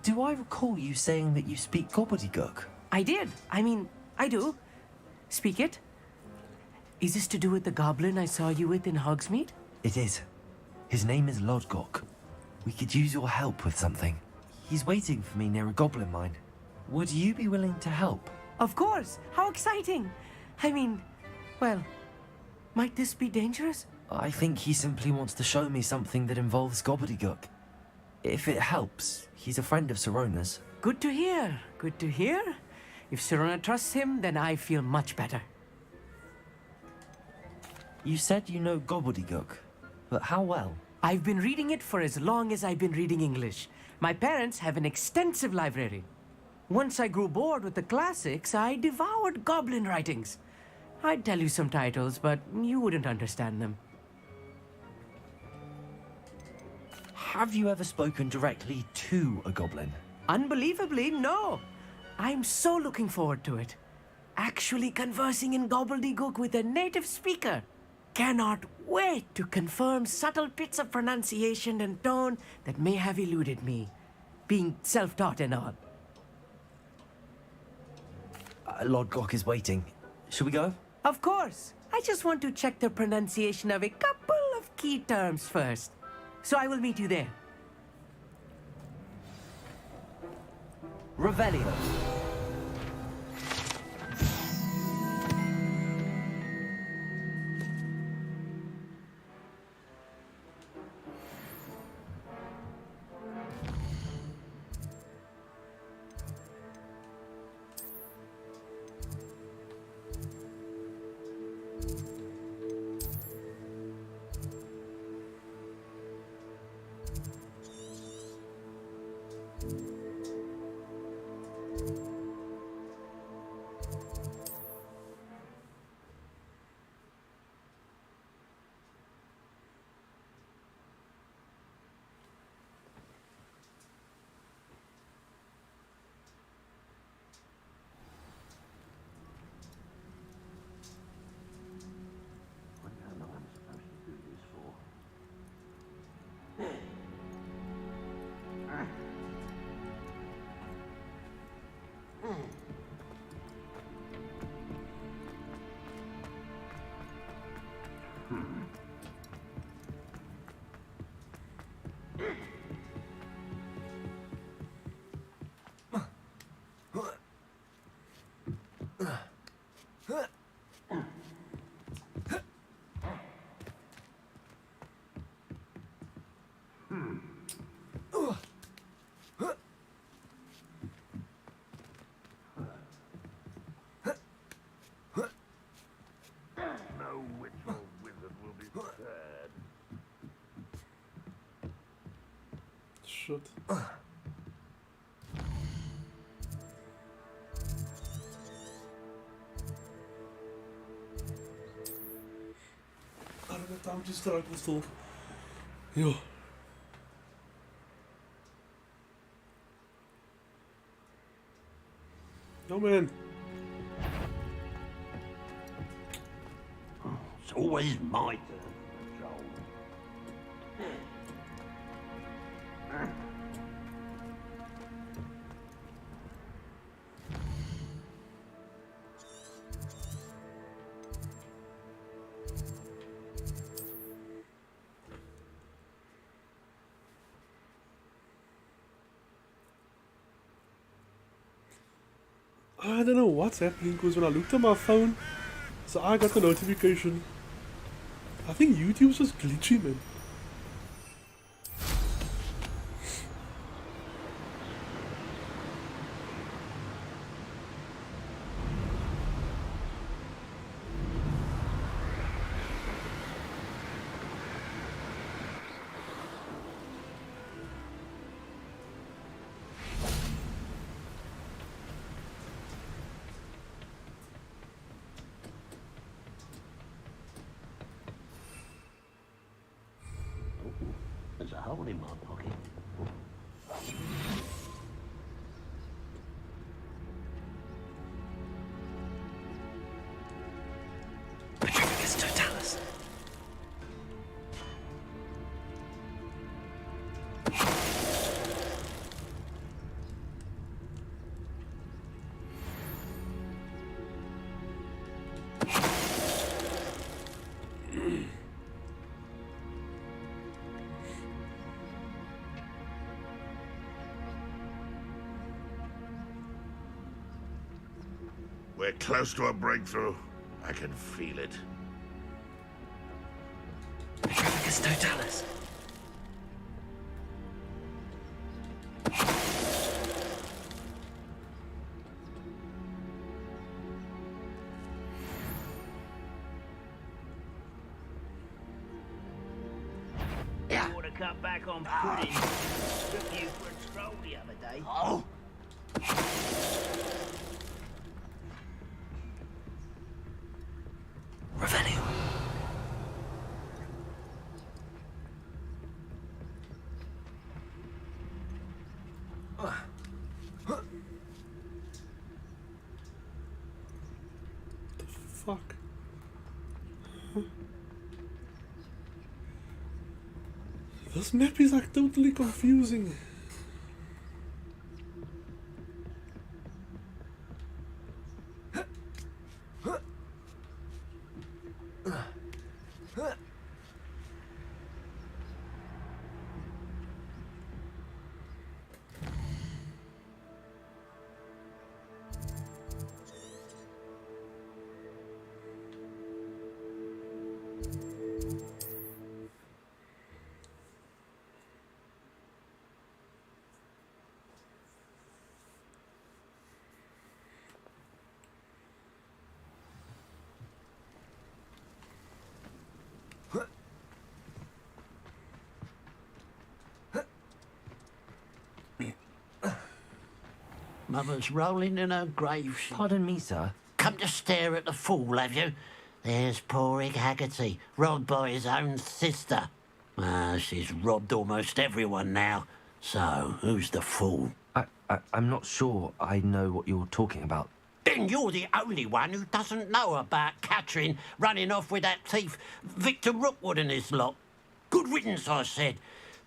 Do I recall you saying that you speak gobbledygook? I did. I mean, I do. Speak it. Is this to do with the goblin I saw you with in Hogsmeade? It is. His name is Lodgok. We could use your help with something. He's waiting for me near a goblin mine. Would you be willing to help? Of course. How exciting. I mean, well, might this be dangerous? I think he simply wants to show me something that involves gobbledygook. If it helps, he's a friend of Sirona's. Good to hear. Good to hear. If Sirona trusts him, then I feel much better. You said you know gobbledygook, but how well? I've been reading it for as long as I've been reading English. My parents have an extensive library. Once I grew bored with the classics, I devoured goblin writings. I'd tell you some titles, but you wouldn't understand them. Have you ever spoken directly to a goblin? Unbelievably, no. I'm so looking forward to it. Actually conversing in gobbledygook with a native speaker. Cannot wait to confirm subtle bits of pronunciation and tone that may have eluded me, being self-taught and all. Lodgok is waiting. Shall we go? Of course. I just want to check the pronunciation of a couple of key terms first. So I will meet you there. Revelio. Shit. Arme touwtjes struikelstoel. Jo. Yo, man. It's always my turn, Joel. I don't know what's happening because when I looked at my phone, so I got the notification. I think YouTube's just glitchy, man. We're close to a breakthrough. I can feel it. Petrificus totalis. You ought to cut back on pudding. Took you for a stroll the other day. Oh! Revenue. The fuck? Huh? This map is like totally confusing. Mother's rolling in her grave. Pardon me, sir. Come to stare at the fool, have you? There's poor Ig Haggerty, robbed by his own sister. She's robbed almost everyone now. So, who's the fool? I'm not sure I know what you're talking about. Then you're the only one who doesn't know about Catherine running off with that thief, Victor Rookwood and his lot. Good riddance, I said.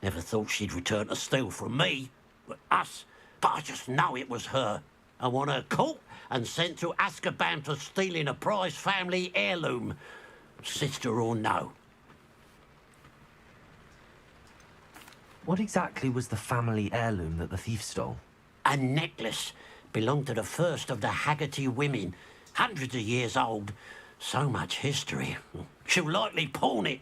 Never thought she'd return to steal from me, but us. But I just know it was her. I want her caught and sent to Azkaban for stealing a prize family heirloom. Sister or no. What exactly was the family heirloom that the thief stole? A necklace. Belonged to the first of the Haggerty women. Hundreds of years old. So much history. She'll likely pawn it.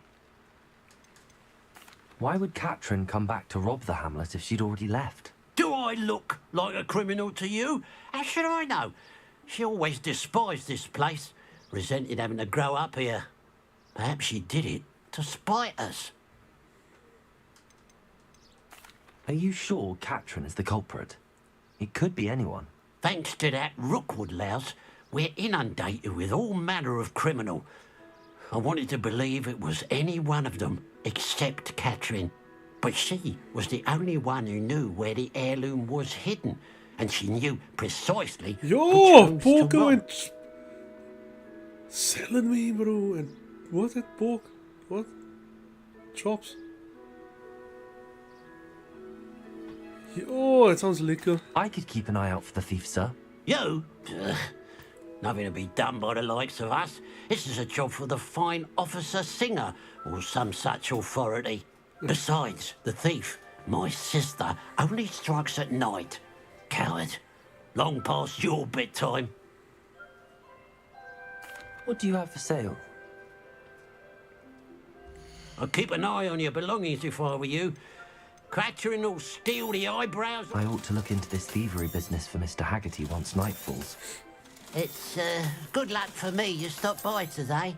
Why would Catherine come back to rob the hamlet if she'd already left? Do I look like a criminal to you? How should I know? She always despised this place, resented having to grow up here. Perhaps she did it to spite us. Are you sure Catherine is the culprit? It could be anyone. Thanks to that Rookwood louse, we're inundated with all manner of criminal. I wanted to believe it was any one of them, except Catherine. But she was the only one who knew where the heirloom was hidden, and she knew precisely Yo, Porco and selling me, bro. And what that pork? What? Chops. Yo, it sounds liquor. I could keep an eye out for the thief, sir. You? Nothing to be done by the likes of us. This is a job for the fine officer Singer, or some such authority. Besides, the thief, my sister, only strikes at night. Coward. Long past your bedtime. What do you have for sale? I'd keep an eye on your belongings if I were you. Catherine will steal the eyebrows. I ought to look into this thievery business for Mr. Haggerty once night falls. It's good luck for me you stopped by today.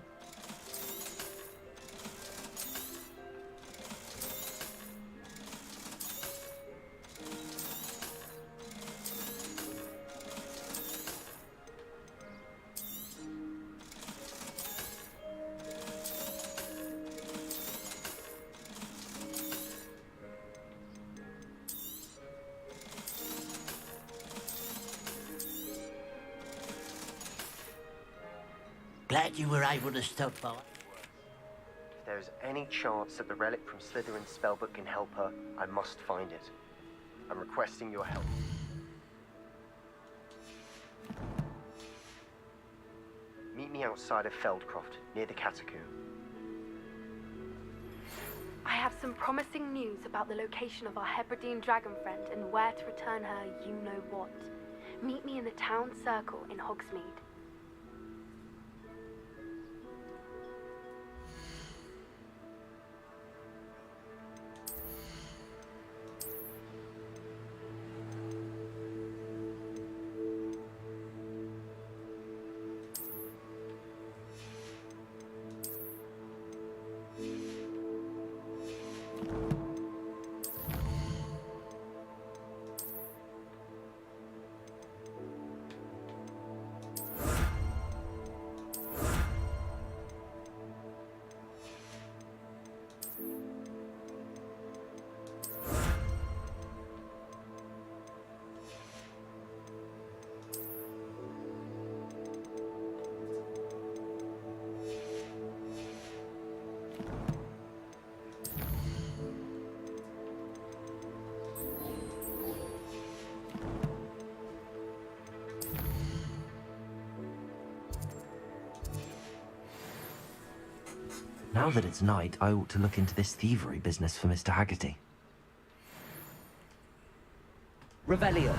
Glad you were able to stop by. If there is any chance that the relic from Slytherin's spellbook can help her, I must find it. I'm requesting your help. Meet me outside of Feldcroft, near the Catacomb. I have some promising news about the location of our Hebridean dragon friend and where to return her you-know-what. Meet me in the town circle in Hogsmeade. Now that it's night, I ought to look into this thievery business for Mr. Haggerty. Revelio.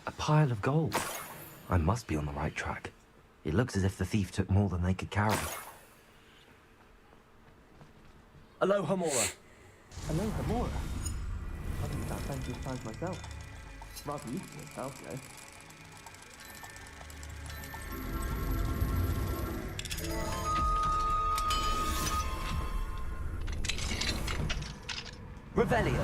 A pile of gold. I must be on the right track. It looks as if the thief took more than they could carry. Aloha Mora. Aloha Mora. I think that fancy times myself. Rather used to myself, though. Revelio.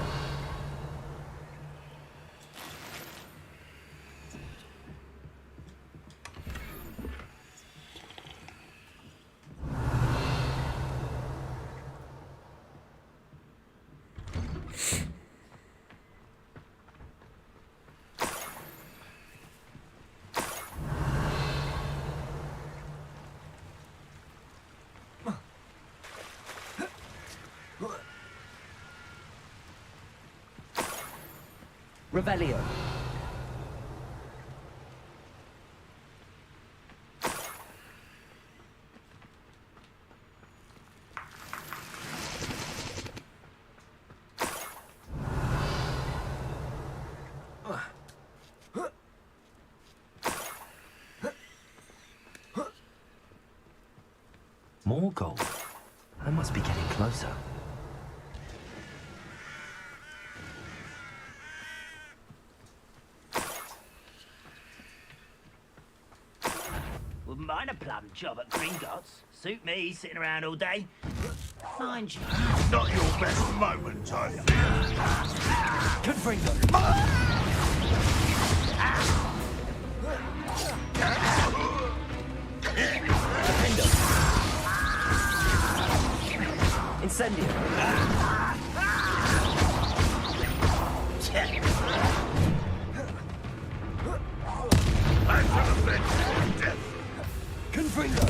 Revelio. More gold. I must be getting closer. Wouldn't mind a plum job at Gringotts. Suit me, sitting around all day. Mind you. Not your best moment, I fear. Confringo. Incendio. Confringo.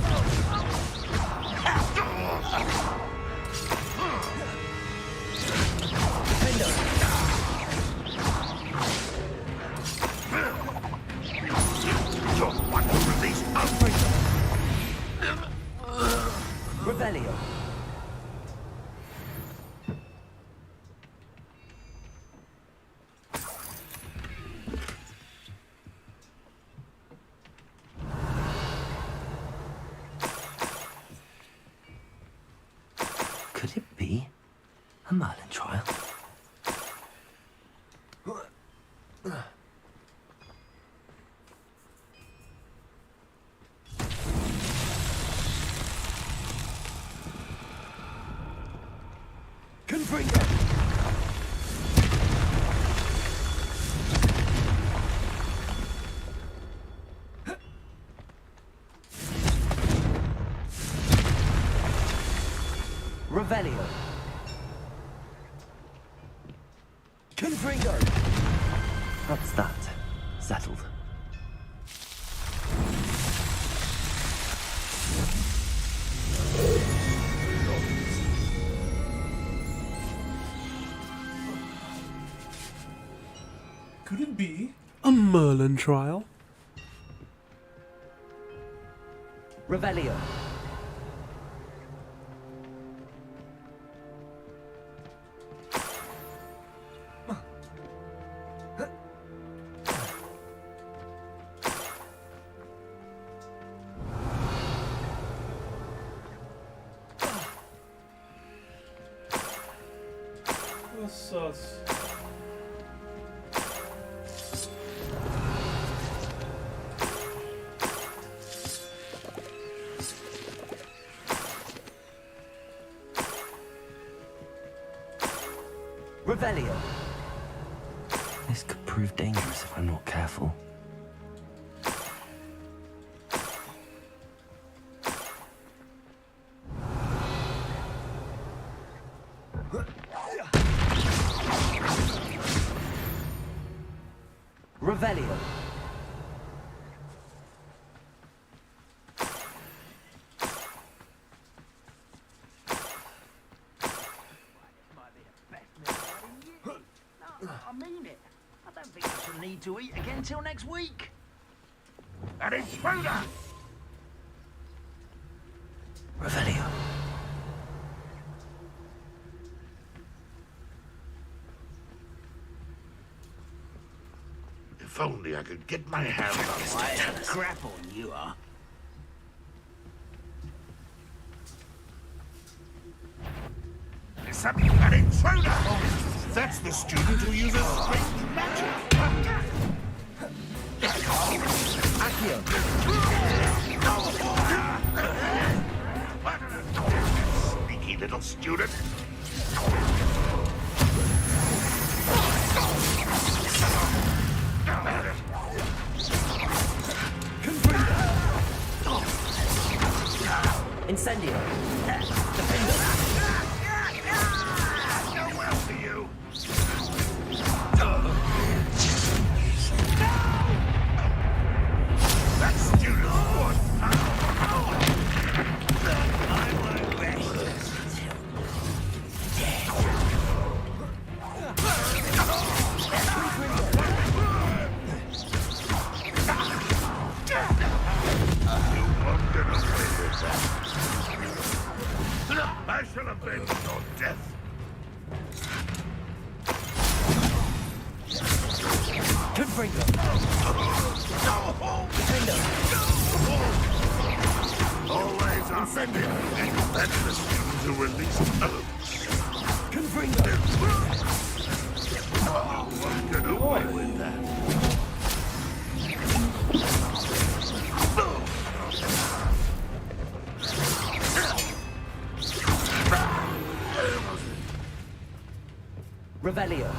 You're one to release Revelio. Could it be a Merlin trial? Confringo. Revelio. Confringo. That's that. Settled. Could it be a Merlin trial? Revelio. What's us? Revelio. This could prove dangerous if I'm not careful. Revelio. I mean it. I don't think I shall need to eat again till next week. An intruder! Revelio. If only I could get my hands on Why, crap on you are. It's an intruder! That's the student who uses strange magic! Sneaky little student! Incendio. No well for you! That student was I won't rest until I shall avenge your death. Confringo. Always offended. That's the student who released oaths. Confringo. Oh, won't get away with that. Revelio.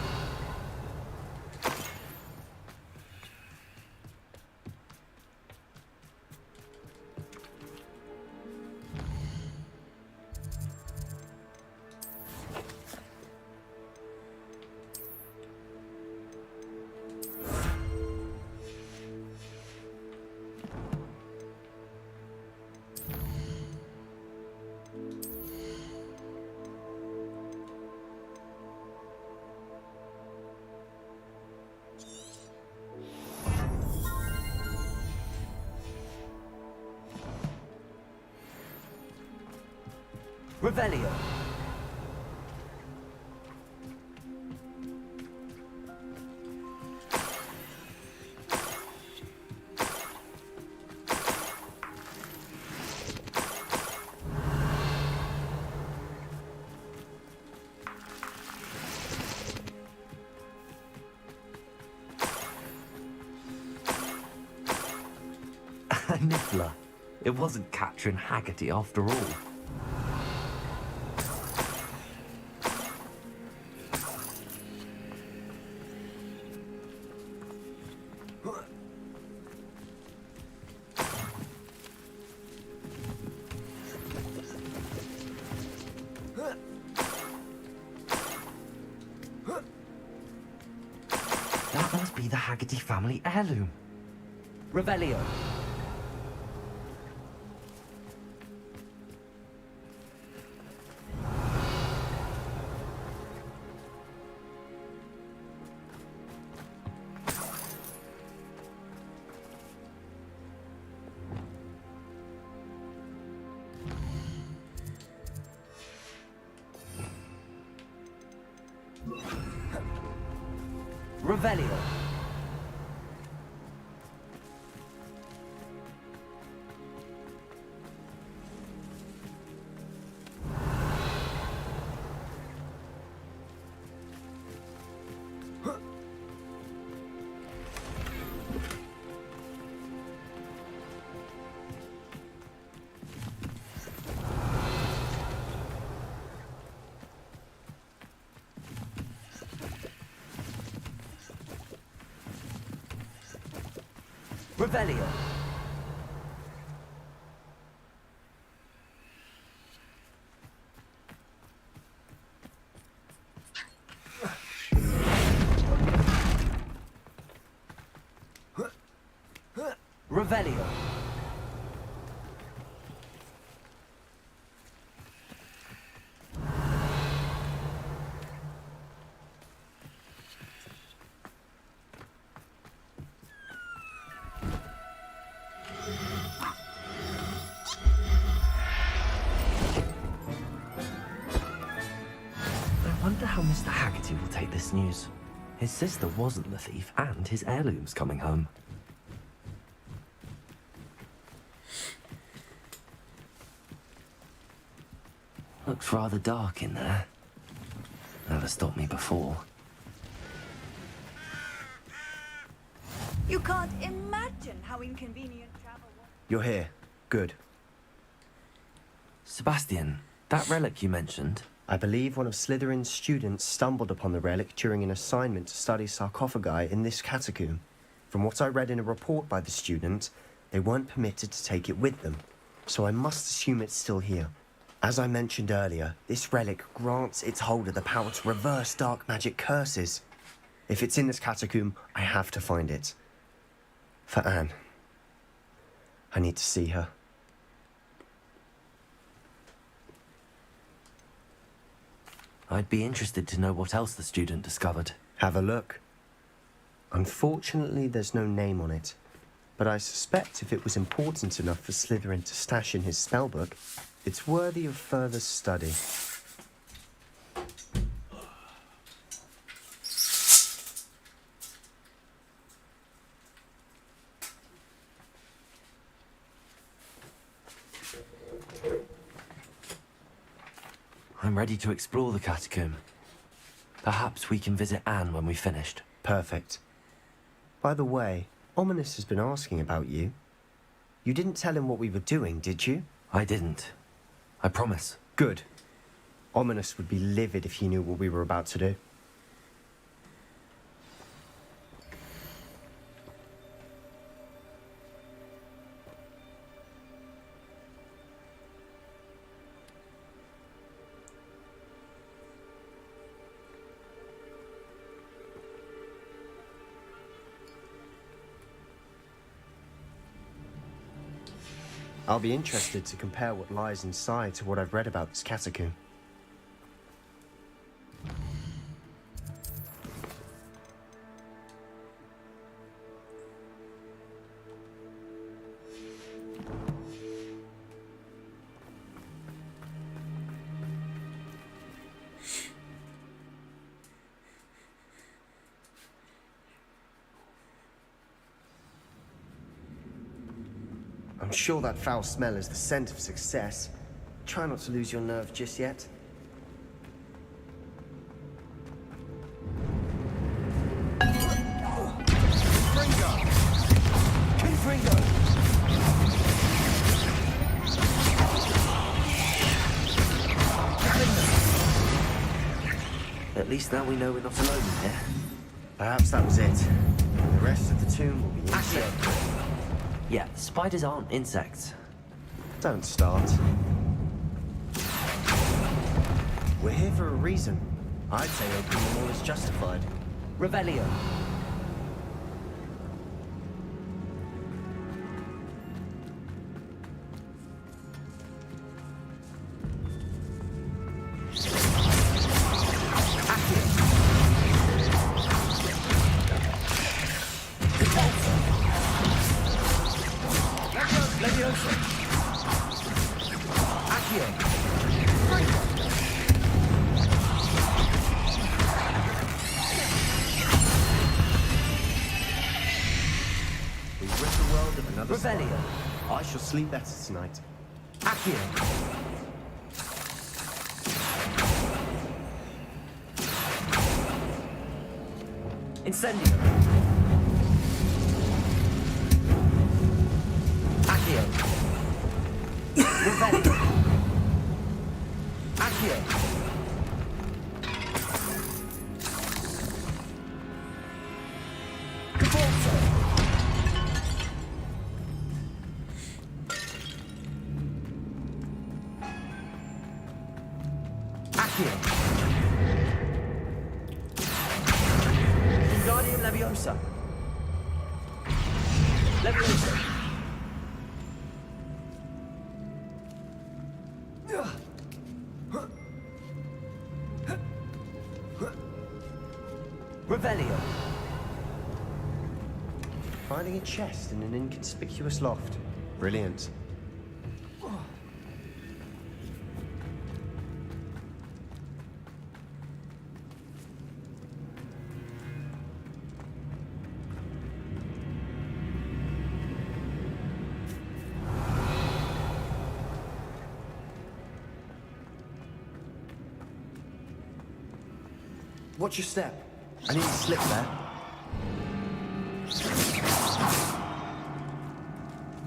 Revelio. Niffler. It wasn't Catherine Haggerty after all. That must be the Haggerty family heirloom. Revelio. Revelio. Revelio. Revelio. how Mr. Haggerty will take this news. His sister wasn't the thief, and his heirloom's coming home. Looks rather dark in there. Never stopped me before. You can't imagine how inconvenient travel was. You're here. Good. Sebastian, that relic you mentioned? I believe one of Slytherin's students stumbled upon the relic during an assignment to study sarcophagi in this catacomb. From what I read in a report by the student, they weren't permitted to take it with them, so I must assume it's still here. As I mentioned earlier, this relic grants its holder the power to reverse dark magic curses. If it's in this catacomb, I have to find it. For Anne. I need to see her. I'd be interested to know what else the student discovered. Have a look. Unfortunately, there's no name on it, but I suspect if it was important enough for Slytherin to stash in his spellbook, it's worthy of further study. I'm ready to explore the catacomb. Perhaps we can visit Anne when we've finished. Perfect. By the way, Ominous has been asking about you. You didn't tell him what we were doing, did you? I didn't. I promise. Good. Ominous would be livid if he knew what we were about to do. I'll be interested to compare what lies inside to what I've read about this catacomb. I'm sure that foul smell is the scent of success. Try not to lose your nerve just yet. At least now we know we're not alone in here. Perhaps that was it. The rest of the tomb will be insect. Yeah, spiders aren't insects. Don't start. We're here for a reason. I'd say opening them all is justified. Revelio. I shall sleep better tonight. Accio. Incendio. Accio. Revelio. Accio. Leviosa. Leviosa. Revelio. Finding a chest in an inconspicuous loft. Brilliant. Watch your step. I need to slip there.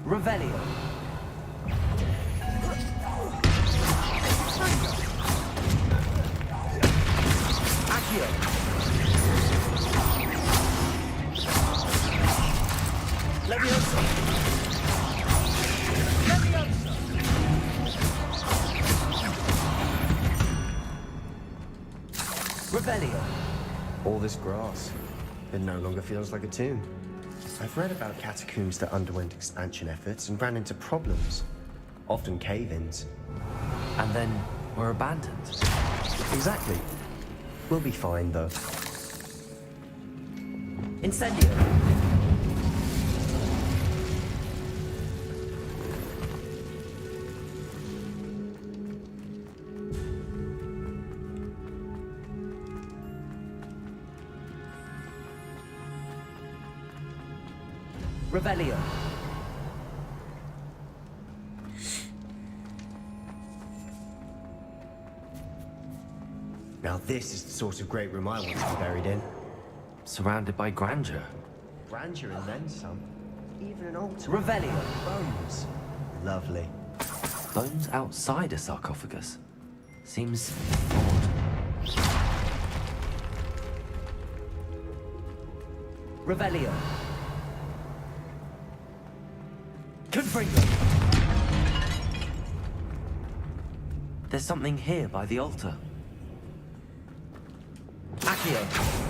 Revelio. Accio. Leviosa. Leviosa. Revelio. All this grass. It no longer feels like a tomb. I've read about catacombs that underwent expansion efforts and ran into problems. Often cave-ins. And then were abandoned. Exactly. We'll be fine, though. Incendio. Revelio. Now this is the sort of great room I want to be buried in. Surrounded by grandeur. Grandeur and then some. Even an altar. Revelio. Bones. Lovely. Bones outside a sarcophagus. Seems odd. Revelio. Confringo. There's something here by the altar. Accio.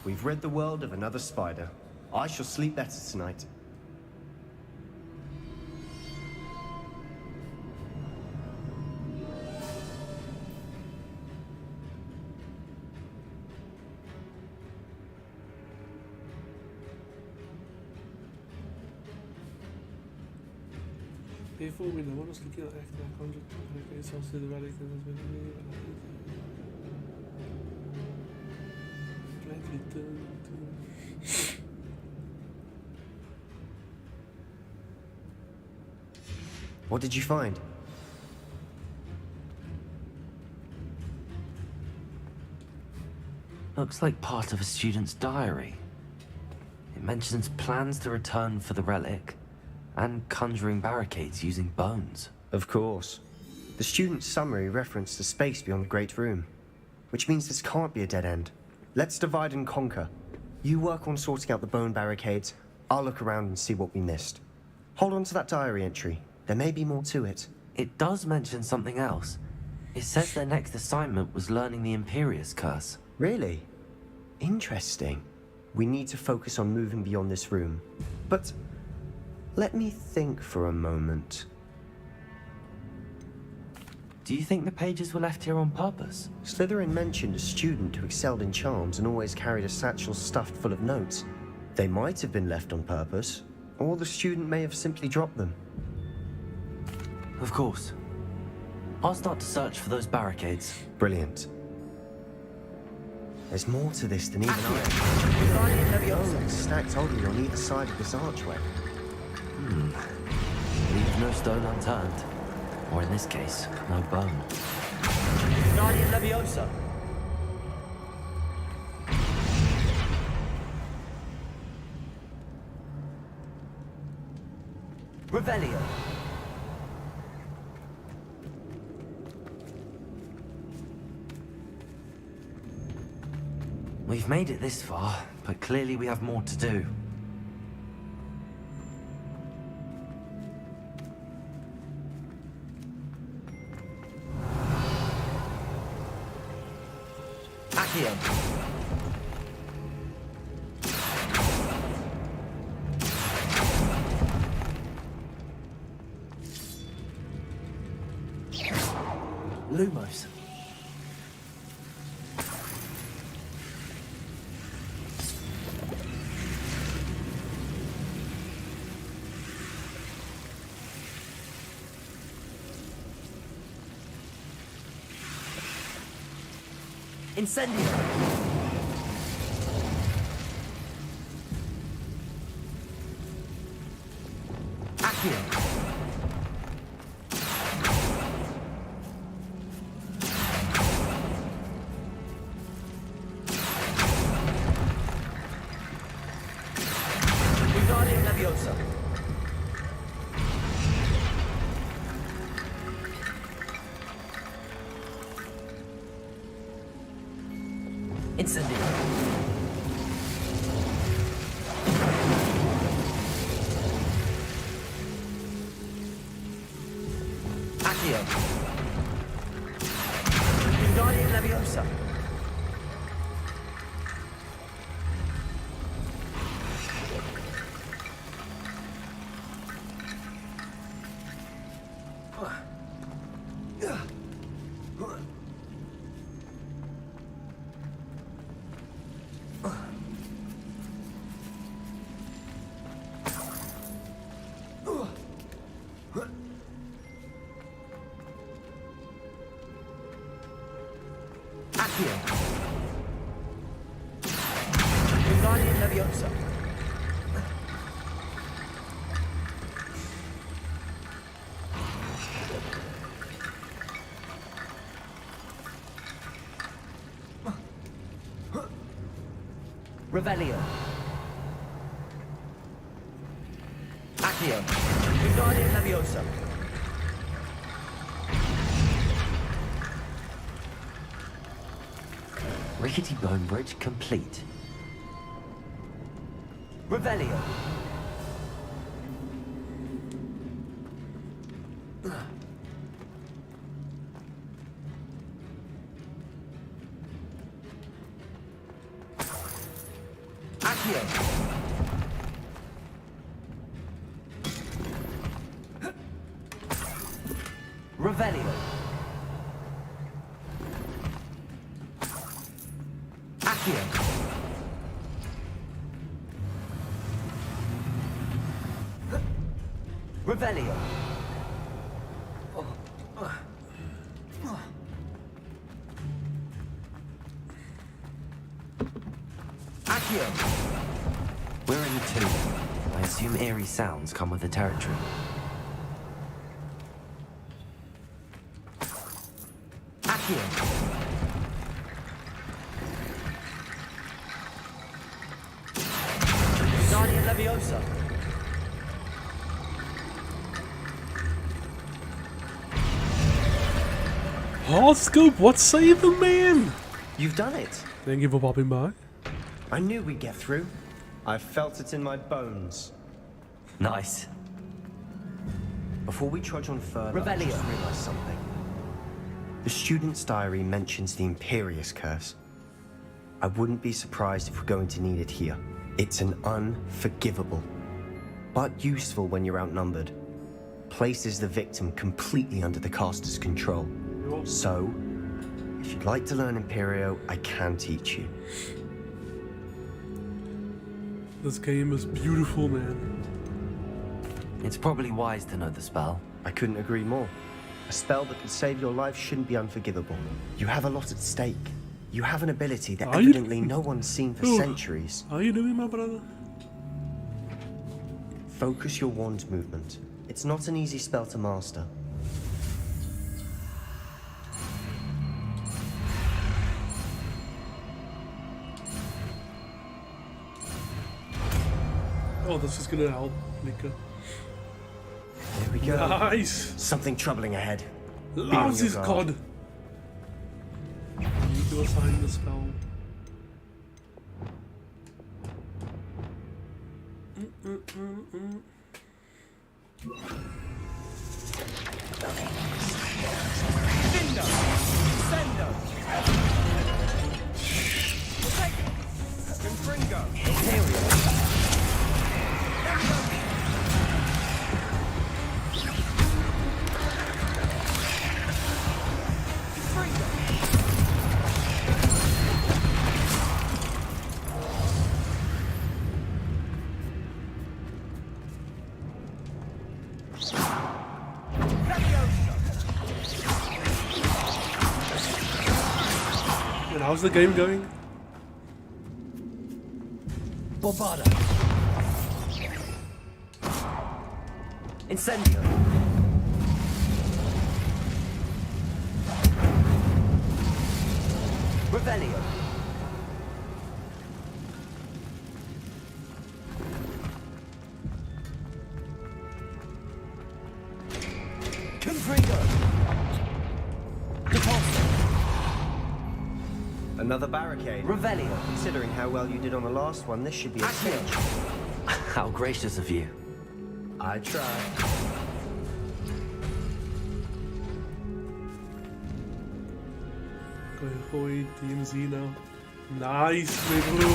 We've rid the world of another spider. I shall sleep better tonight. Before we know what was looking at acting like conjured it's also the relic that has been What did you find? Looks like part of a student's diary. It mentions plans to return for the relic and conjuring barricades using bones. Of course. The student's summary referenced the space beyond the Great Room, which means this can't be a dead end. Let's divide and conquer. You work on sorting out the bone barricades, I'll look around and see what we missed. Hold on to that diary entry. There may be more to it. It does mention something else. It says their next assignment was learning the Imperius Curse. Really? Interesting. We need to focus on moving beyond this room. But let me think for a moment. Do you think the pages were left here on purpose? Slytherin mentioned a student who excelled in charms and always carried a satchel stuffed full of notes. They might have been left on purpose, or the student may have simply dropped them. Of course. I'll start to search for those barricades. Brilliant. There's more to this than even I. Bones stacked oddly on either side of this archway. Leave no stone unturned. Or in this case, no bone. Guardian Leviosa. Revelio. We've made it this far, but clearly we have more to do. Accio. Lumos. Incendio! Accio! Wingardium Leviosa! Incendio! Accio! Wingardium Leviosa! Accio! Wingardium Leviosa! Revelio! Accio! Wingardium Leviosa! Rickety Bone Bridge complete. Revelio! Accio! Revelio! Accio! Revelio! Accio! We're in the tomb. I assume eerie sounds come with the territory. Accio! Wingardium Leviosa! Horoscope, what saving, man? You've done it. Thank you for popping by. I knew we'd get through. I felt it in my bones. Nice. Before we trudge on further, I Revelio. just realized something. The student's diary mentions the Imperious Curse. I wouldn't be surprised if we're going to need it here. It's an unforgivable, but useful when you're outnumbered. Places the victim completely under the caster's control. So, if you'd like to learn Imperio, I can teach you. This game is beautiful, man. It's probably wise to know the spell. I couldn't agree more. A spell that could save your life shouldn't be unforgivable. You have a lot at stake. You have an ability that evidently no one's seen for centuries. How are you doing, my brother? Focus your wand movement. It's not an easy spell to master. Oh, this is gonna help, Nika. There we go. Nice! Something troubling ahead. Loves his god! I need to assign the spell. Vindo! Sendo! Confringo! And how's the game going? Bombarda. Incendio. Revelio. Confringo. Depulso. Another barricade. Revelio. Considering how well you did on the last one, this should be a cinch. How gracious of you. I tried. Gooi DMZ now. Nice, my bro.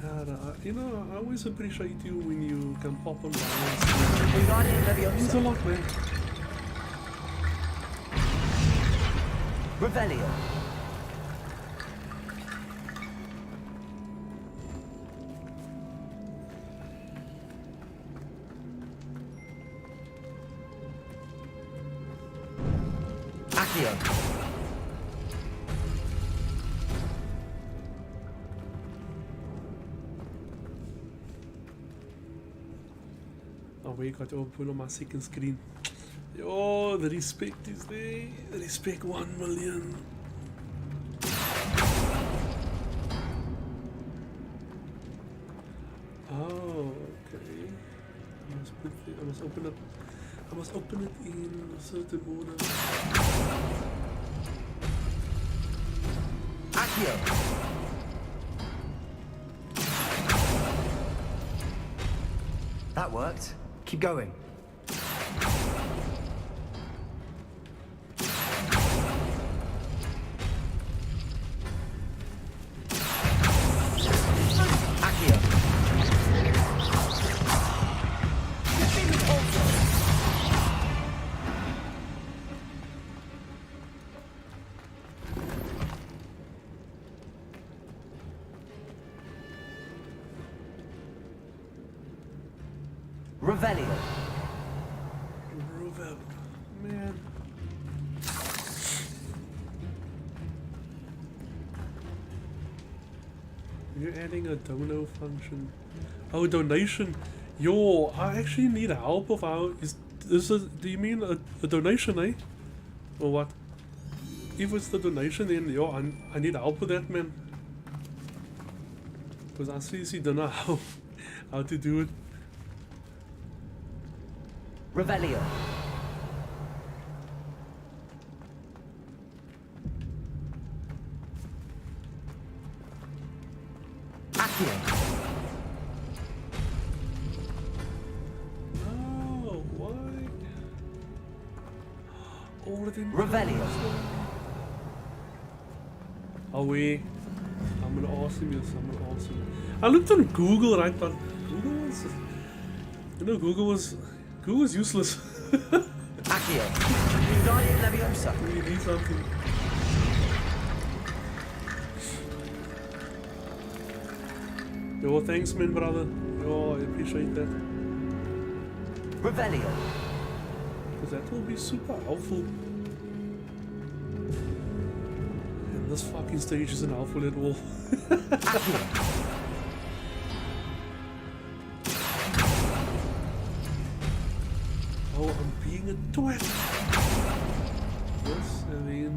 God, you know, I always appreciate you when you can pop on balance. Means a lot, man. Revelio. Accio. Oh wait, got to open on my second screen. Yo, the respect is there. The respect 1 million. Oh, okay. I must open it. I must open it in a certain order. Accio. That worked. Keep going. Revelio. Revel. Man. You're adding a dono function. Oh, donation. Yo, I actually need help of how is this do you mean a donation, eh? Or what? If it's the donation, then yo, I need help with that, man. Because I seriously don't know how to do it. Revelio. Accio. No, why? All of them. Revelio. Oh wait, I'm gonna ask him this. I'm gonna ask him. I looked on Google, right? But Google was, you know, Google was useless. Accio. Wingardium Leviosa. We need something. Yo, thanks, man, brother. Yo, I appreciate that. Revelio. Because that will be super helpful. And this fucking stage isn't helpful at all. Oh, I'm being a twat. Yes, and then...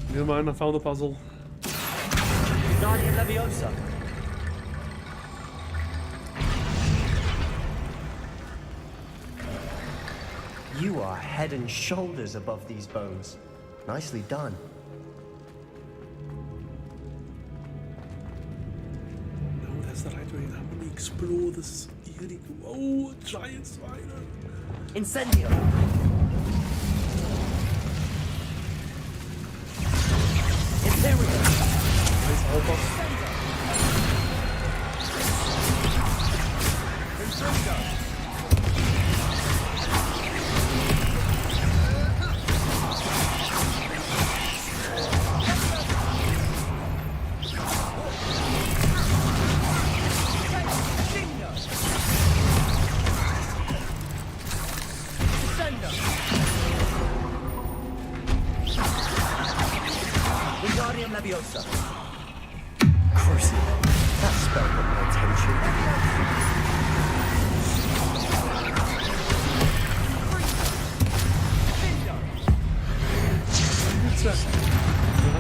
Never mind, I found the puzzle. Wingardium Leviosa. You are head and shoulders above these bones. Nicely done. No, that's the right way. I'm gonna explore this eerie... Oh, giant spider! Incendio. Imperial. Nice help us. Leviosa. Crucible. That spell got my attention.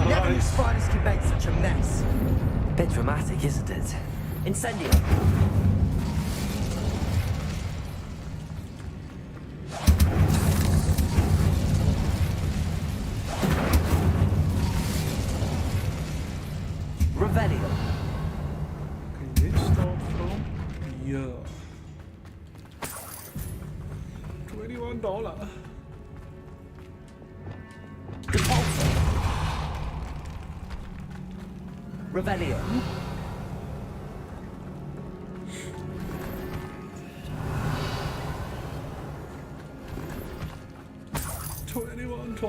Never knew spiders could make such a mess. Bit dramatic, isn't it? Incendio. Revelio. Okay, let's start from here. $21. Revelio. $21.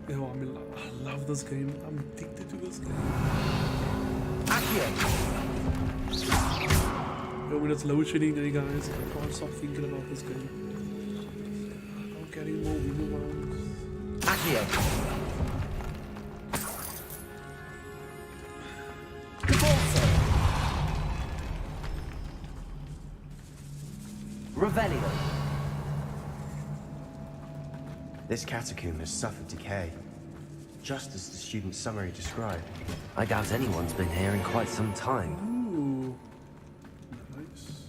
Yo, I mean, I love this game. I'm addicted to this game. Yo, when it's load shedding day, guys, I can't stop thinking about this game. I'm getting more boomerangs. Accio. Revelio. This catacomb has suffered decay, just as the student's summary described. I doubt anyone's been here in quite some time. Ooh. Nice.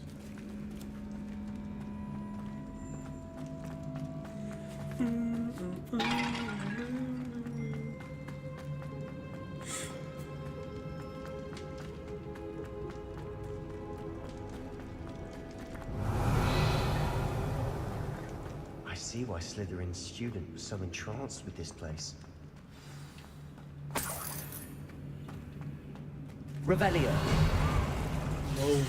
I see why Slytherin's student was so entranced with this place. Revelio. Oh.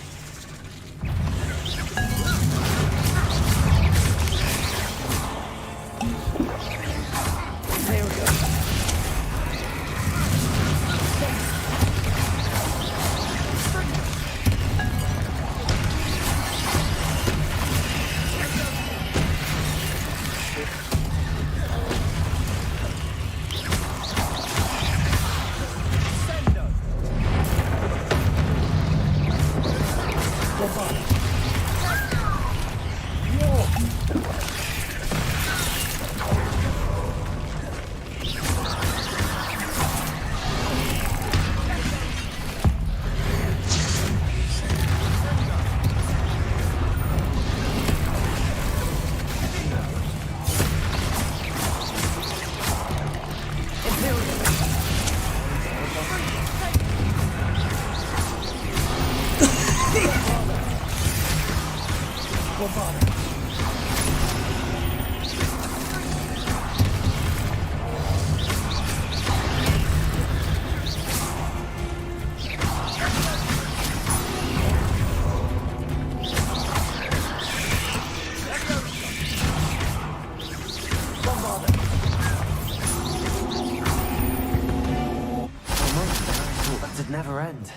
Never end.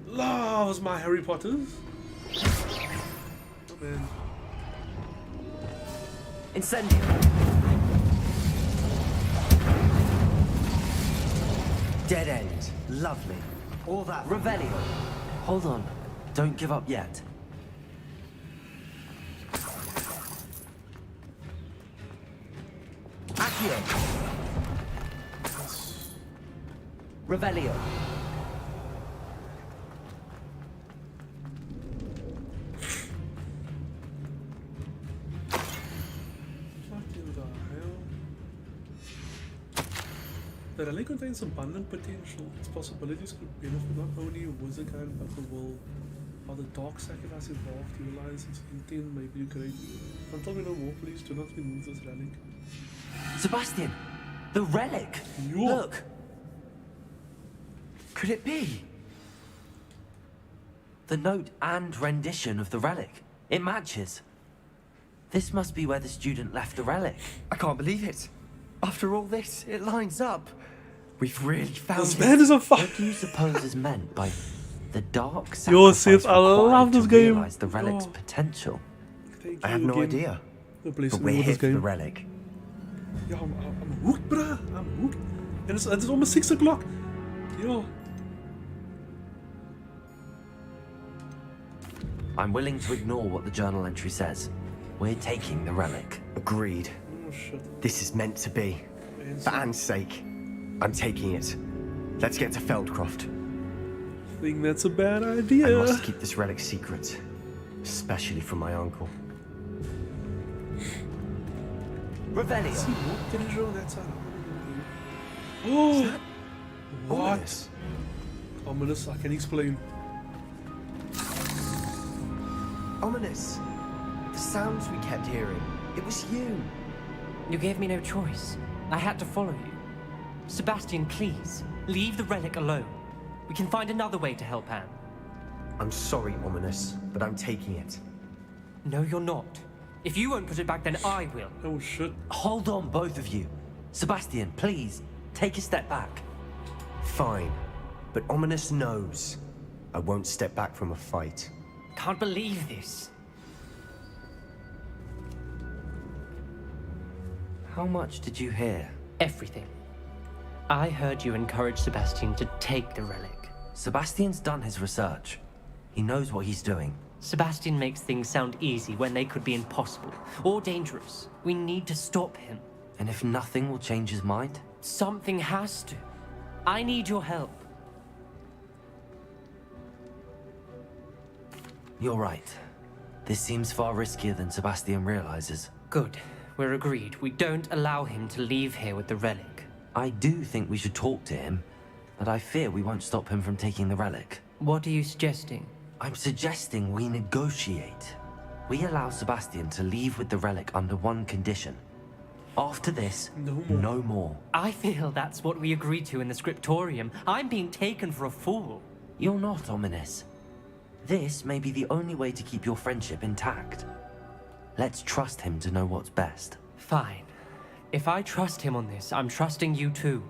Loves my Harry Potters. Oh man. Incendio. Dead end. Lovely. All that. Revelio. Hold on. Don't give up yet. Accio. Revelio. The relic contains abundant potential. Its possibilities could benefit not only a wizard kind but the world. How the dark sacrifice evolved, you realize its intent may be great. Until we know more, please do not remove this relic. Sebastian! The relic! Yo. Look! Could it be? The note and rendition of the relic. It matches. This must be where the student left the relic. I can't believe it. After all this, it lines up. We've really found This man is on fire. What do you suppose is meant by The dark Yo, sacrifice Sith, I required love this to game. realize the relic's Oh. potential. Thank I have you no again idea. for But blessing we're me with here this for the game. relic. Ja, I'm hooked, bruh. I'm hooked. And it's almost 6 o'clock. Yo. I'm willing to ignore what the journal entry says. We're taking the relic. Agreed. Oh, shit. This is meant to be. For Anne's sake, I'm taking it. Let's get to Feldcroft. I think that's a bad idea. I must keep this relic secret, especially from my uncle. Revelio. See, what did you that's how. Oh! What? Ominous. Ominous, I can explain. Ominous. The sounds we kept hearing. It was you. You gave me no choice. I had to follow you. Sebastian, please, leave the relic alone. We can find another way to help Anne. I'm sorry, Ominous, but I'm taking it. No, you're not. If you won't put it back, then I will. Oh, shit. Hold on, both of you. Sebastian, please, take a step back. Fine. But Ominous knows I won't step back from a fight. Can't believe this. How much did you hear? Everything. I heard you encourage Sebastian to take the relic. Sebastian's done his research. He knows what he's doing. Sebastian makes things sound easy when they could be impossible or dangerous. We need to stop him. And if nothing will change his mind? Something has to. I need your help. You're right. This seems far riskier than Sebastian realizes. Good. We're agreed. We don't allow him to leave here with the relic. I do think we should talk to him, but I fear we won't stop him from taking the relic. What are you suggesting? I'm suggesting we negotiate. We allow Sebastian to leave with the relic under one condition. After this, no more. I feel that's what we agreed to in the scriptorium. I'm being taken for a fool. You're not, Ominous. This may be the only way to keep your friendship intact. Let's trust him to know what's best. Fine. If I trust him on this, I'm trusting you too.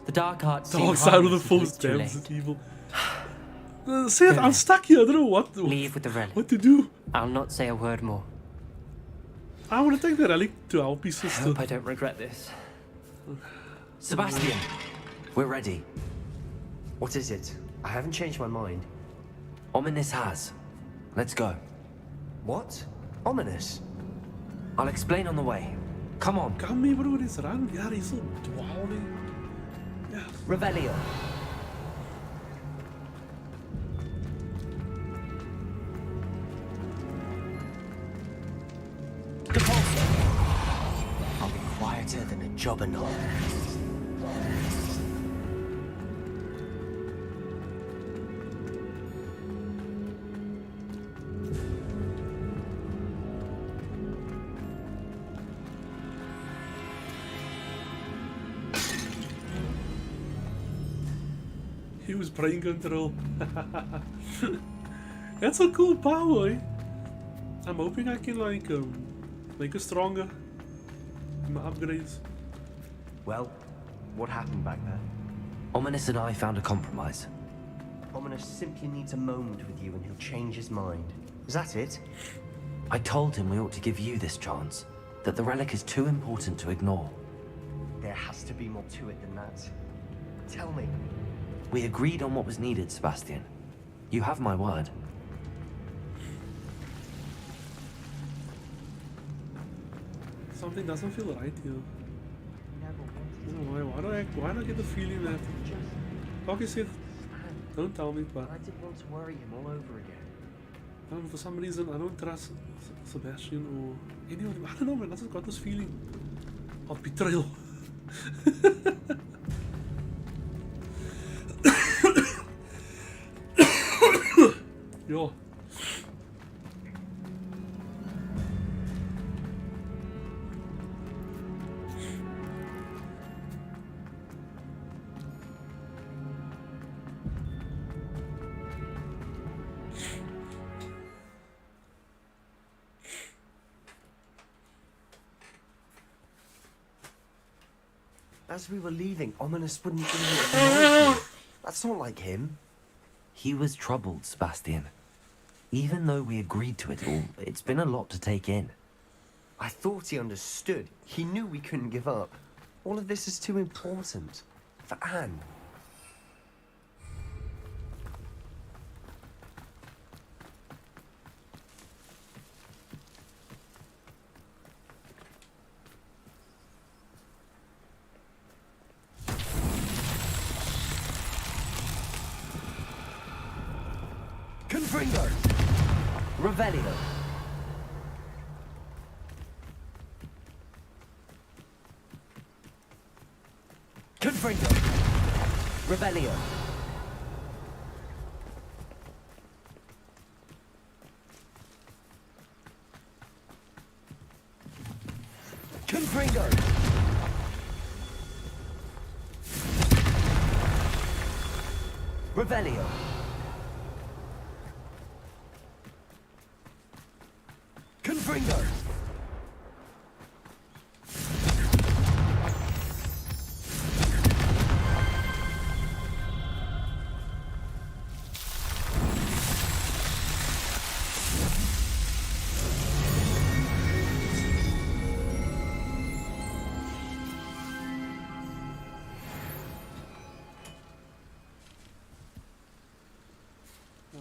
The dark arts seem Dark side of the harmless until force, it's too damn, late. it's evil. Seth, I'm stuck here. I don't know what to, Leave with the relic. what to do. I'll not say a word more. I want to take the relic to help his I sister. hope I don't regret this. Sebastian, we're ready. What is it? I haven't changed my mind. Ominous has. Let's go. What? Ominous? I'll explain on the way. Come on. Kan mee, broer, is run. Ja, die is zo dwaalde. Ja. Revelio. I'll be quieter than a jobberknoll. He was brain control. That's a cool power, eh? I'm hoping I can like make it stronger. My upgrades. Well, what happened back there? Ominous and I found a compromise. Ominous simply needs a moment with you and he'll change his mind. Is that it? I told him we ought to give you this chance. That the relic is too important to ignore. There has to be more to it than that. Tell me. We agreed on what was needed, Sebastian. You have my word. Something doesn't feel right here. I don't know why. Why do I get the feeling that? Okay, Seth. Don't tell me, but I didn't want to worry him all over again. for some reason I don't trust Sebastian or anyone. I don't know, man. I just got this feeling of betrayal. Yo. As we were leaving, Ominous wouldn't even acknowledge me. That's not like him. He was troubled, Sebastian. Even though we agreed to it all, it's been a lot to take in. I thought he understood. He knew we couldn't give up. All of this is too important. For Anne. Confringo! Revelio! Confringo! Revelio! Confringo! Revelio! Confringo!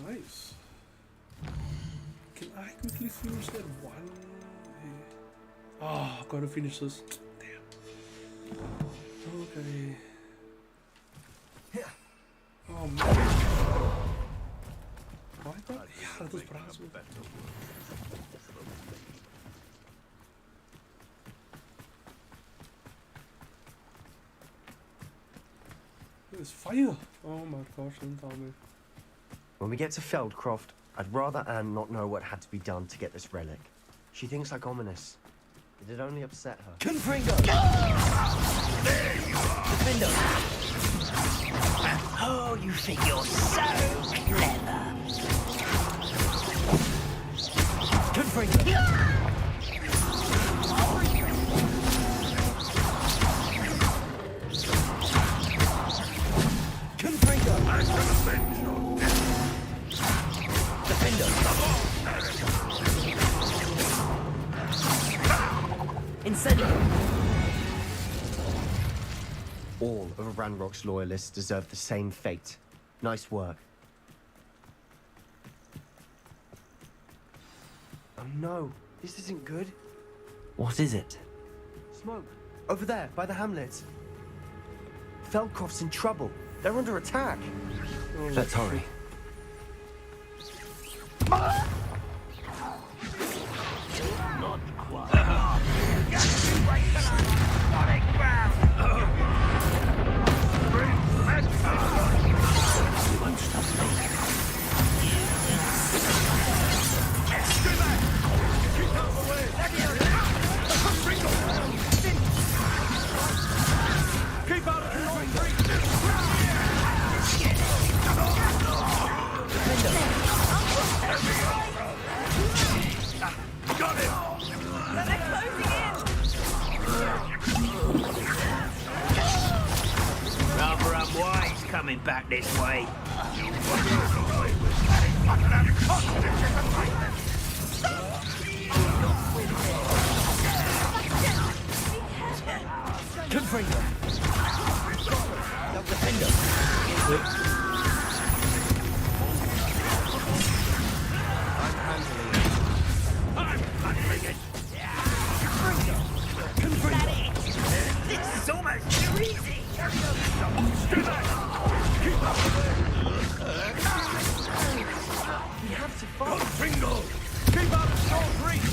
Nice. Can I quickly finish that one? Oh, I've got to finish this. Damn. Okay. Oh man. Why not? Ja, dat is braaf. There's fire. Oh my gosh, don't tell me. When we get to Feldcroft, I'd rather Anne not know what had to be done to get this relic. She thinks like ominous. It'd only upset her. Confringo! There you are! Defender! Oh, you think you're so clever. Confringo! Confringo! I shall avenge your death. Defender! Incendio! All of Ranrock's loyalists deserve the same fate. Nice work. Oh no, this isn't good. What is it? Smoke. Over there, by the hamlet. Feldcroft's in trouble. They're under attack. Let's hurry. Not quite. You won't stop me. Keep out of your reach! Got it! They're closing in! Rather unwise coming back this way. Confringo! Defender! I'm handling it. Confringo! This is almost too easy. We have to fight. Confringo! Keep out of short reach!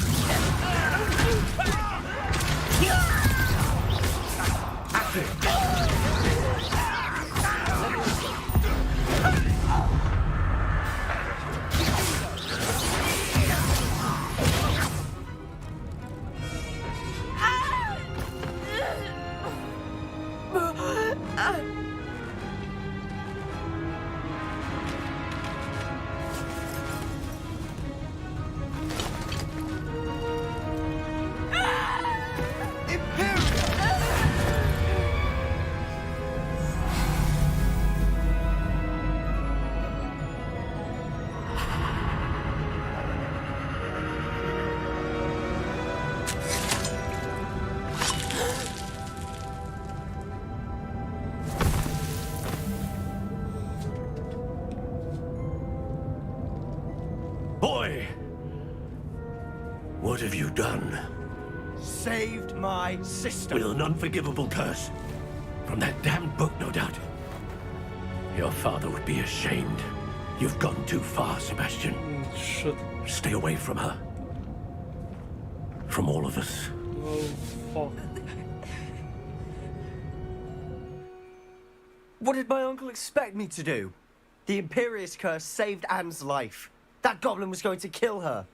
boy! What have you done? Saved my sister. With an unforgivable curse. From that damned book, no doubt. Your father would be ashamed. You've gone too far, Sebastian. Shit. Stay away from her. From all of us. Oh, fuck. What did my uncle expect me to do? The Imperious Curse saved Anne's life. That goblin was going to kill her.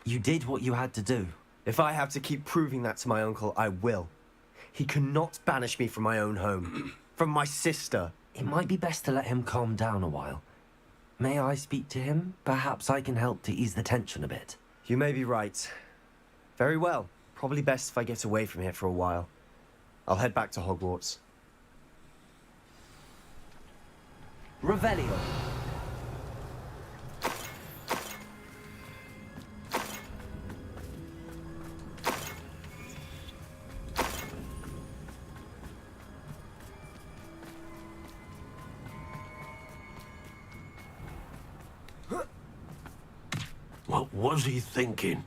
You did what you had to do. If I have to keep proving that to my uncle, I will. He cannot banish me from my own home. From my sister. It might be best to let him calm down a while. May I speak to him? Perhaps I can help to ease the tension a bit. You may be right. Very well. Probably best if I get away from here for a while. I'll head back to Hogwarts. Revelio. What was he thinking?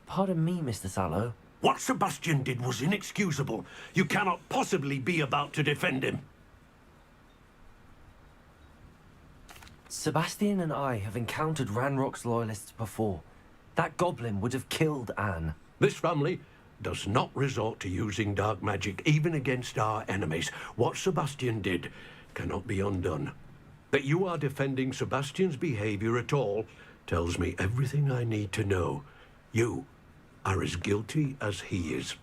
Pardon me, Mr. Sallow. What Sebastian did was inexcusable. You cannot possibly be about to defend him. Sebastian and I have encountered Ranrock's loyalists before. That goblin would have killed Anne. This family does not resort to using dark magic even against our enemies. What Sebastian did cannot be undone. That you are defending Sebastian's behavior at all tells me everything I need to know. You are as guilty as he is.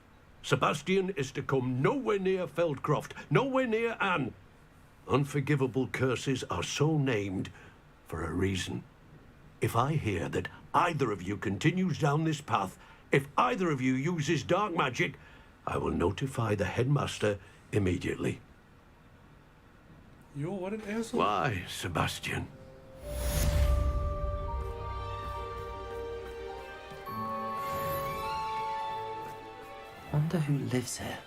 Sebastian is to come nowhere near Feldcroft, nowhere near Anne. Unforgivable curses are so named for a reason. If I hear that either of you continues down this path, if either of you uses dark magic, I will notify the headmaster immediately. Yo, what an asshole. Why, Sebastian? Wonder who lives here.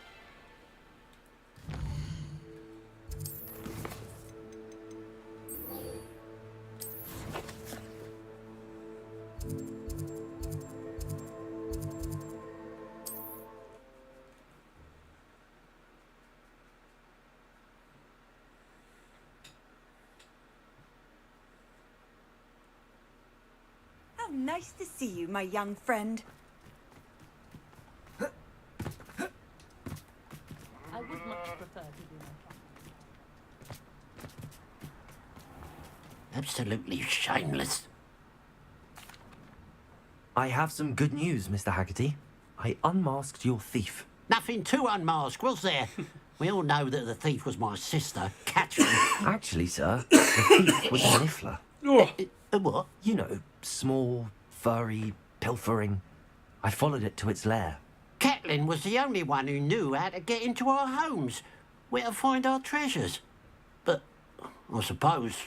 How nice to see you, my young friend. I would much prefer to do my Absolutely shameless. I have some good news, Mr. Haggerty. I unmasked your thief. Nothing to unmask, was there? We all know that the thief was my sister, Catherine. Actually, sir, the thief was a niffler. A what? You know, small, furry, pilfering. I followed it to its lair. Catelyn was the only one who knew how to get into our homes, where to find our treasures. But I suppose,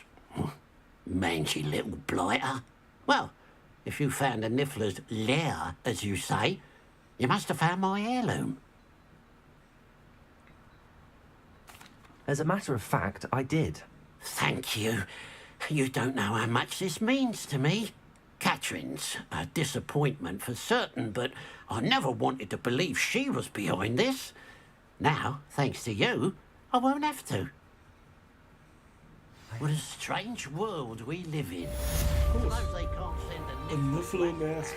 mangy little blighter. Well, if you found the Niffler's lair, as you say, you must have found my heirloom. As a matter of fact, I did. Thank you. You don't know how much this means to me. Catherine's a disappointment for certain, but I never wanted to believe she was behind this. Now, thanks to you, I won't have to. What a strange world we live in. Suppose they can't send a Niffler mask.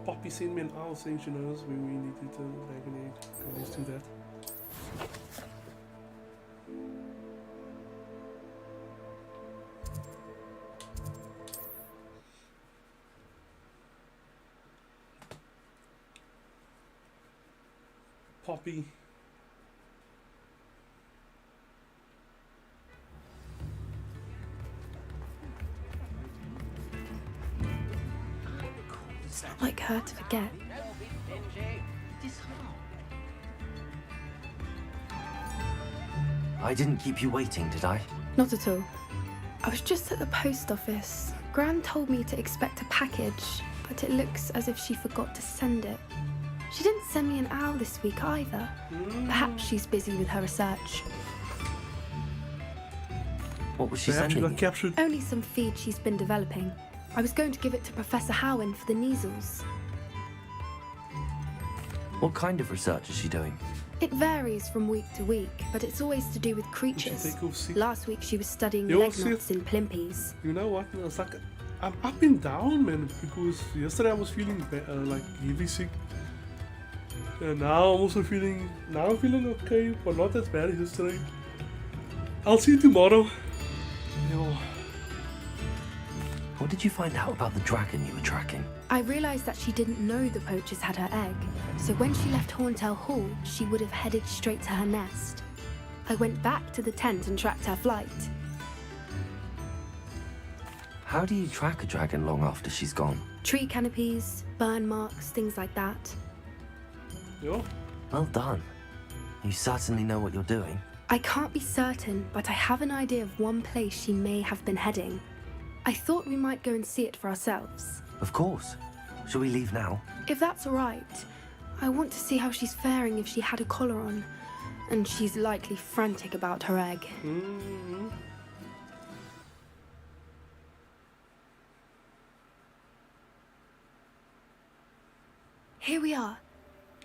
Poppy sent me an owl saying she knows we needed to laginate. Can let's do that. Poppy. It's not like her to forget. I didn't keep you waiting, did I? Not at all. I was just at the post office. Gran told me to expect a package, but it looks as if she forgot to send it. She didn't send me an owl this week either. Perhaps she's busy with her research. What was she Perhaps she sending got you? captured. Only some feed she's been developing. I was going to give it to Professor Howen for the measles. What kind of research is she doing? It varies from week to week, but it's always to do with creatures. Last week she was studying Yo, leg sis. knots in plimpies. You know what? It's like I'm up and down, man. Because yesterday I was feeling like heavy sick, and now I'm also feeling. Now I'm feeling okay, but not as bad as yesterday. I'll see you tomorrow. Yo. What did you find out about the dragon you were tracking? I realised that she didn't know the poachers had her egg, so when she left Horntail Hall, she would have headed straight to her nest. I went back to the tent and tracked her flight. How do you track a dragon long after she's gone? Tree canopies, burn marks, things like that. Yo. Well done. You certainly know what you're doing. I can't be certain, but I have an idea of one place she may have been heading. I thought we might go and see it for ourselves. Of course. Shall we leave now? If that's all right, I want to see how she's faring if she had a collar on. And she's likely frantic about her egg. Here we are.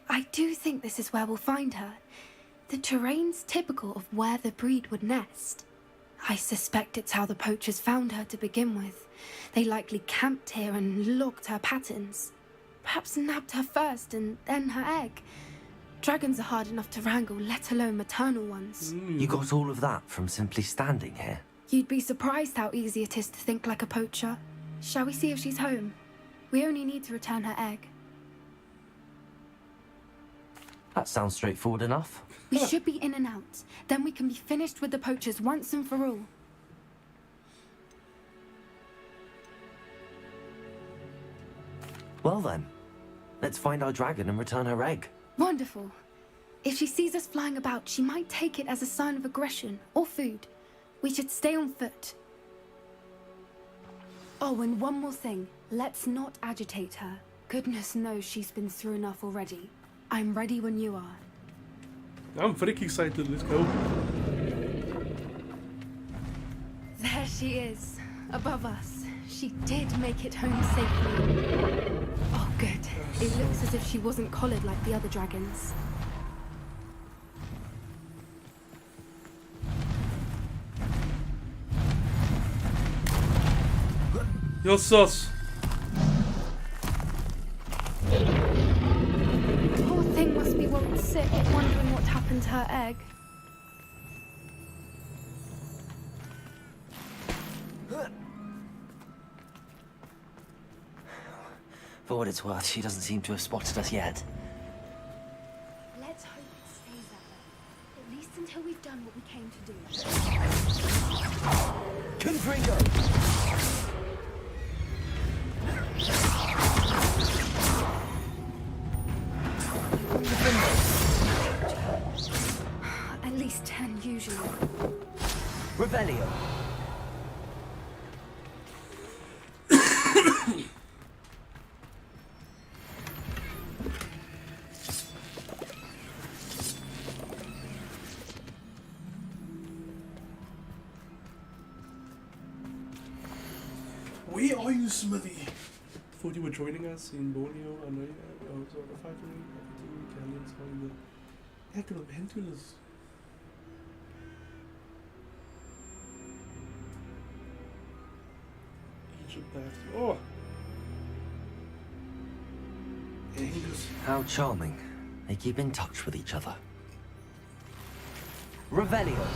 I do think this is where we'll find her. The terrain's typical of where the breed would nest. I suspect it's how the poachers found her to begin with. They likely camped here and logged her patterns. Perhaps nabbed her first and then her egg. Dragons are hard enough to wrangle, let alone maternal ones. You got all of that from simply standing here? You'd be surprised how easy it is to think like a poacher. Shall we see if she's home? We only need to return her egg. That sounds straightforward enough. We should be in and out. Then we can be finished with the poachers once and for all. Well then, let's find our dragon and return her egg. Wonderful. If she sees us flying about, she might take it as a sign of aggression or food. We should stay on foot. Oh, and one more thing. Let's not agitate her. Goodness knows she's been through enough already. I'm ready when you are. I'm very excited. Let's go. There she is, above us. She did make it home safely. Oh, good. It looks as if she wasn't collared like the other dragons. Yo, sus. Poor thing must be worried sick, wondering what happened to her egg. For what it's worth, she doesn't seem to have spotted us yet. Let's hope it stays that way. At least until we've done what we came to do. Confringo! At least 10 usually. Revelio. Where are you, Smithy? Thought you were joining us in Borneo. I know you also the fighting Italians on the actual Ventulas. Egypt back. Oh! Angus. How charming. They keep in touch with each other. Revelio.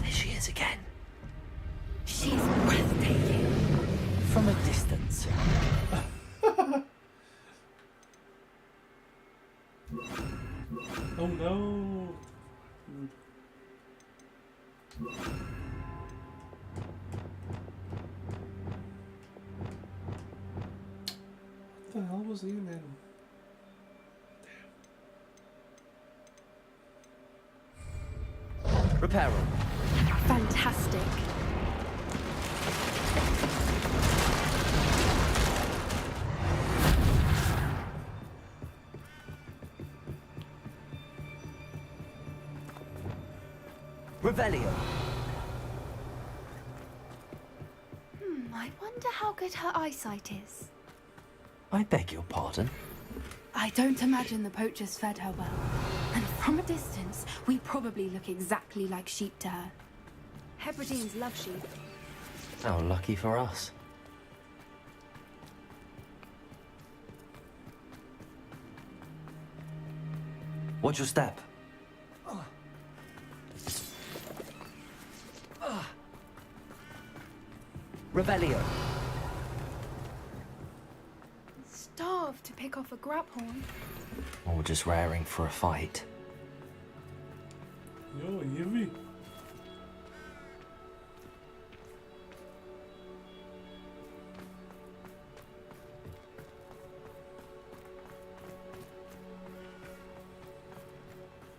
There she is again. She's breathtaking. From a distance. Oh no! What the hell was he, man? Reparo. Fantastic. Revelio. I wonder how good her eyesight is. I beg your pardon? I don't imagine the poachers fed her well. And from a distance, we probably look exactly like sheep to her. Hebrideans love sheep. How lucky for us. Watch your step. Revelio. Starved to pick off a grabhorn. Or just raring for a fight. Yo, heavy.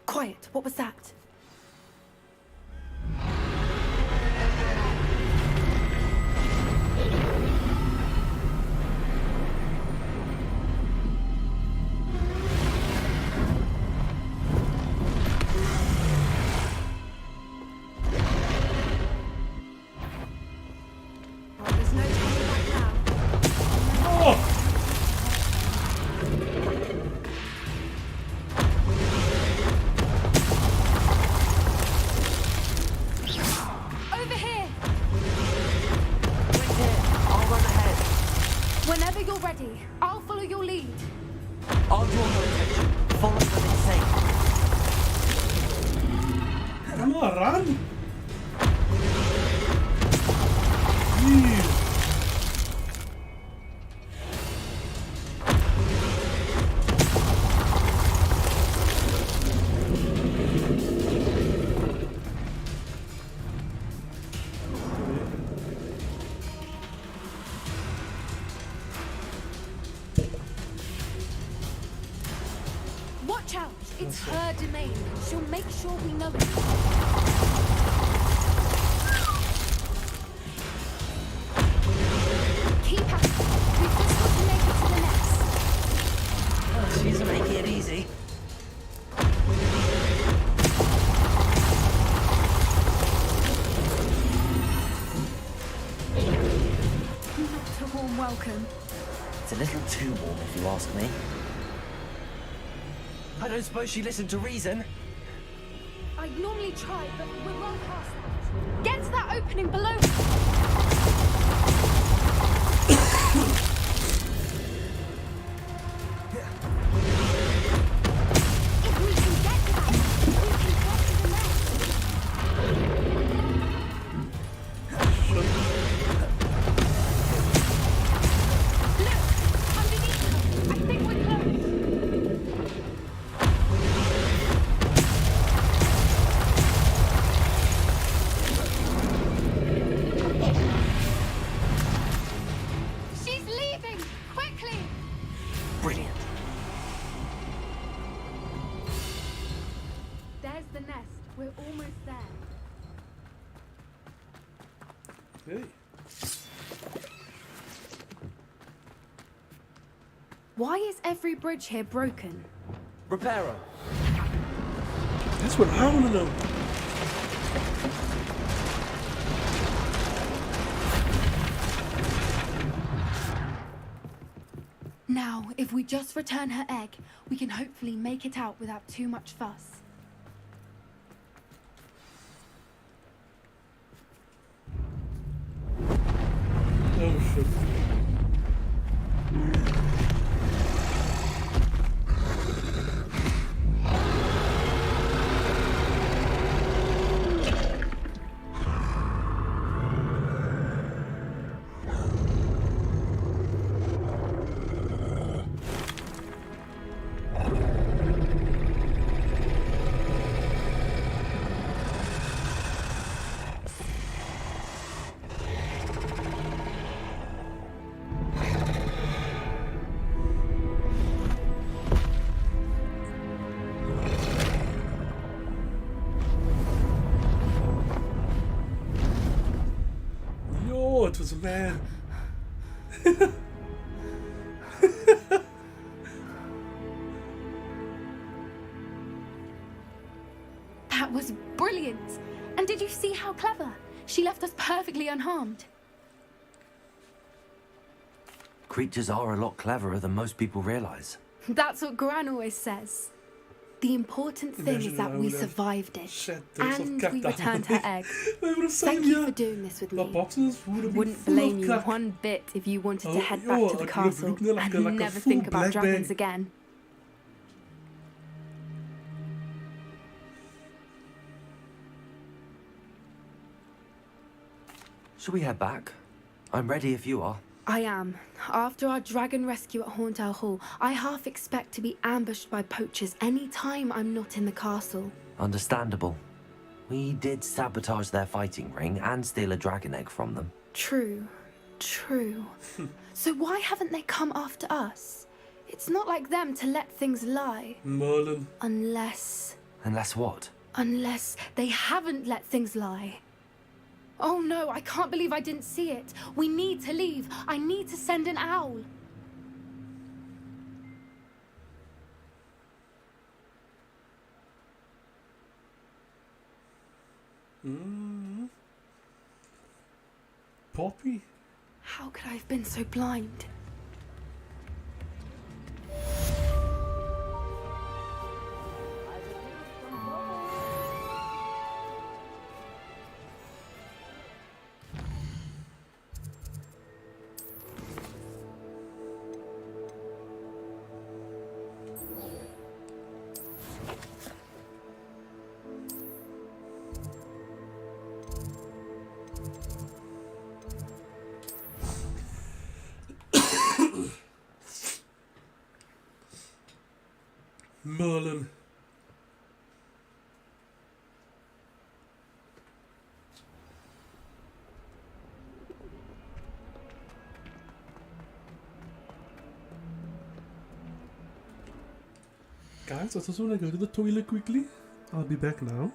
Quiet, what was that? There's no turning back now. Over here! Wait here. I'll run ahead. Whenever you're ready, I'll follow your lead. I'll draw her attention. Follow within sight. Come on, run! Jeez. Watch out! It's her domain. She'll make sure we know it. Keep at it. We've just got to make it to the nest. Oh, she's making it easy. Not a warm welcome. It's a little too warm if you ask me. I don't suppose she listened to reason. I'd normally try, but we're well past that. Get to that opening below. If we can get to that, we can get to the nest. Look, underneath her. I think we're close. She's leaving! Quickly! Brilliant. There's the nest. We're almost there. Hey. Why is every bridge here broken? Reparo. That's what I want to know. Now, if we just return her egg, we can hopefully make it out without too much fuss. Oh shit. man. That was brilliant. And did you see how clever? She left us perfectly unharmed. Creatures are a lot cleverer than most people realize. That's what Gran always says. The important thing is that we survived it. And we returned her egg. Thank you for doing this with me. Wouldn't blame you one bit if you wanted to head back to the castle and never think about dragons again. Shall we head back? I'm ready if you are. I am. After our dragon rescue at Hauntel Hall, I half expect to be ambushed by poachers any time I'm not in the castle. Understandable. We did sabotage their fighting ring and steal a dragon egg from them. True. True. So why haven't they come after us? It's not like them to let things lie. Merlin. Unless what? Unless they haven't let things lie. Oh no, I can't believe I didn't see it. We need to leave. I need to send an owl. Poppy? How could I have been so blind? Merlin. Guys, I just want to go to the toilet quickly. I'll be back now.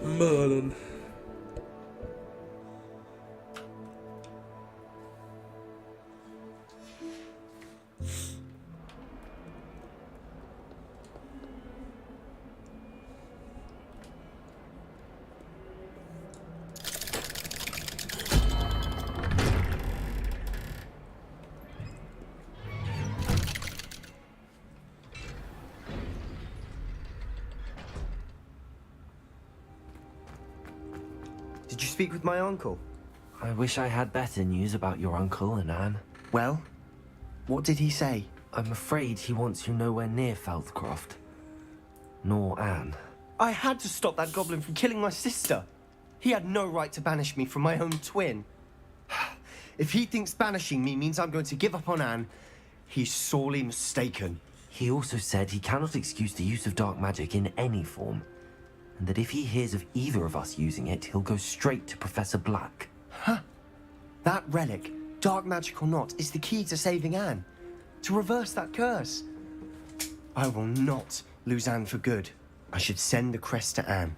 Merlin. Did you speak with my uncle? I wish I had better news about your uncle and Anne. Well, what did he say? I'm afraid he wants you nowhere near Feldcroft. Nor Anne. I had to stop that goblin from killing my sister. He had no right to banish me from my own twin. If he thinks banishing me means I'm going to give up on Anne, he's sorely mistaken. He also said he cannot excuse the use of dark magic in any form, and that if he hears of either of us using it, he'll go straight to Professor Black. Huh. That relic, dark magic or not, is the key to saving Anne. To reverse that curse. I will not lose Anne for good. I should send the crest to Anne.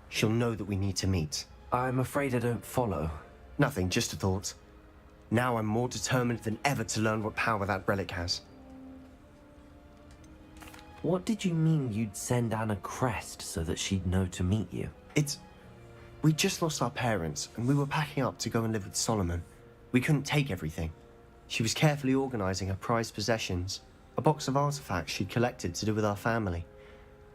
She'll know that we need to meet. I'm afraid I don't follow. Nothing, just a thought. Now I'm more determined than ever to learn what power that relic has. What did you mean you'd send Anne a crest so that she'd know to meet you? We just lost our parents, and we were packing up to go and live with Solomon. We couldn't take everything. She was carefully organizing her prized possessions, a box of artifacts she'd collected to do with our family.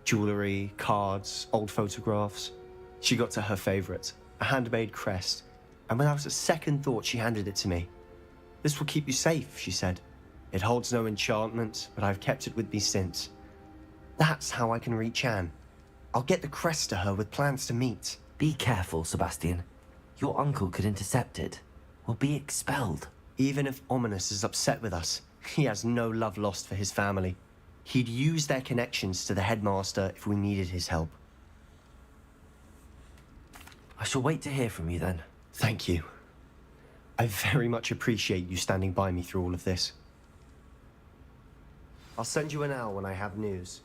Jewelry, cards, old photographs. She got to her favorite, a handmade crest, and without a second thought she handed it to me. "This will keep you safe," she said. "It holds no enchantment, but I've kept it with me since. That's how I can reach Anne. I'll get the crest to her with plans to meet." Be careful, Sebastian. Your uncle could intercept it. We'll be expelled. Even if Ominous is upset with us, he has no love lost for his family. He'd use their connections to the headmaster if we needed his help. I shall wait to hear from you then. Thank you. I very much appreciate you standing by me through all of this. I'll send you an owl when I have news.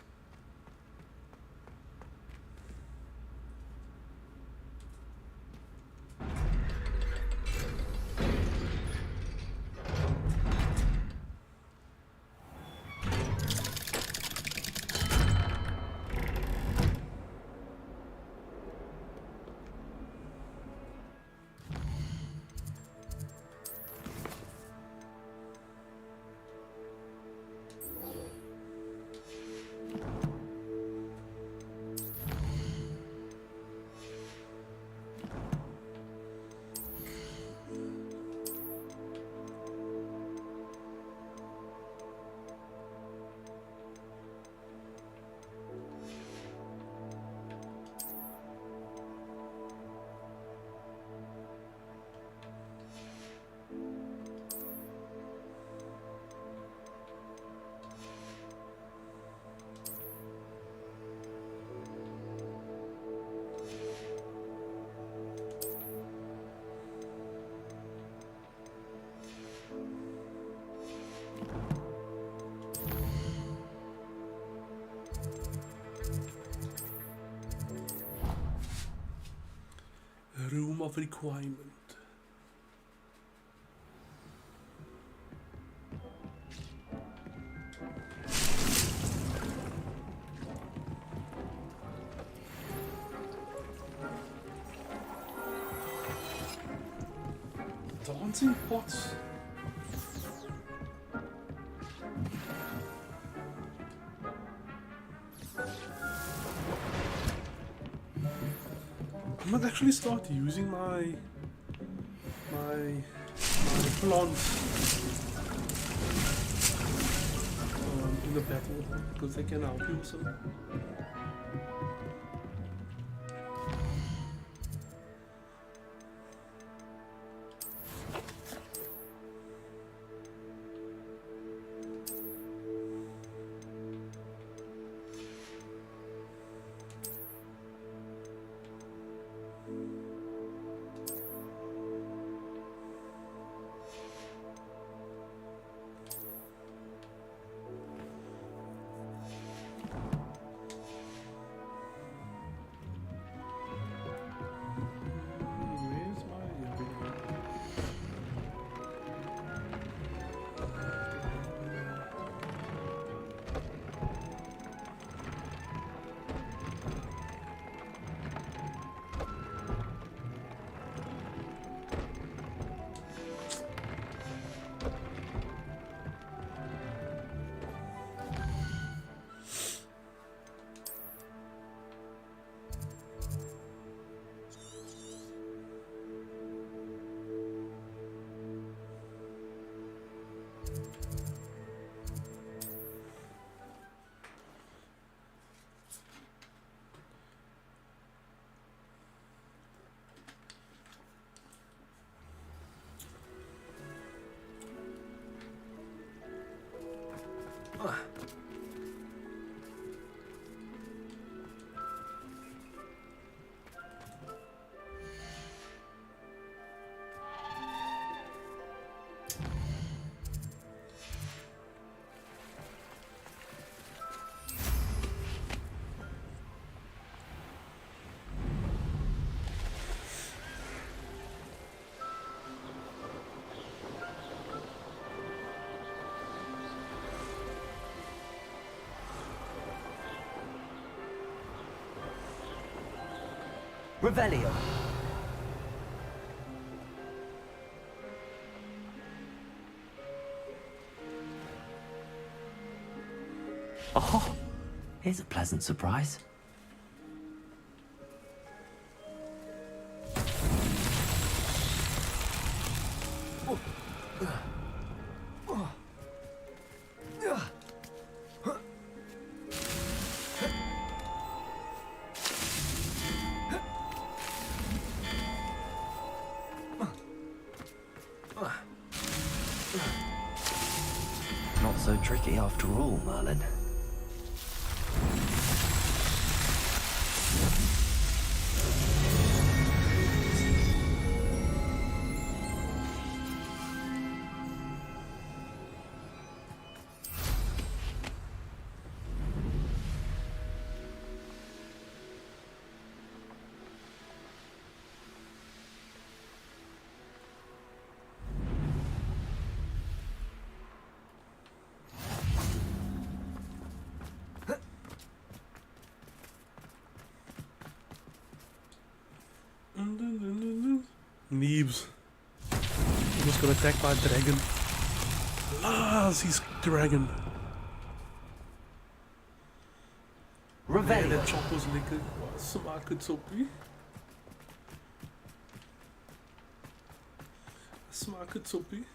Room of Requirement. Dancing pots. I might actually start using my plants in the battle because they can help you so. Revelio. Oh, here's a pleasant surprise. Not so tricky after all, Merlin. Neebs. Almost got attacked by a dragon. Last his dragon. Revelio. Nee, dat chop was lekker. Smaak het soppie. Smaak het soppie.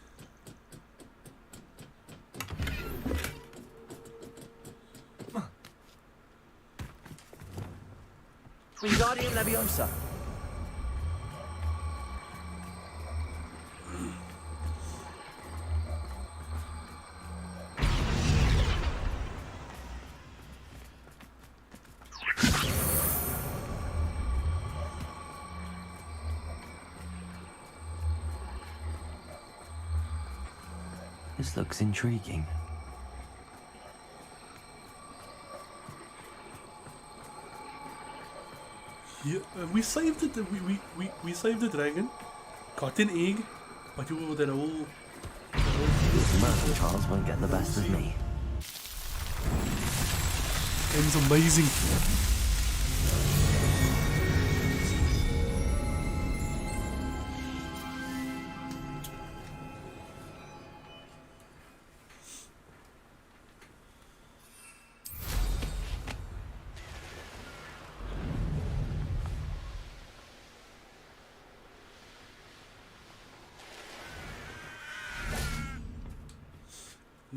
Wingardium Leviosa. This looks intriguing. Yeah, we saved it. We saved the dragon. Got an egg, but you were that whole. Merlin Charles won't get the best of me. Game's amazing.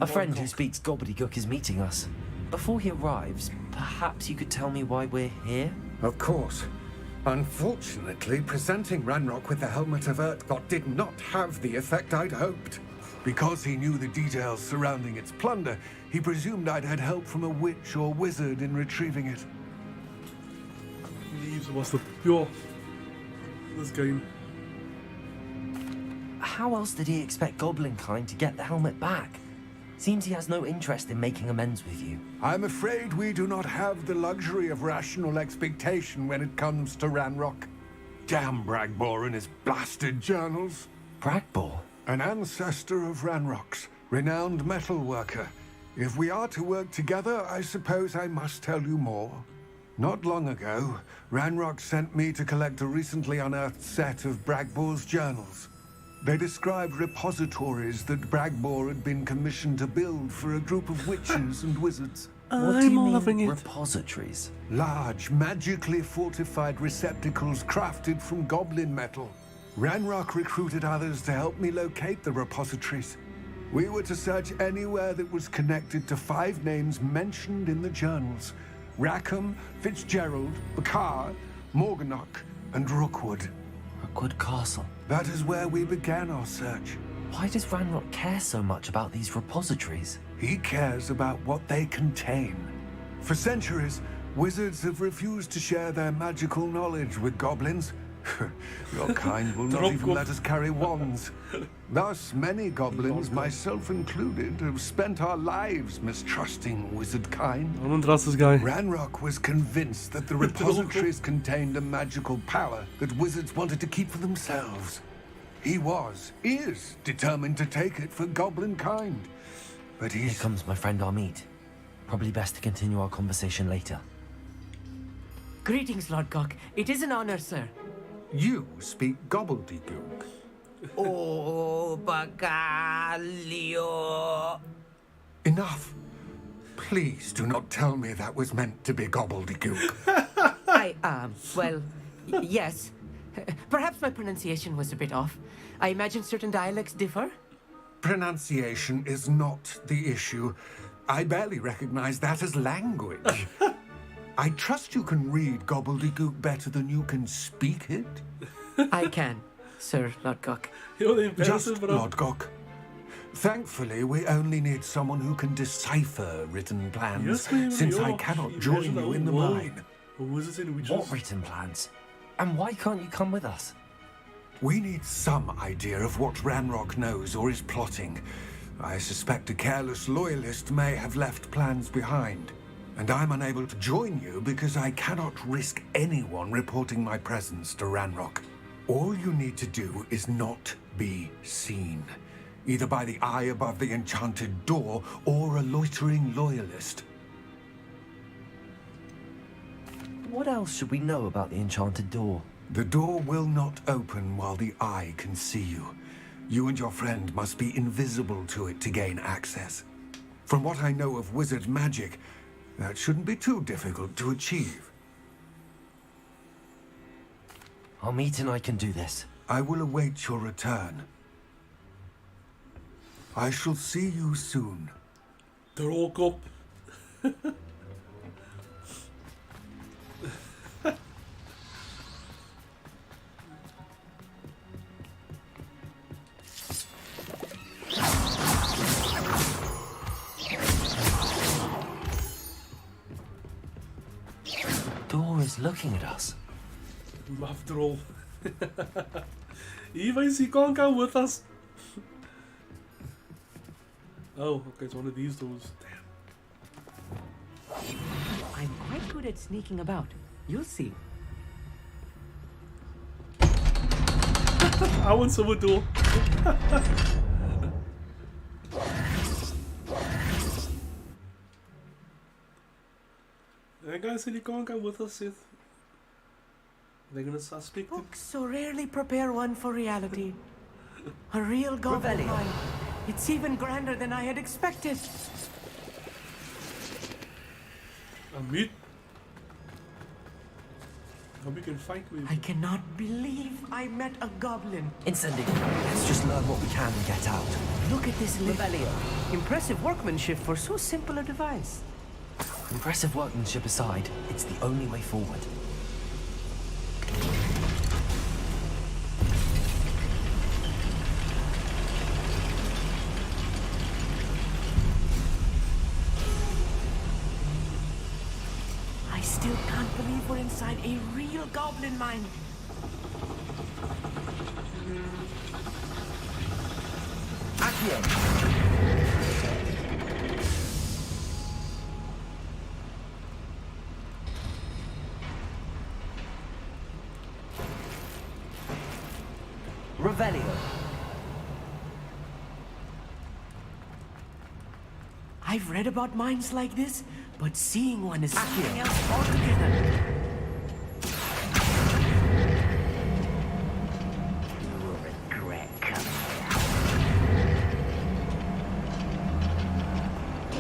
A friend who speaks gobbledygook is meeting us. Before he arrives, perhaps you could tell me why we're here? Of course. Unfortunately, presenting Ranrock with the Helmet of Urtkot did not have the effect I'd hoped. Because he knew the details surrounding its plunder, he presumed I'd had help from a witch or wizard in retrieving it. Leaves was the pure. This game. How else did he expect Goblinkind to get the helmet back? Seems he has no interest in making amends with you. I'm afraid we do not have the luxury of rational expectation when it comes to Ranrock. Damn Bragbor and his blasted journals. Bragbor? An ancestor of Ranrock's, renowned metal worker. If we are to work together, I suppose I must tell you more. Not long ago, Ranrock sent me to collect a recently unearthed set of Bragbor's journals. They described repositories that Bragbor had been commissioned to build for a group of witches and wizards. What do you mean, repositories? Large, magically fortified receptacles crafted from goblin metal. Ranrock recruited others to help me locate the repositories. We were to search anywhere that was connected to 5 names mentioned in the journals. Rackham, Fitzgerald, Bakar, Morganach, and Rookwood. Rookwood Castle. That is where we began our search. Why does Ranrock care so much about these repositories? He cares about what they contain. For centuries, wizards have refused to share their magical knowledge with goblins. Your kind will not even let us carry wands. Thus, many goblins, myself included, have spent our lives mistrusting wizard kind. I don't trust this guy. Ranrock was convinced that the repositories contained a magical power that wizards wanted to keep for themselves. He is determined to take it for goblin kind. But Here comes my friend Armid. Probably best to continue our conversation later. Greetings, Lord Cock. It is an honor, sir. You speak gobbledygook. Oh, Bacalio. Enough. Please do not tell me that was meant to be gobbledygook. Well, yes. Perhaps my pronunciation was a bit off. I imagine certain dialects differ. Pronunciation is not the issue. I barely recognize that as language. I trust you can read gobbledygook better than you can speak it. I can, Sir Lodgok. Just Lodgok. Thankfully, we only need someone who can decipher written plans, since I cannot join you in the mine. What written plans? And why can't you come with us? We need some idea of what Ranrock knows or is plotting. I suspect a careless loyalist may have left plans behind. And I'm unable to join you because I cannot risk anyone reporting my presence to Ranrock. All you need to do is not be seen, either by the eye above the enchanted door or a loitering loyalist. What else should we know about the enchanted door? The door will not open while the eye can see you. You and your friend must be invisible to it to gain access. From what I know of wizard magic, that shouldn't be too difficult to achieve. I'll meet and I can do this. I will await your return. I shall see you soon. They're all up. Door is looking at us. After all. He can't go with us. Oh, okay, it's one of these doors. Damn. I'm quite good at sneaking about. You'll see. I want someone door. That guy said he can't go with us, Sith. They're gonna suspect him. Books so rarely prepare one for reality. A real goblin mind. It's even grander than I had expected. Amit. How we can fight with I cannot believe I met a goblin. Incendiary. Let's just learn what we can and get out. Look at this Rebellion. Impressive workmanship for so simple a device. Impressive workmanship aside, it's the only way forward. I still can't believe we're inside a real goblin mine. Revelio. I've read about mines like this, but seeing one is something else altogether.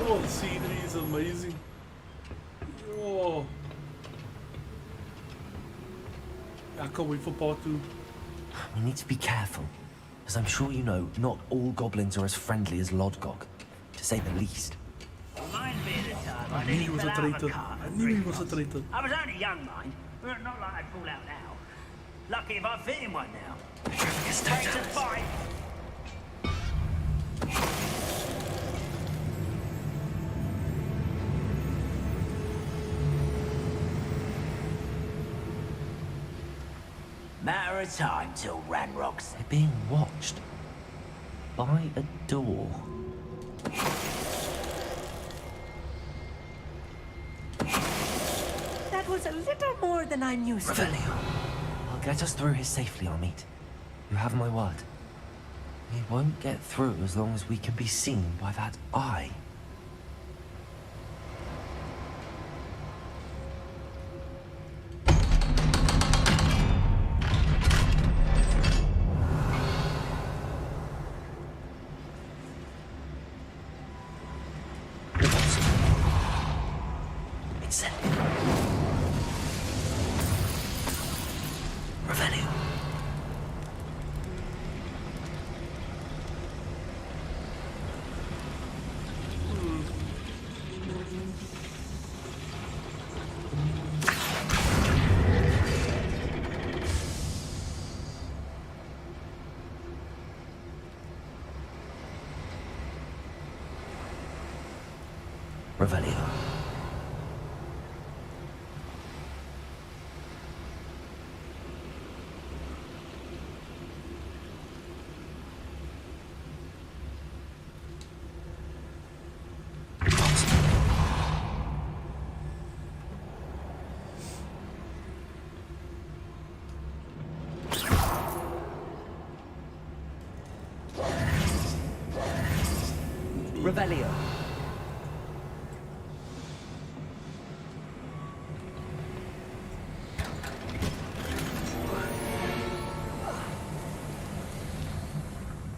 Oh, the scenery is amazing. Oh. I can't wait for part 2. We need to be careful. As I'm sure you know, not all goblins are as friendly as Lodgok, to say the least. Reminds me of the time I knew he was a traitor. I knew he was a traitor. I was only young, mind, but not like I'd fall out now. Lucky if I fit in one now. Traitors fight! Matter of time till Ranrock's. They're being watched by a door. That was a little more than I'm used to. Revelio. I'll get us through here safely, Amit. You have my word. We won't get through as long as we can be seen by that eye. Revelio. Revelio.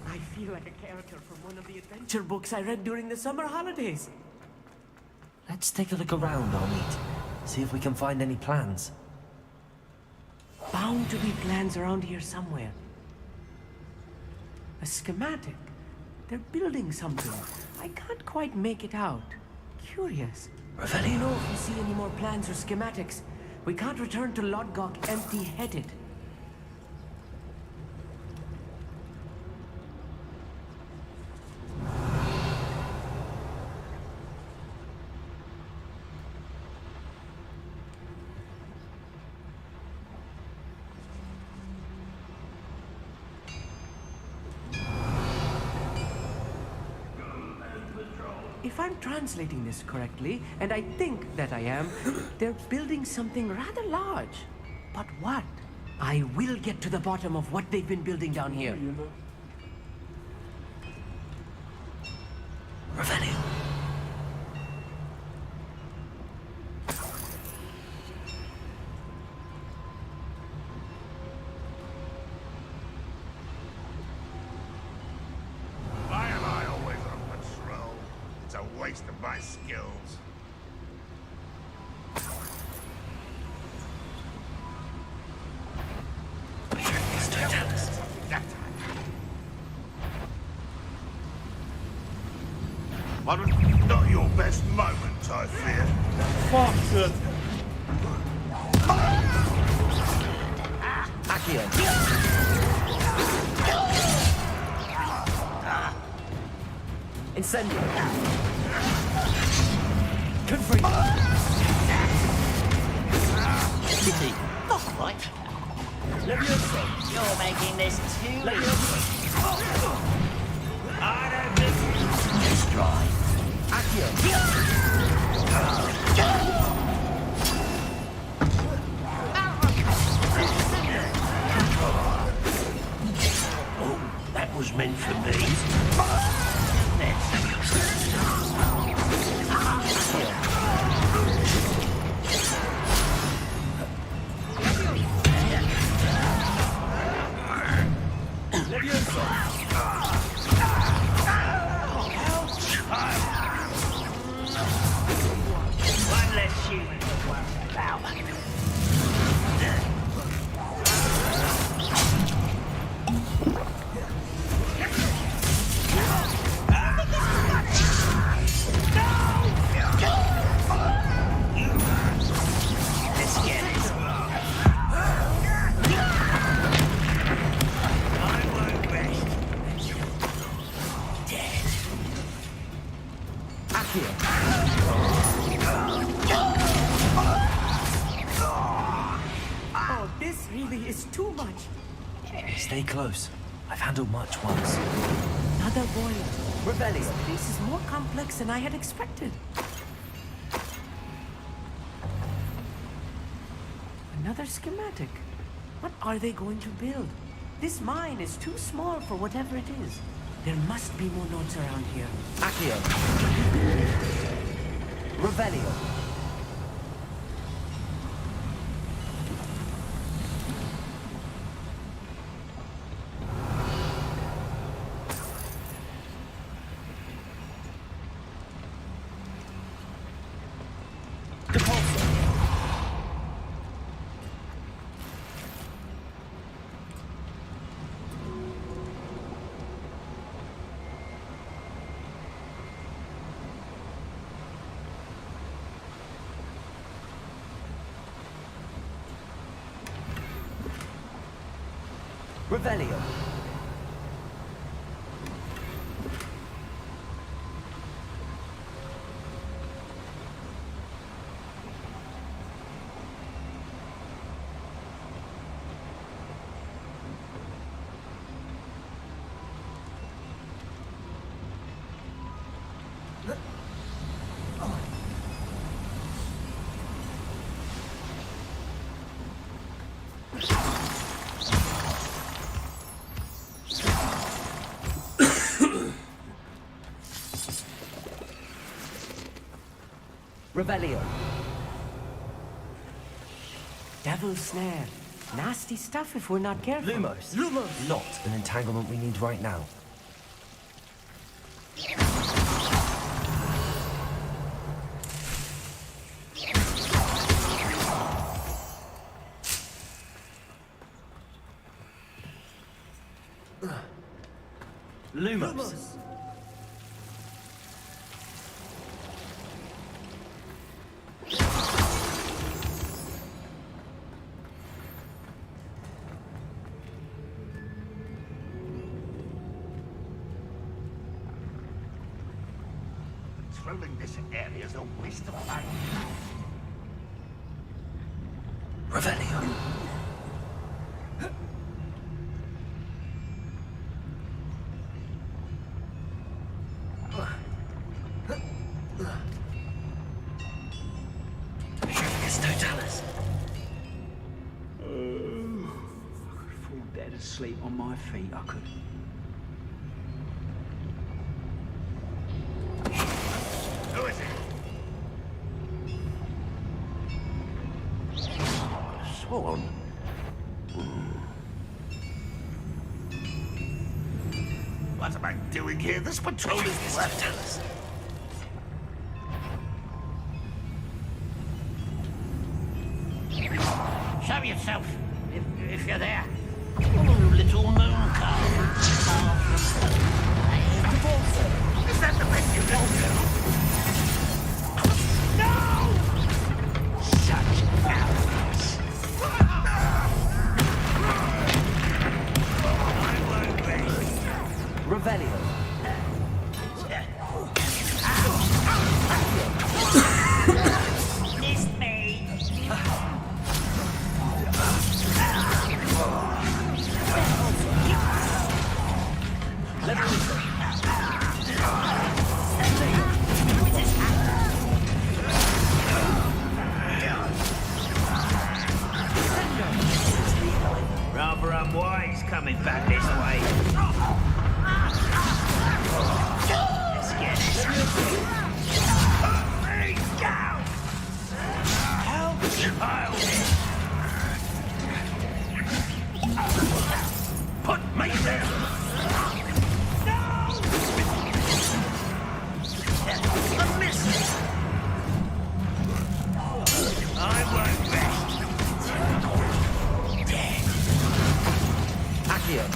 I feel like a character from one of the adventure books I read during the summer holidays. Let's take a look around, Armit. See if we can find any plans. Bound to be plans around here somewhere. A schematic. They're building something. I can't quite make it out. Curious. Let me know if you see any more plans or schematics. We can't return to Lodgok empty-headed. If I'm translating this correctly, and I think that I am, they're building something rather large. But what? I will get to the bottom of what they've been building down here. Revelio. Why am I always on patrol? It's a waste of my skills. Not your best moment, I fear. Fuck it. Accio. Incendio. Confree. Kitty, not quite. Levioso. You're making this too Levioso. I don't think... Destroy. Accio. Oh, that was meant for me. One less human to worry about. Let's get it. I won't rest. Dead. Oh, this really is too much. Stay close. I've handled much once. Another void. Rebellion. This is more complex than I had expected. Another schematic. What are they going to build? This mine is too small for whatever it is. There must be more notes around here. Accio. Revelio. Revelio. Revelio. Devil's snare. Nasty stuff if we're not careful. Lumos. Lumos. Not an entanglement we need right now. Lumos. Patrolling this area is a waste of time. Revelio. Dead asleep on my feet, I could. Who is it? Sworn. What am I doing here? This patrol is worthless. Show yourself, if you're there. Oh, little moon calf. Is that the best you can do? No! Such arrogance. Revelio. Missed me. Rather unwise coming back this way. Let's get it. Let me go! Help! Put me there! A miss! I won't rest. Dead.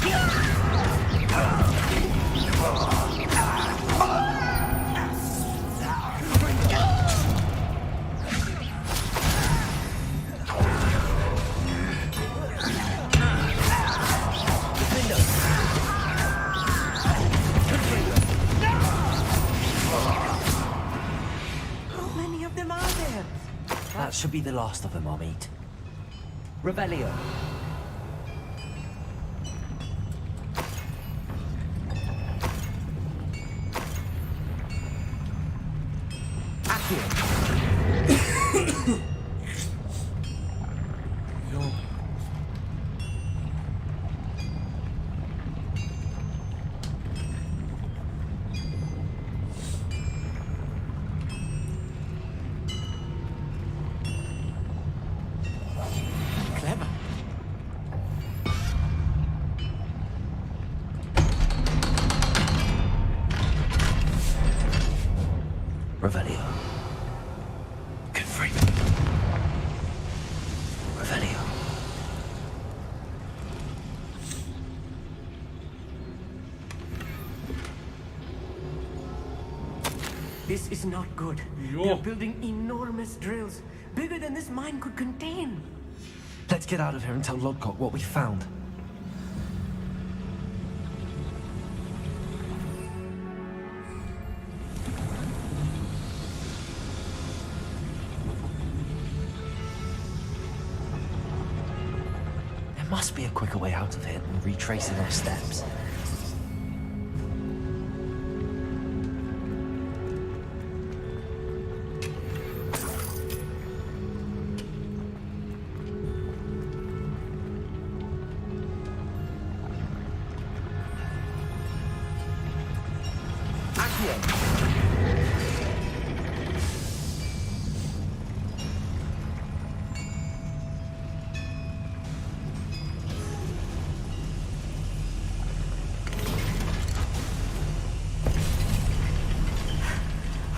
How many of them are there? That should be the last of them, I'll meet. Revelio. Clever. Revelio. Confront. Revelio. This is not good. They're building enormous drills, bigger than this mine could contain. Let's get out of here and tell Lodcock what we found. There must be a quicker way out of here than retracing our steps.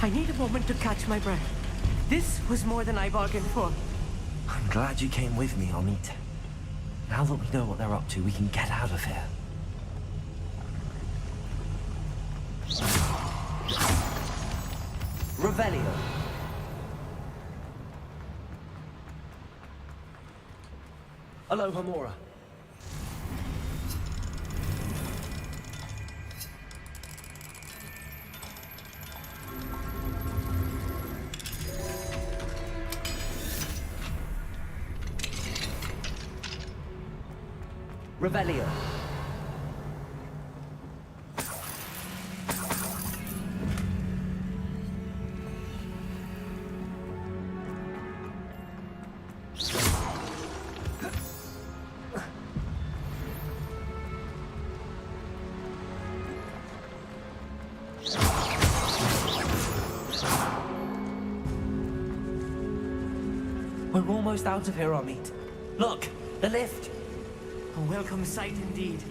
I need a moment to catch my breath. This was more than I bargained for. I'm glad you came with me, Amit. Now that we know what they're up to, we can get out of here. Revelio. Aloha Mora. Revelio. We're almost out of here, Amit. Look, the lift. A welcome sight indeed.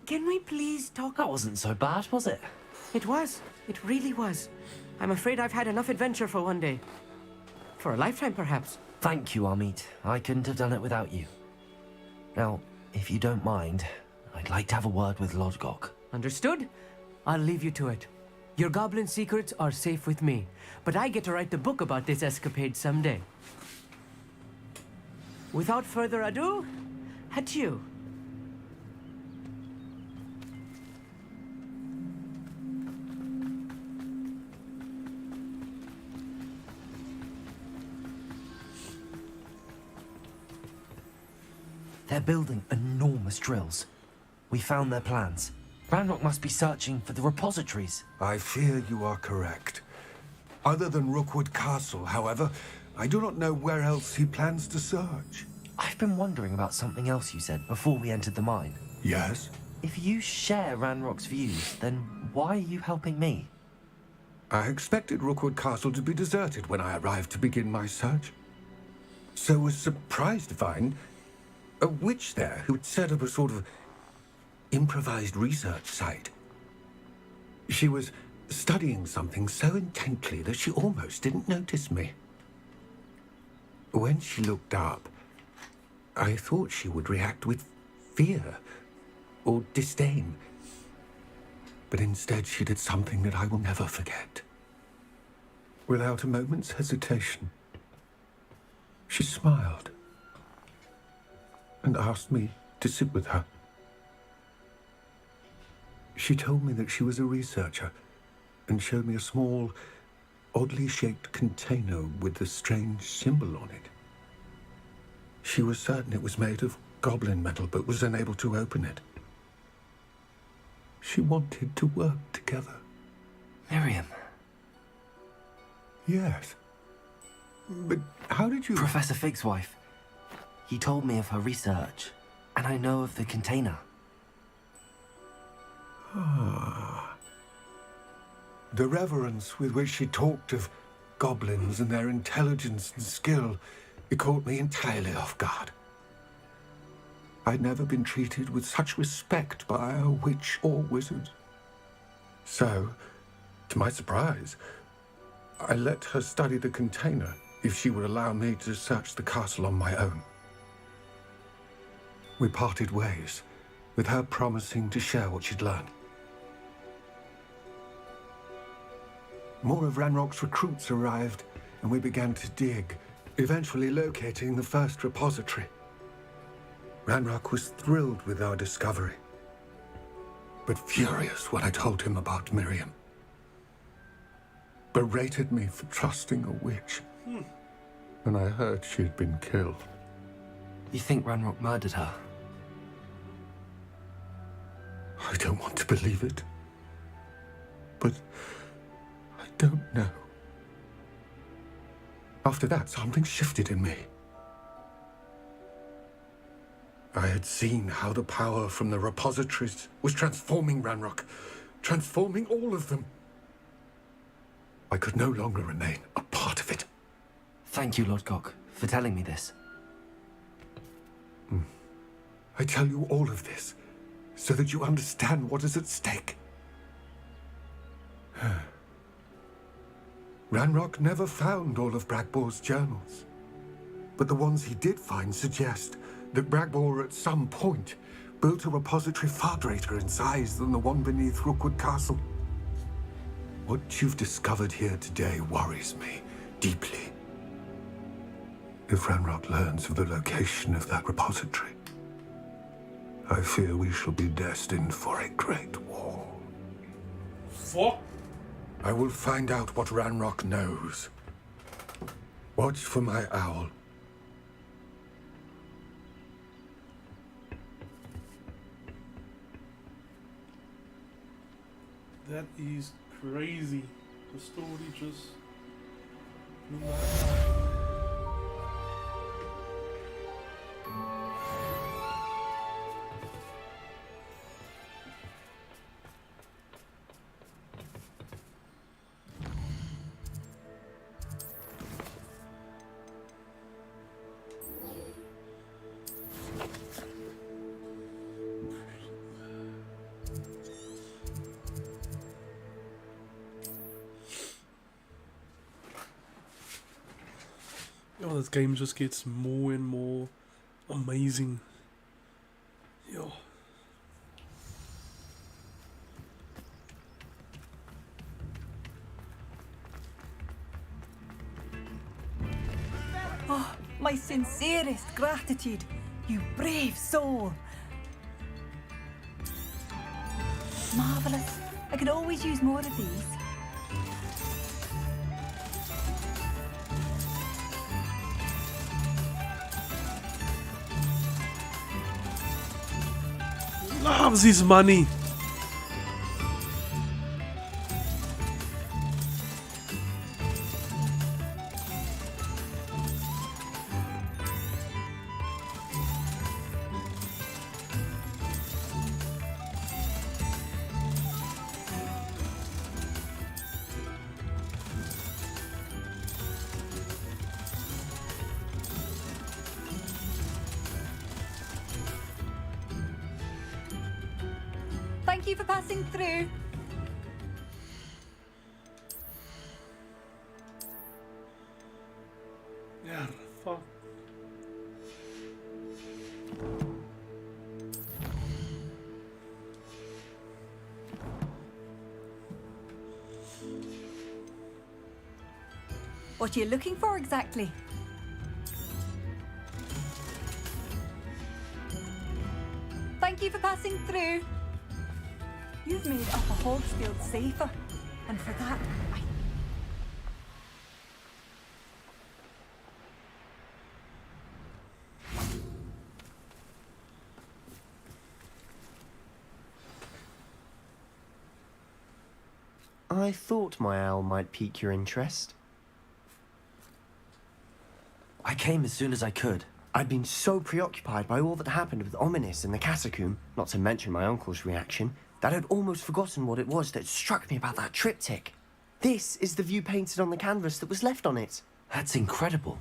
Can we please talk? That wasn't so bad, was it? It was. It really was. I'm afraid I've had enough adventure for one day. For a lifetime, perhaps. Thank you, Amit. I couldn't have done it without you. Now, if you don't mind, I'd like to have a word with Lodgok. Understood? I'll leave you to it. Your goblin secrets are safe with me, but I get to write the book about this escapade someday. Without further ado, adieu. They're building enormous drills. We found their plans. Ranrock must be searching for the repositories. I fear you are correct. Other than Rookwood Castle, however, I do not know where else he plans to search. I've been wondering about something else you said before we entered the mine. Yes? If you share Ranrock's views, then why are you helping me? I expected Rookwood Castle to be deserted when I arrived to begin my search. So was surprised to find a witch there who'd set up a sort of improvised research site. She was studying something so intently that she almost didn't notice me. When she looked up, I thought she would react with fear or disdain. But instead she did something that I will never forget. Without a moment's hesitation, she smiled and asked me to sit with her. She told me that she was a researcher and showed me a small, oddly shaped container with a strange symbol on it. She was certain it was made of goblin metal but was unable to open it. She wanted to work together. Miriam. Yes. But how did you... Professor Fig's wife. He told me of her research, and I know of the container. Ah. The reverence with which she talked of goblins and their intelligence and skill, it caught me entirely off guard. I'd never been treated with such respect by a witch or wizard. So, to my surprise, I let her study the container if she would allow me to search the castle on my own. We parted ways, with her promising to share what she'd learned. More of Ranrock's recruits arrived, and we began to dig, eventually locating the first repository. Ranrock was thrilled with our discovery, but furious when I told him about Miriam. Berated me for trusting a witch, and I heard she'd been killed. You think Ranrock murdered her? I don't want to believe it, but I don't know. After that, something shifted in me. I had seen how the power from the repositories was transforming Ranrock, transforming all of them. I could no longer remain a part of it. Thank you, Lord Gok, for telling me this. I tell you all of this so that you understand what is at stake. Ranrock never found all of Bragbor's journals, but the ones he did find suggest that Bragbor at some point built a repository far greater in size than the one beneath Rookwood Castle. What you've discovered here today worries me deeply. If Ranrock learns of the location of that repository, I fear we shall be destined for a great war. What? I will find out what Ranrock knows. Watch for my owl. That is crazy. The story just... Oh, this game just gets more and more amazing. Yo. Oh, my sincerest gratitude, you brave soul. Marvelous. I could always use more of these. Loves his money. Thank you for passing through. Yeah, fuck. What are you looking for exactly? Thank you for passing through. You've made Upper Hogsfield safer, and for that, I thought my owl might pique your interest. I came as soon as I could. I'd been so preoccupied by all that happened with Ominous in the catacomb, not to mention my uncle's reaction, that I'd almost forgotten what it was that struck me about that triptych. This is the view painted on the canvas that was left on it. That's incredible.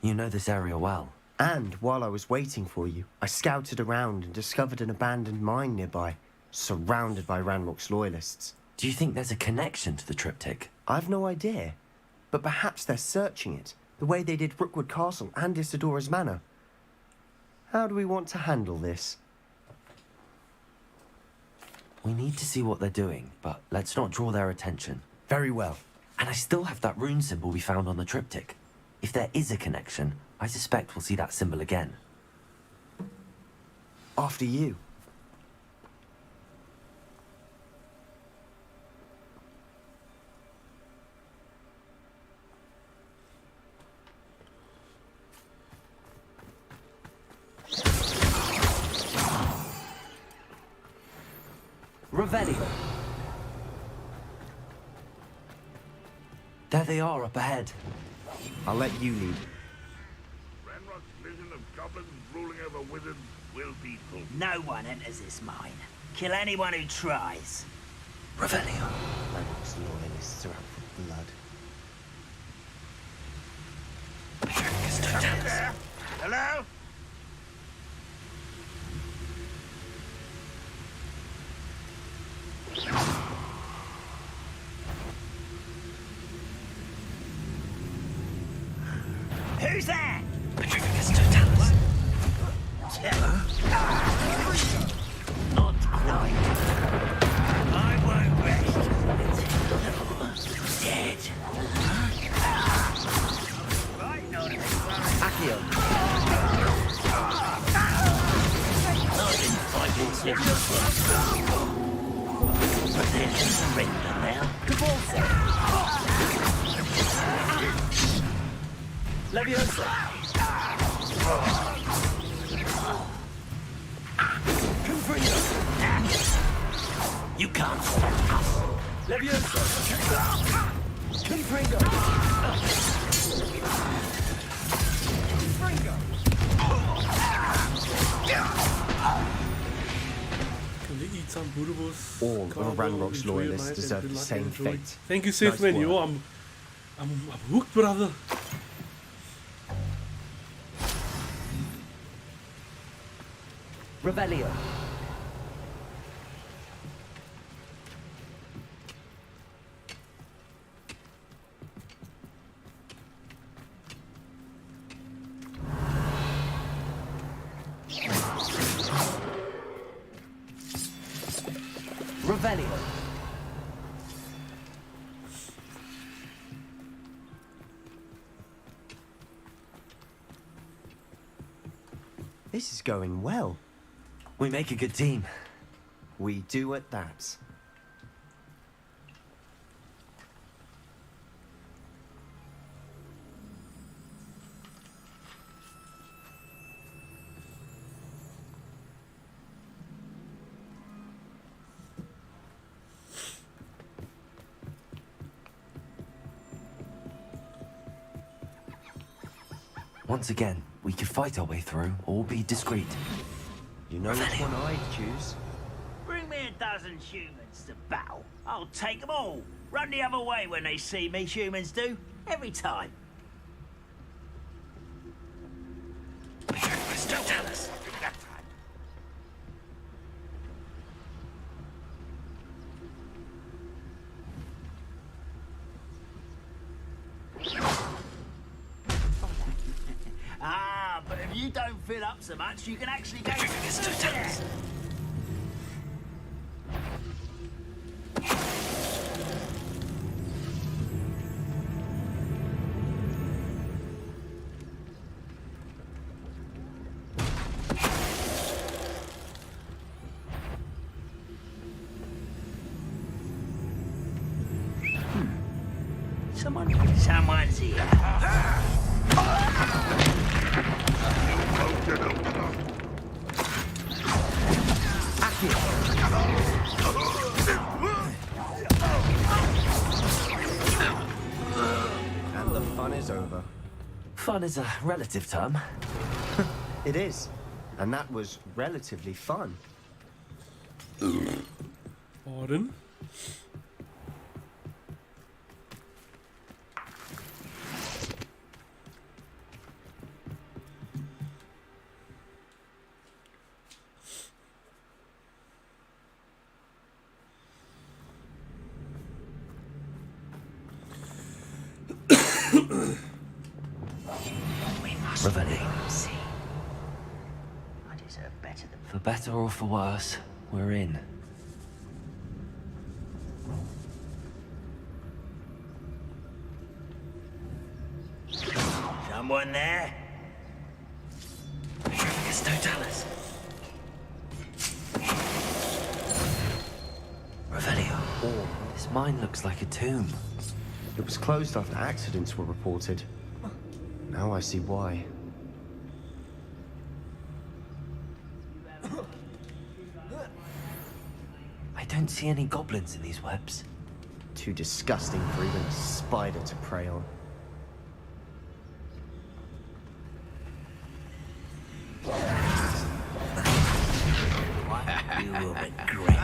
You know this area well. And while I was waiting for you, I scouted around and discovered an abandoned mine nearby, surrounded by Ranrock's loyalists. Do you think there's a connection to the triptych? I've no idea, but perhaps they're searching it, the way they did Rookwood Castle and Isidora's Manor. How do we want to handle this? We need to see what they're doing, but let's not draw their attention. Very well. And I still have that rune symbol we found on the triptych. If there is a connection, I suspect we'll see that symbol again. After you. Revelio. There they are up ahead. I'll let you lead. Ranrock's vision of goblins ruling over wizards will be fulfilled. No one enters this mine. Kill anyone who tries. Revelio. Ranrock's loyalists are out for blood. There. Hello? Who's that? Not quite. I won't rest until you're dead. Right, not Accio. I've been fighting since but they're just surrender now. Leviosa! Confringo! You can't stop us. Leviosa! Confringo! Confringo! All of Ranrock's loyalists deserve the same fate. Thank you, Safe Man. Yo, I'm hooked, brother. Revelio. Revelio. This is going well. We make a good team. We do at that. Once again, we could fight our way through or be discreet. You know which one I'd choose? Bring me a dozen humans to battle. I'll take them all. Run the other way when they see me, humans do. Every time. Don't tell us. Ah, but if you don't fill up so much, you can actually go there. Someone's here. Fun is a relative term. It is. And that was relatively fun. Pardon? Revelio. I deserve better than... For better or for worse, we're in. Someone there? It's Totalis. Revelio. Oh, this mine looks like a tomb. It was closed after accidents were reported. Now I see why. I don't see any goblins in these webs. Too disgusting for even a spider to prey on. You will regret.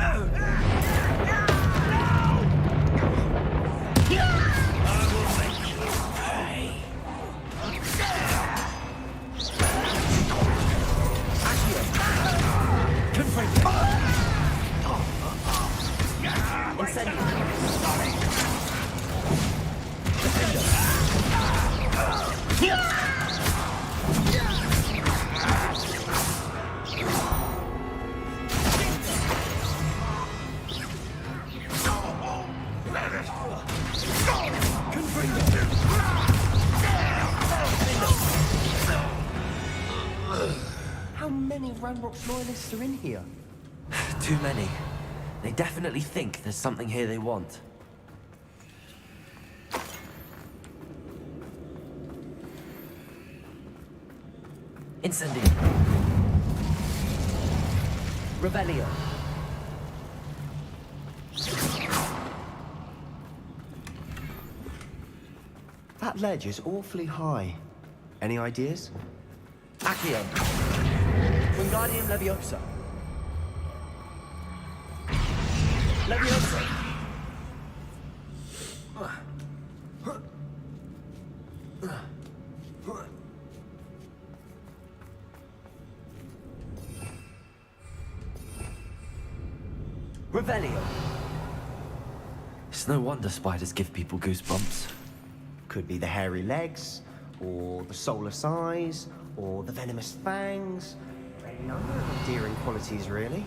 How many Ranrock's loyalists are in here? Too many. They definitely think there's something here they want. Incendio. Revelio. That ledge is awfully high. Any ideas? Accio. Wingardium Leviosa. Leviosa. Revelio. It's no wonder spiders give people goosebumps. Could be the hairy legs, or the soulless eyes, or the venomous fangs. A number of endearing qualities, really.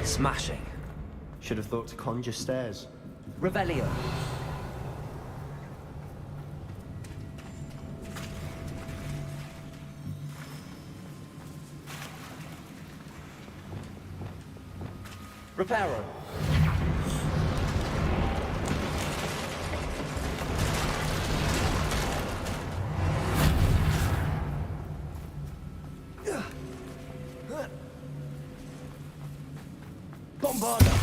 Smashing. Should have thought to conjure stairs. Revelio. Reparo. Bombarda.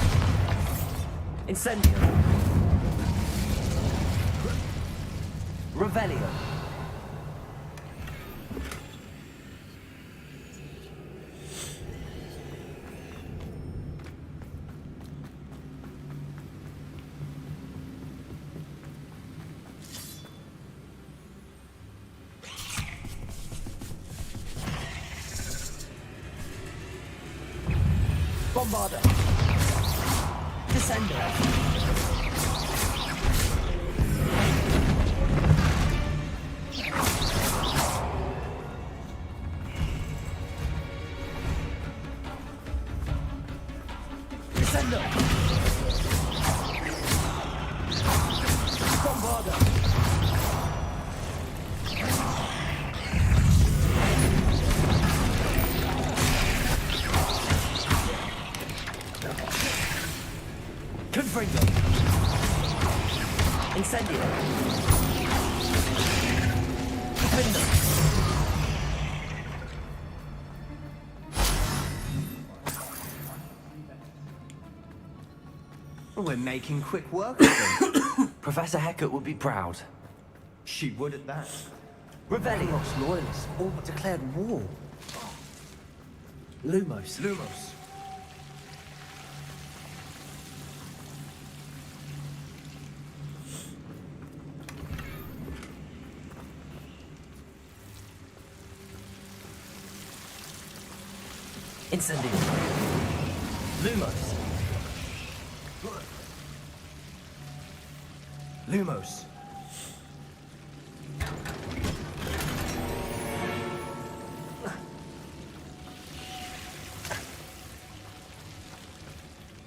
Incendio. Revelio. Bombarda. Descender. Descender. Bombarda. Incendio. Defender. We're making quick work of them. Professor Hecat would be proud. She would at that. Rebellios loyalists all but declared war. Lumos. Lumos. Incendio. Lumos. Lumos.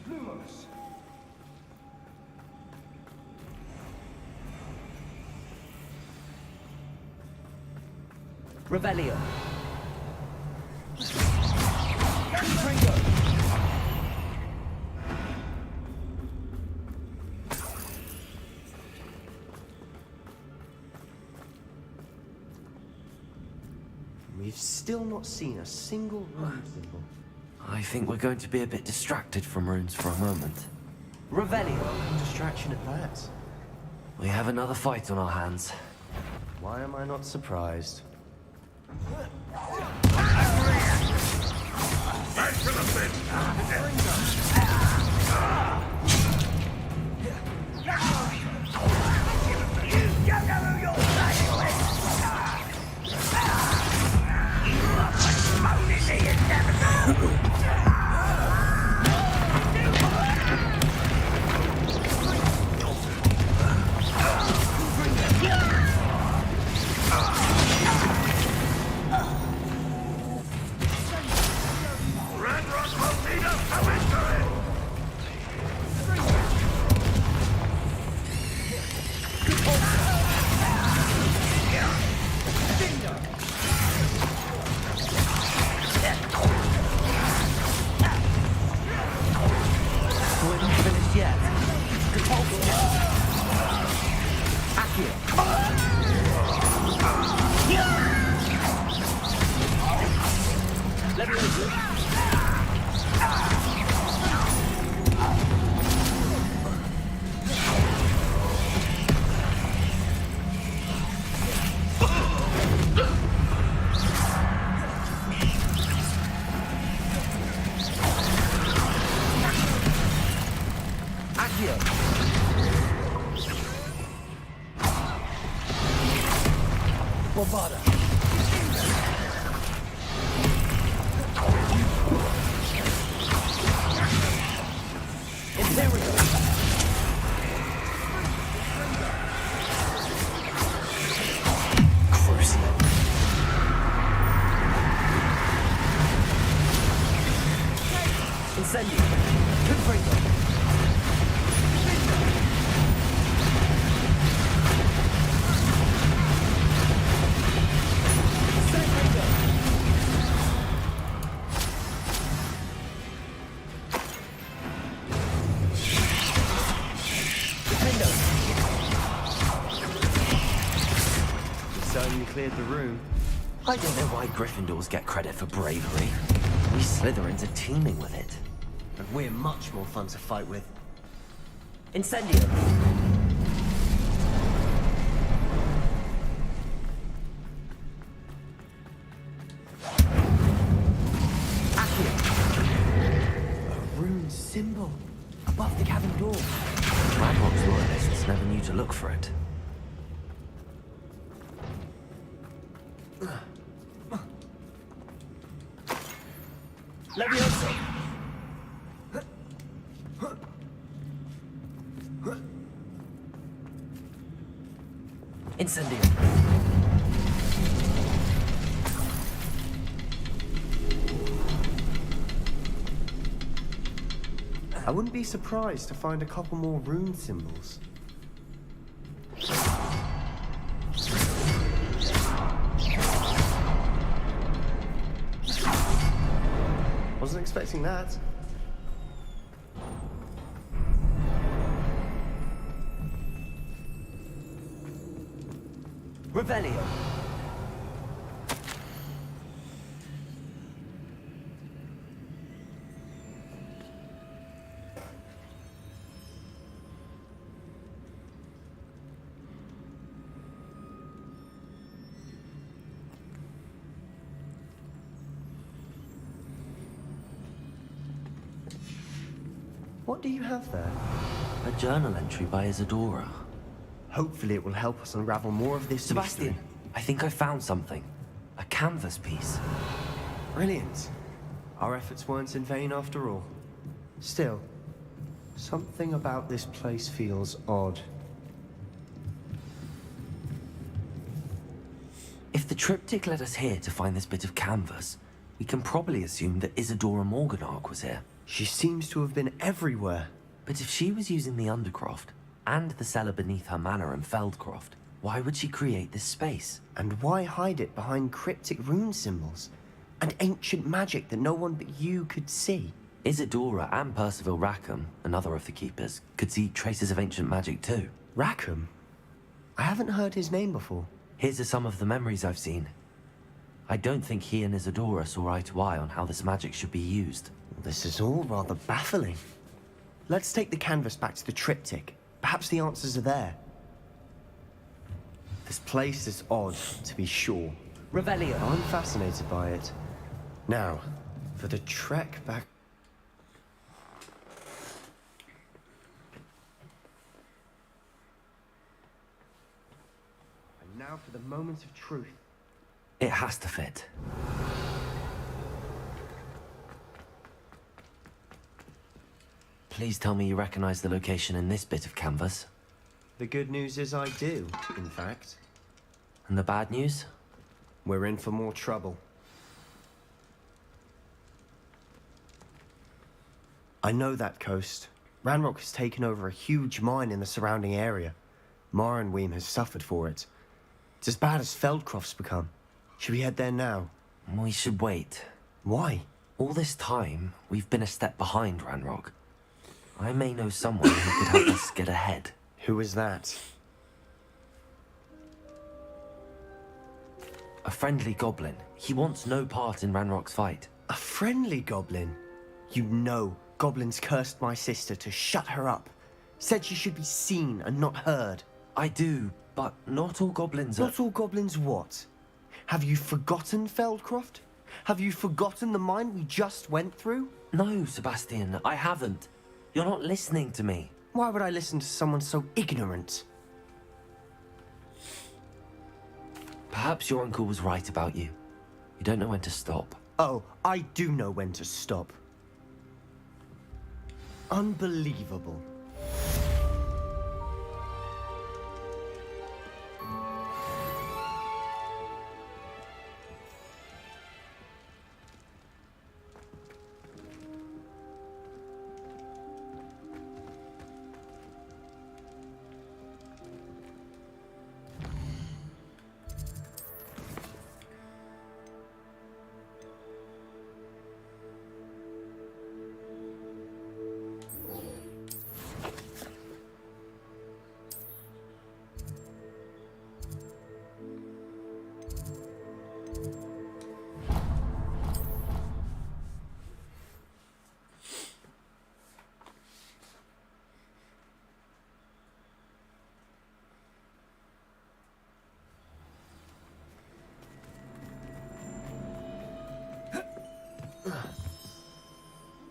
Lumos. Revelio. We've still not seen a single rune symbol. I think we're going to be a bit distracted from runes for a moment. Revelio. Distraction at that. We have another fight on our hands. Why am I not surprised? Back to the pit! You don't know who you're playing with! You are postponing the inevitable! Ranrock won't need us to enter it! We're not finished yet. Accio. Let me know. Accio. Bovada. Imperio. Crucial. Incendio. Confringo. Certainly cleared the room. I don't know why Gryffindors get credit for bravery. We Slytherins are teeming with it. And we're much more fun to fight with. Incendio. A rune symbol above the cabin door. Ranrock's loyalists never knew to look for it. Levioso! Incendio. I wouldn't be surprised to find a couple more rune symbols. Wasn't expecting that. Revelio. What do you have there? A journal entry by Isadora. Hopefully it will help us unravel more of this Sebastian, mystery. I think I found something. A canvas piece. Brilliant. Our efforts weren't in vain after all. Still, something about this place feels odd. If the triptych led us here to find this bit of canvas, we can probably assume that Isadora Morganark was here. She seems to have been everywhere. But if she was using the Undercroft, and the cellar beneath her manor in Feldcroft, why would she create this space? And why hide it behind cryptic rune symbols? And ancient magic that no one but you could see? Isadora and Percival Rackham, another of the Keepers, could see traces of ancient magic too. Rackham? I haven't heard his name before. Here's some of the memories I've seen. I don't think he and Isadora saw eye to eye on how this magic should be used. This is all rather baffling. Let's take the canvas back to the triptych. Perhaps the answers are there. This place is odd, to be sure. Revelio. I'm fascinated by it. Now, for the trek back... And now for the moment of truth. It has to fit. Please tell me you recognize the location in this bit of canvas. The good news is I do, in fact. And the bad news? We're in for more trouble. I know that coast. Ranrock has taken over a huge mine in the surrounding area. Morinweem has suffered for it. It's as bad as Feldcroft's become. Should we head there now? We should wait. Why? All this time, we've been a step behind Ranrock. I may know someone who could help us get ahead. Who is that? A friendly goblin. He wants no part in Ranrock's fight. A friendly goblin? You know, goblins cursed my sister to shut her up. Said she should be seen and not heard. I do, but not all goblins are... Not all goblins what? Have you forgotten Feldcroft? Have you forgotten the mine we just went through? No, Sebastian, I haven't. You're not listening to me. Why would I listen to someone so ignorant? Perhaps your uncle was right about you. You don't know when to stop. Oh, I do know when to stop. Unbelievable.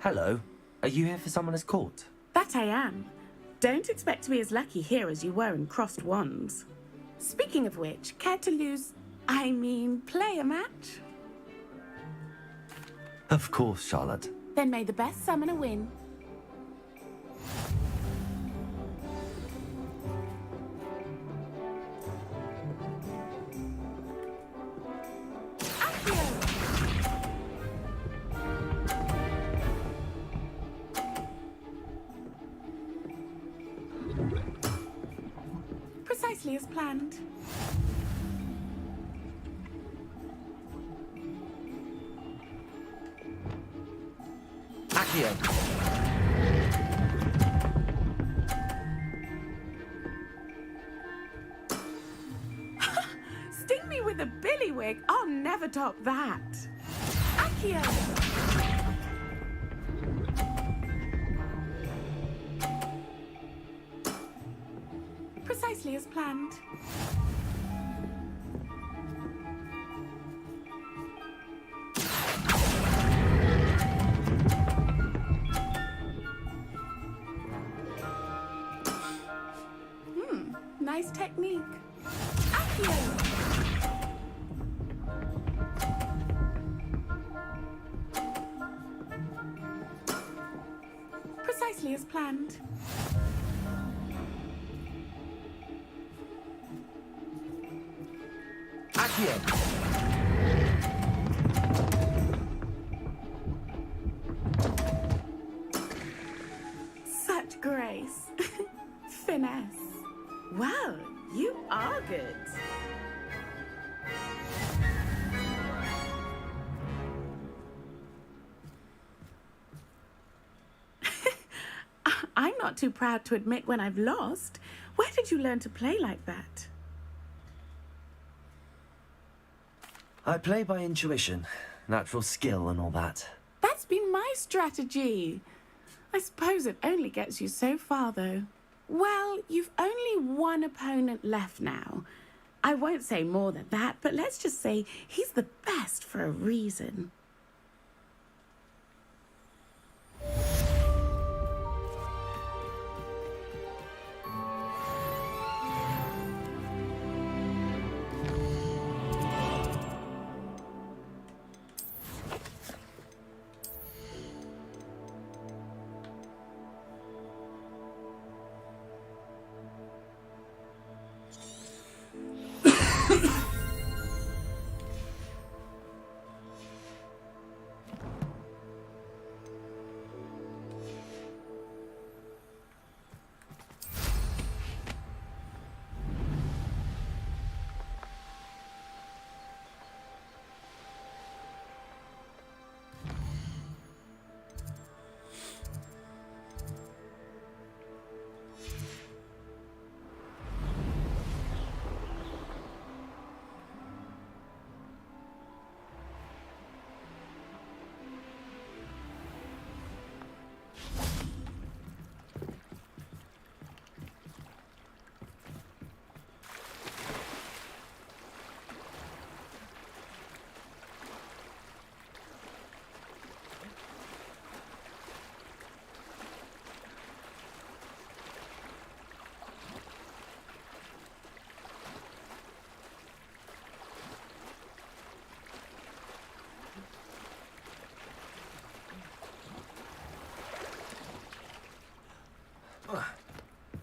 Hello. Are you here for Summoner's Court? That I am. Don't expect to be as lucky here as you were in Crossed Wands. Speaking of which, care to play a match? Of course, Charlotte. Then may the best summoner win. Precisely as planned. Accio. with a billywig? I'll never top that. Accio! Precisely as planned. Nice technique. Accio! Precisely as planned. Accio! Such grace. Finesse. Well, you are good. I'm not too proud to admit when I've lost. Where did you learn to play like that? I play by intuition, natural skill and all that. That's been my strategy. I suppose it only gets you so far, though. Well, you've only one opponent left now. I won't say more than that, but let's just say he's the best for a reason.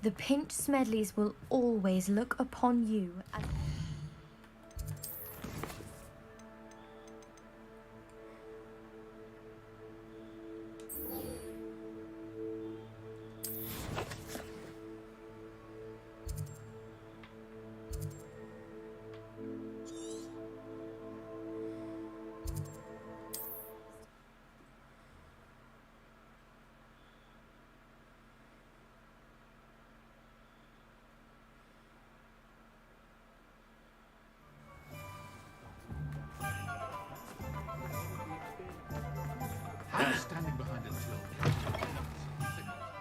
The Pinch Smedleys will always look upon you as... Standing behind a till.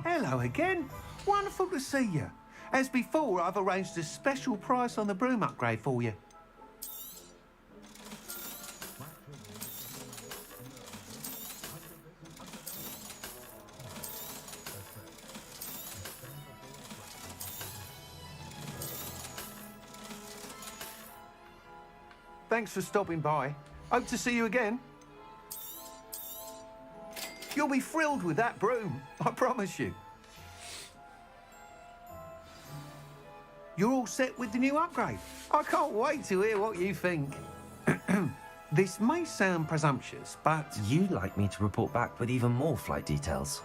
Hello again. Wonderful to see you. As before, I've arranged a special price on the broom upgrade for you. Thanks for stopping by. Hope to see you again. You'll be thrilled with that broom, I promise you. You're all set with the new upgrade. I can't wait to hear what you think. This may sound presumptuous, but... You'd like me to report back with even more flight details.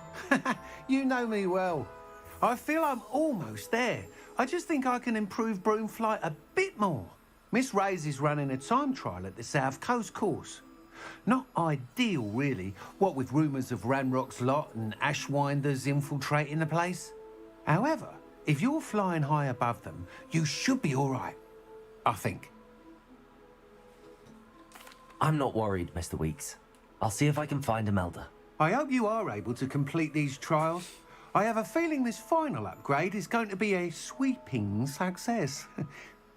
You know me well. I feel I'm almost there. I just think I can improve broom flight a bit more. Miss Ray's is running a time trial at the South Coast course. Not ideal, really, what with rumours of Ranrock's lot and Ashwinders infiltrating the place. However, if you're flying high above them, you should be all right, I think. I'm not worried, Mr. Weeks. I'll see if I can find Imelda. I hope you are able to complete these trials. I have a feeling this final upgrade is going to be a sweeping success.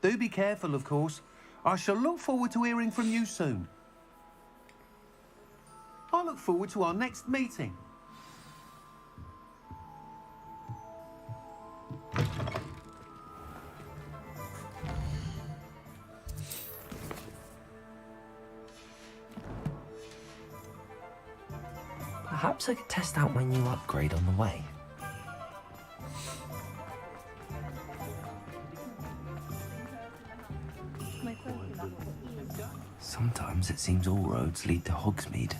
Do be careful, of course. I shall look forward to hearing from you soon. I look forward to our next meeting. Perhaps I could test out my new upgrade on the way. Sometimes it seems all roads lead to Hogsmeade.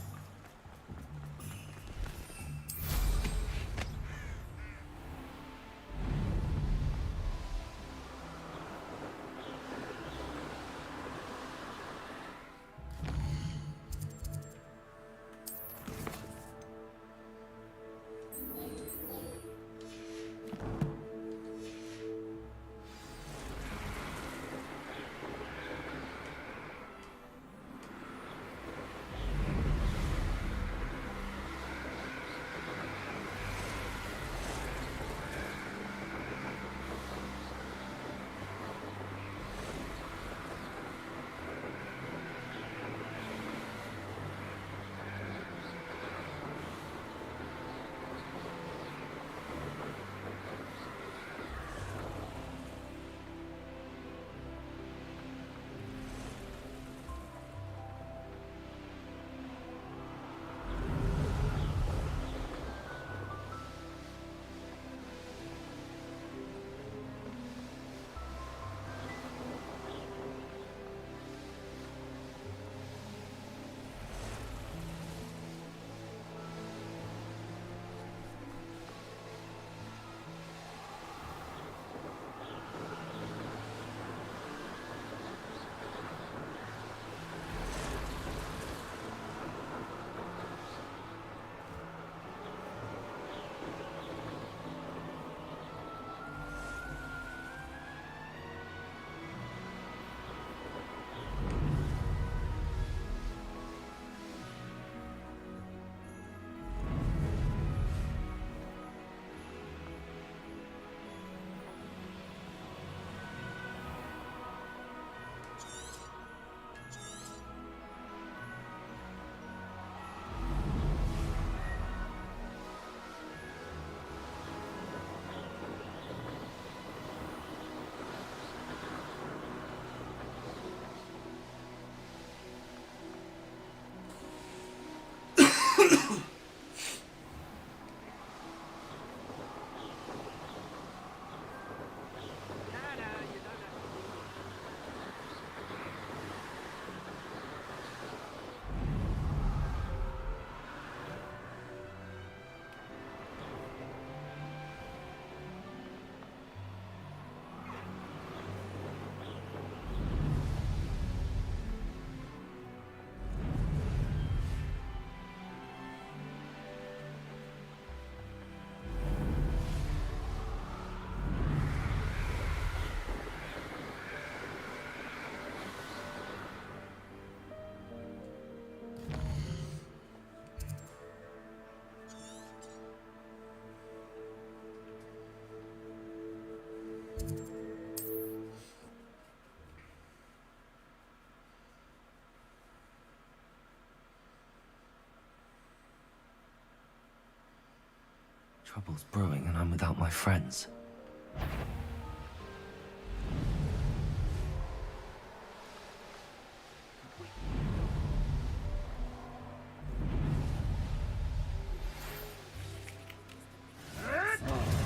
Trouble's brewing and I'm without my friends.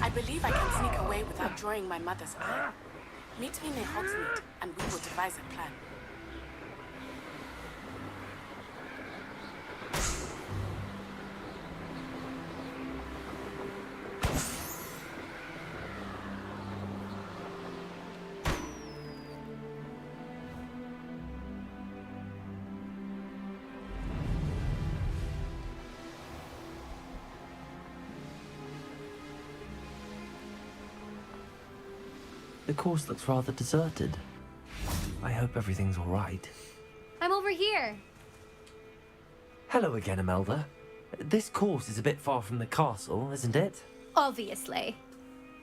I believe I can sneak away without drawing my mother's eye. Meet me near Hogsmeade, and we will devise a plan. The course looks rather deserted. I hope everything's all right. I'm over here. Hello again, Imelda. This course is a bit far from the castle, isn't it? Obviously.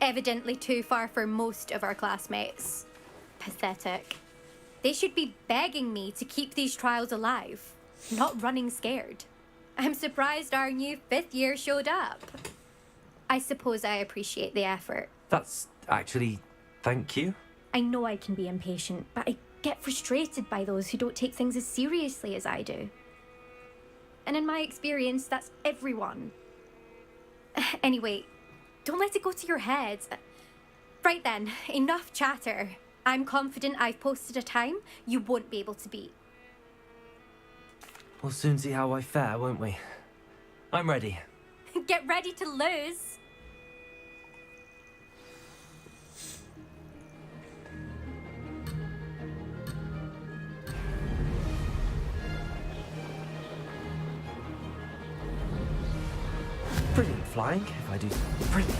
Evidently too far for most of our classmates. Pathetic. They should be begging me to keep these trials alive, not running scared. I'm surprised our new 5th year showed up. I suppose I appreciate the effort. That's actually... thank you. I know I can be impatient, but I get frustrated by those who don't take things as seriously as I do. And in my experience, that's everyone. Anyway, don't let it go to your head. Right then, enough chatter. I'm confident I've posted a time you won't be able to beat. We'll soon see how I fare, won't we? I'm ready. Get ready to lose. Brilliant flying, if I do... Brilliant.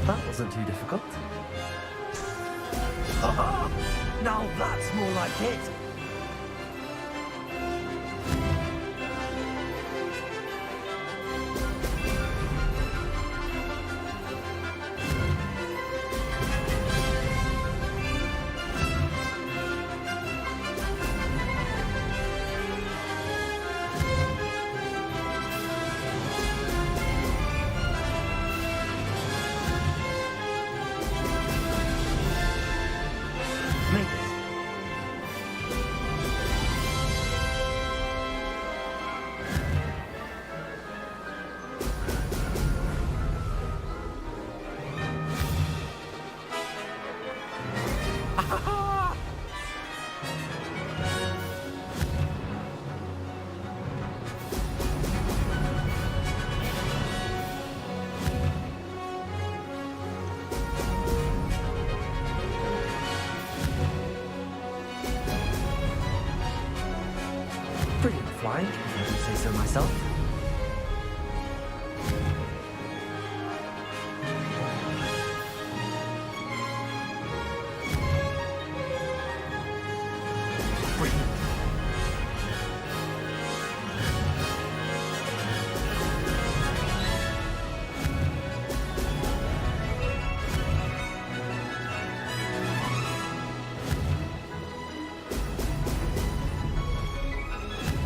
That wasn't too difficult. Now that's more like it. Brilliant flying, if I do say so myself. Brilliant.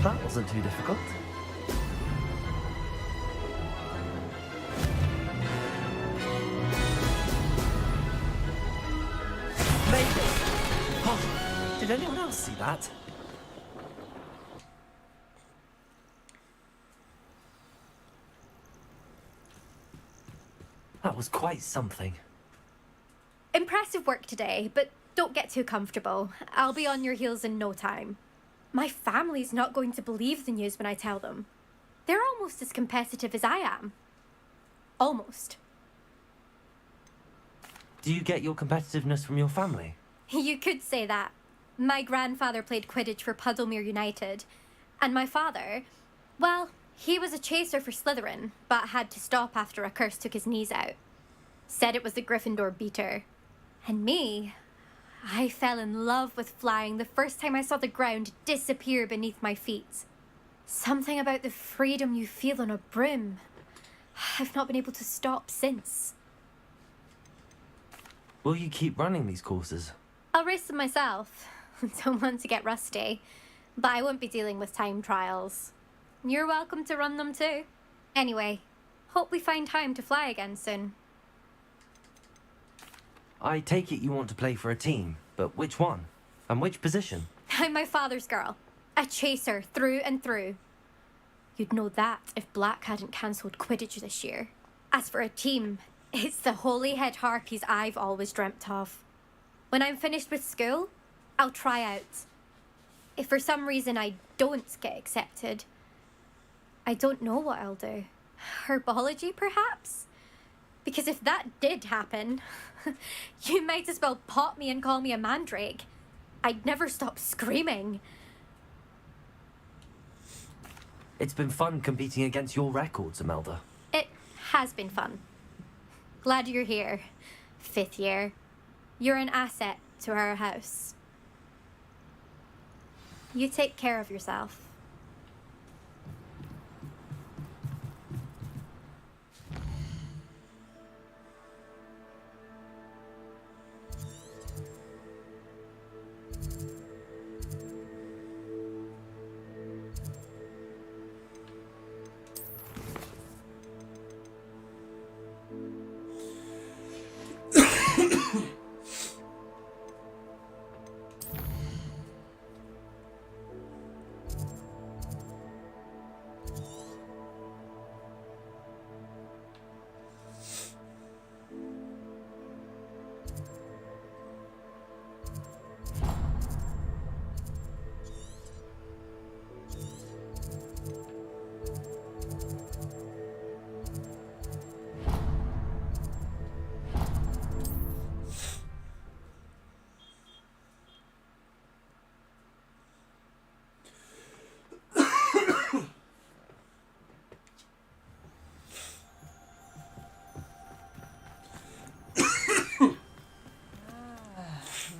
That wasn't too difficult. Maybe. Oh, did anyone else see that? That was quite something. Impressive work today, but don't get too comfortable. I'll be on your heels in no time. My family's not going to believe the news when I tell them. They're almost as competitive as I am. Almost. Do you get your competitiveness from your family? You could say that. My grandfather played Quidditch for Puddlemere United. And my father, well, he was a chaser for Slytherin, but had to stop after a curse took his knees out. Said it was the Gryffindor beater. And me, I fell in love with flying the first time I saw the ground disappear beneath my feet. Something about the freedom you feel on a broom. I've not been able to stop since. Will you keep running these courses? I'll race them myself. Don't want to get rusty. But I won't be dealing with time trials. You're welcome to run them too. Anyway, hope we find time to fly again soon. I take it you want to play for a team, but which one? And which position? I'm my father's girl. A chaser through and through. You'd know that if Black hadn't cancelled Quidditch this year. As for a team, it's the Holyhead Harpies I've always dreamt of. When I'm finished with school, I'll try out. If for some reason I don't get accepted, I don't know what I'll do. Herbology, perhaps? Because if that did happen, you might as well pot me and call me a mandrake. I'd never stop screaming. It's been fun competing against your records, Imelda. It has been fun. Glad you're here. 5th year. You're an asset to our house. You take care of yourself.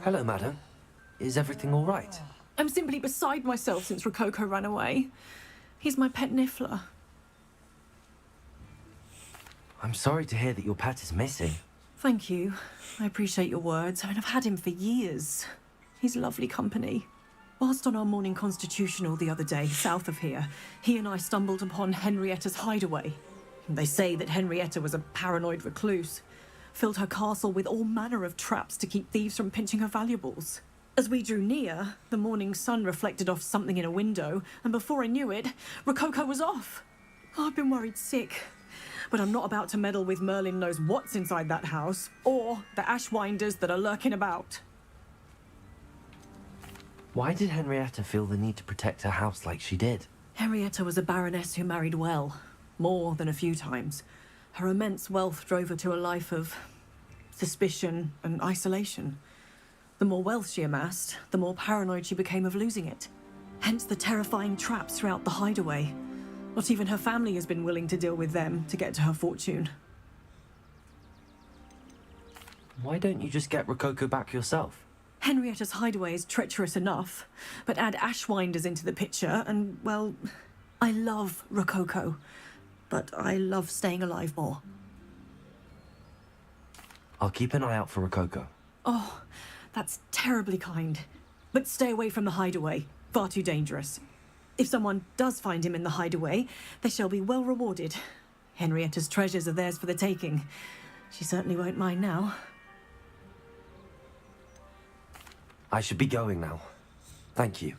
Hello, madam. Is everything all right? I'm simply beside myself since Rococo ran away. He's my pet niffler. I'm sorry to hear that your pet is missing. Thank you. I appreciate your words. I mean, I've had him for years. He's lovely company. Whilst on our morning constitutional the other day, south of here, he and I stumbled upon Henrietta's hideaway. They say that Henrietta was a paranoid recluse. Filled her castle with all manner of traps to keep thieves from pinching her valuables. As we drew near, the morning sun reflected off something in a window, and before I knew it, Rococo was off. Oh, I've been worried sick. But I'm not about to meddle with Merlin knows what's inside that house, or the ashwinders that are lurking about. Why did Henrietta feel the need to protect her house like she did? Henrietta was a baroness who married well, more than a few times. Her immense wealth drove her to a life of suspicion and isolation. The more wealth she amassed, the more paranoid she became of losing it. Hence the terrifying traps throughout the hideaway. Not even her family has been willing to deal with them to get to her fortune. Why don't you just get Rococo back yourself? Henrietta's hideaway is treacherous enough, but add ashwinders into the picture and, well, I love Rococo. But I love staying alive more. I'll keep an eye out for Rococo. Oh, that's terribly kind. But stay away from the hideaway. Far too dangerous. If someone does find him in the hideaway, they shall be well rewarded. Henrietta's treasures are theirs for the taking. She certainly won't mind now. I should be going now. Thank you.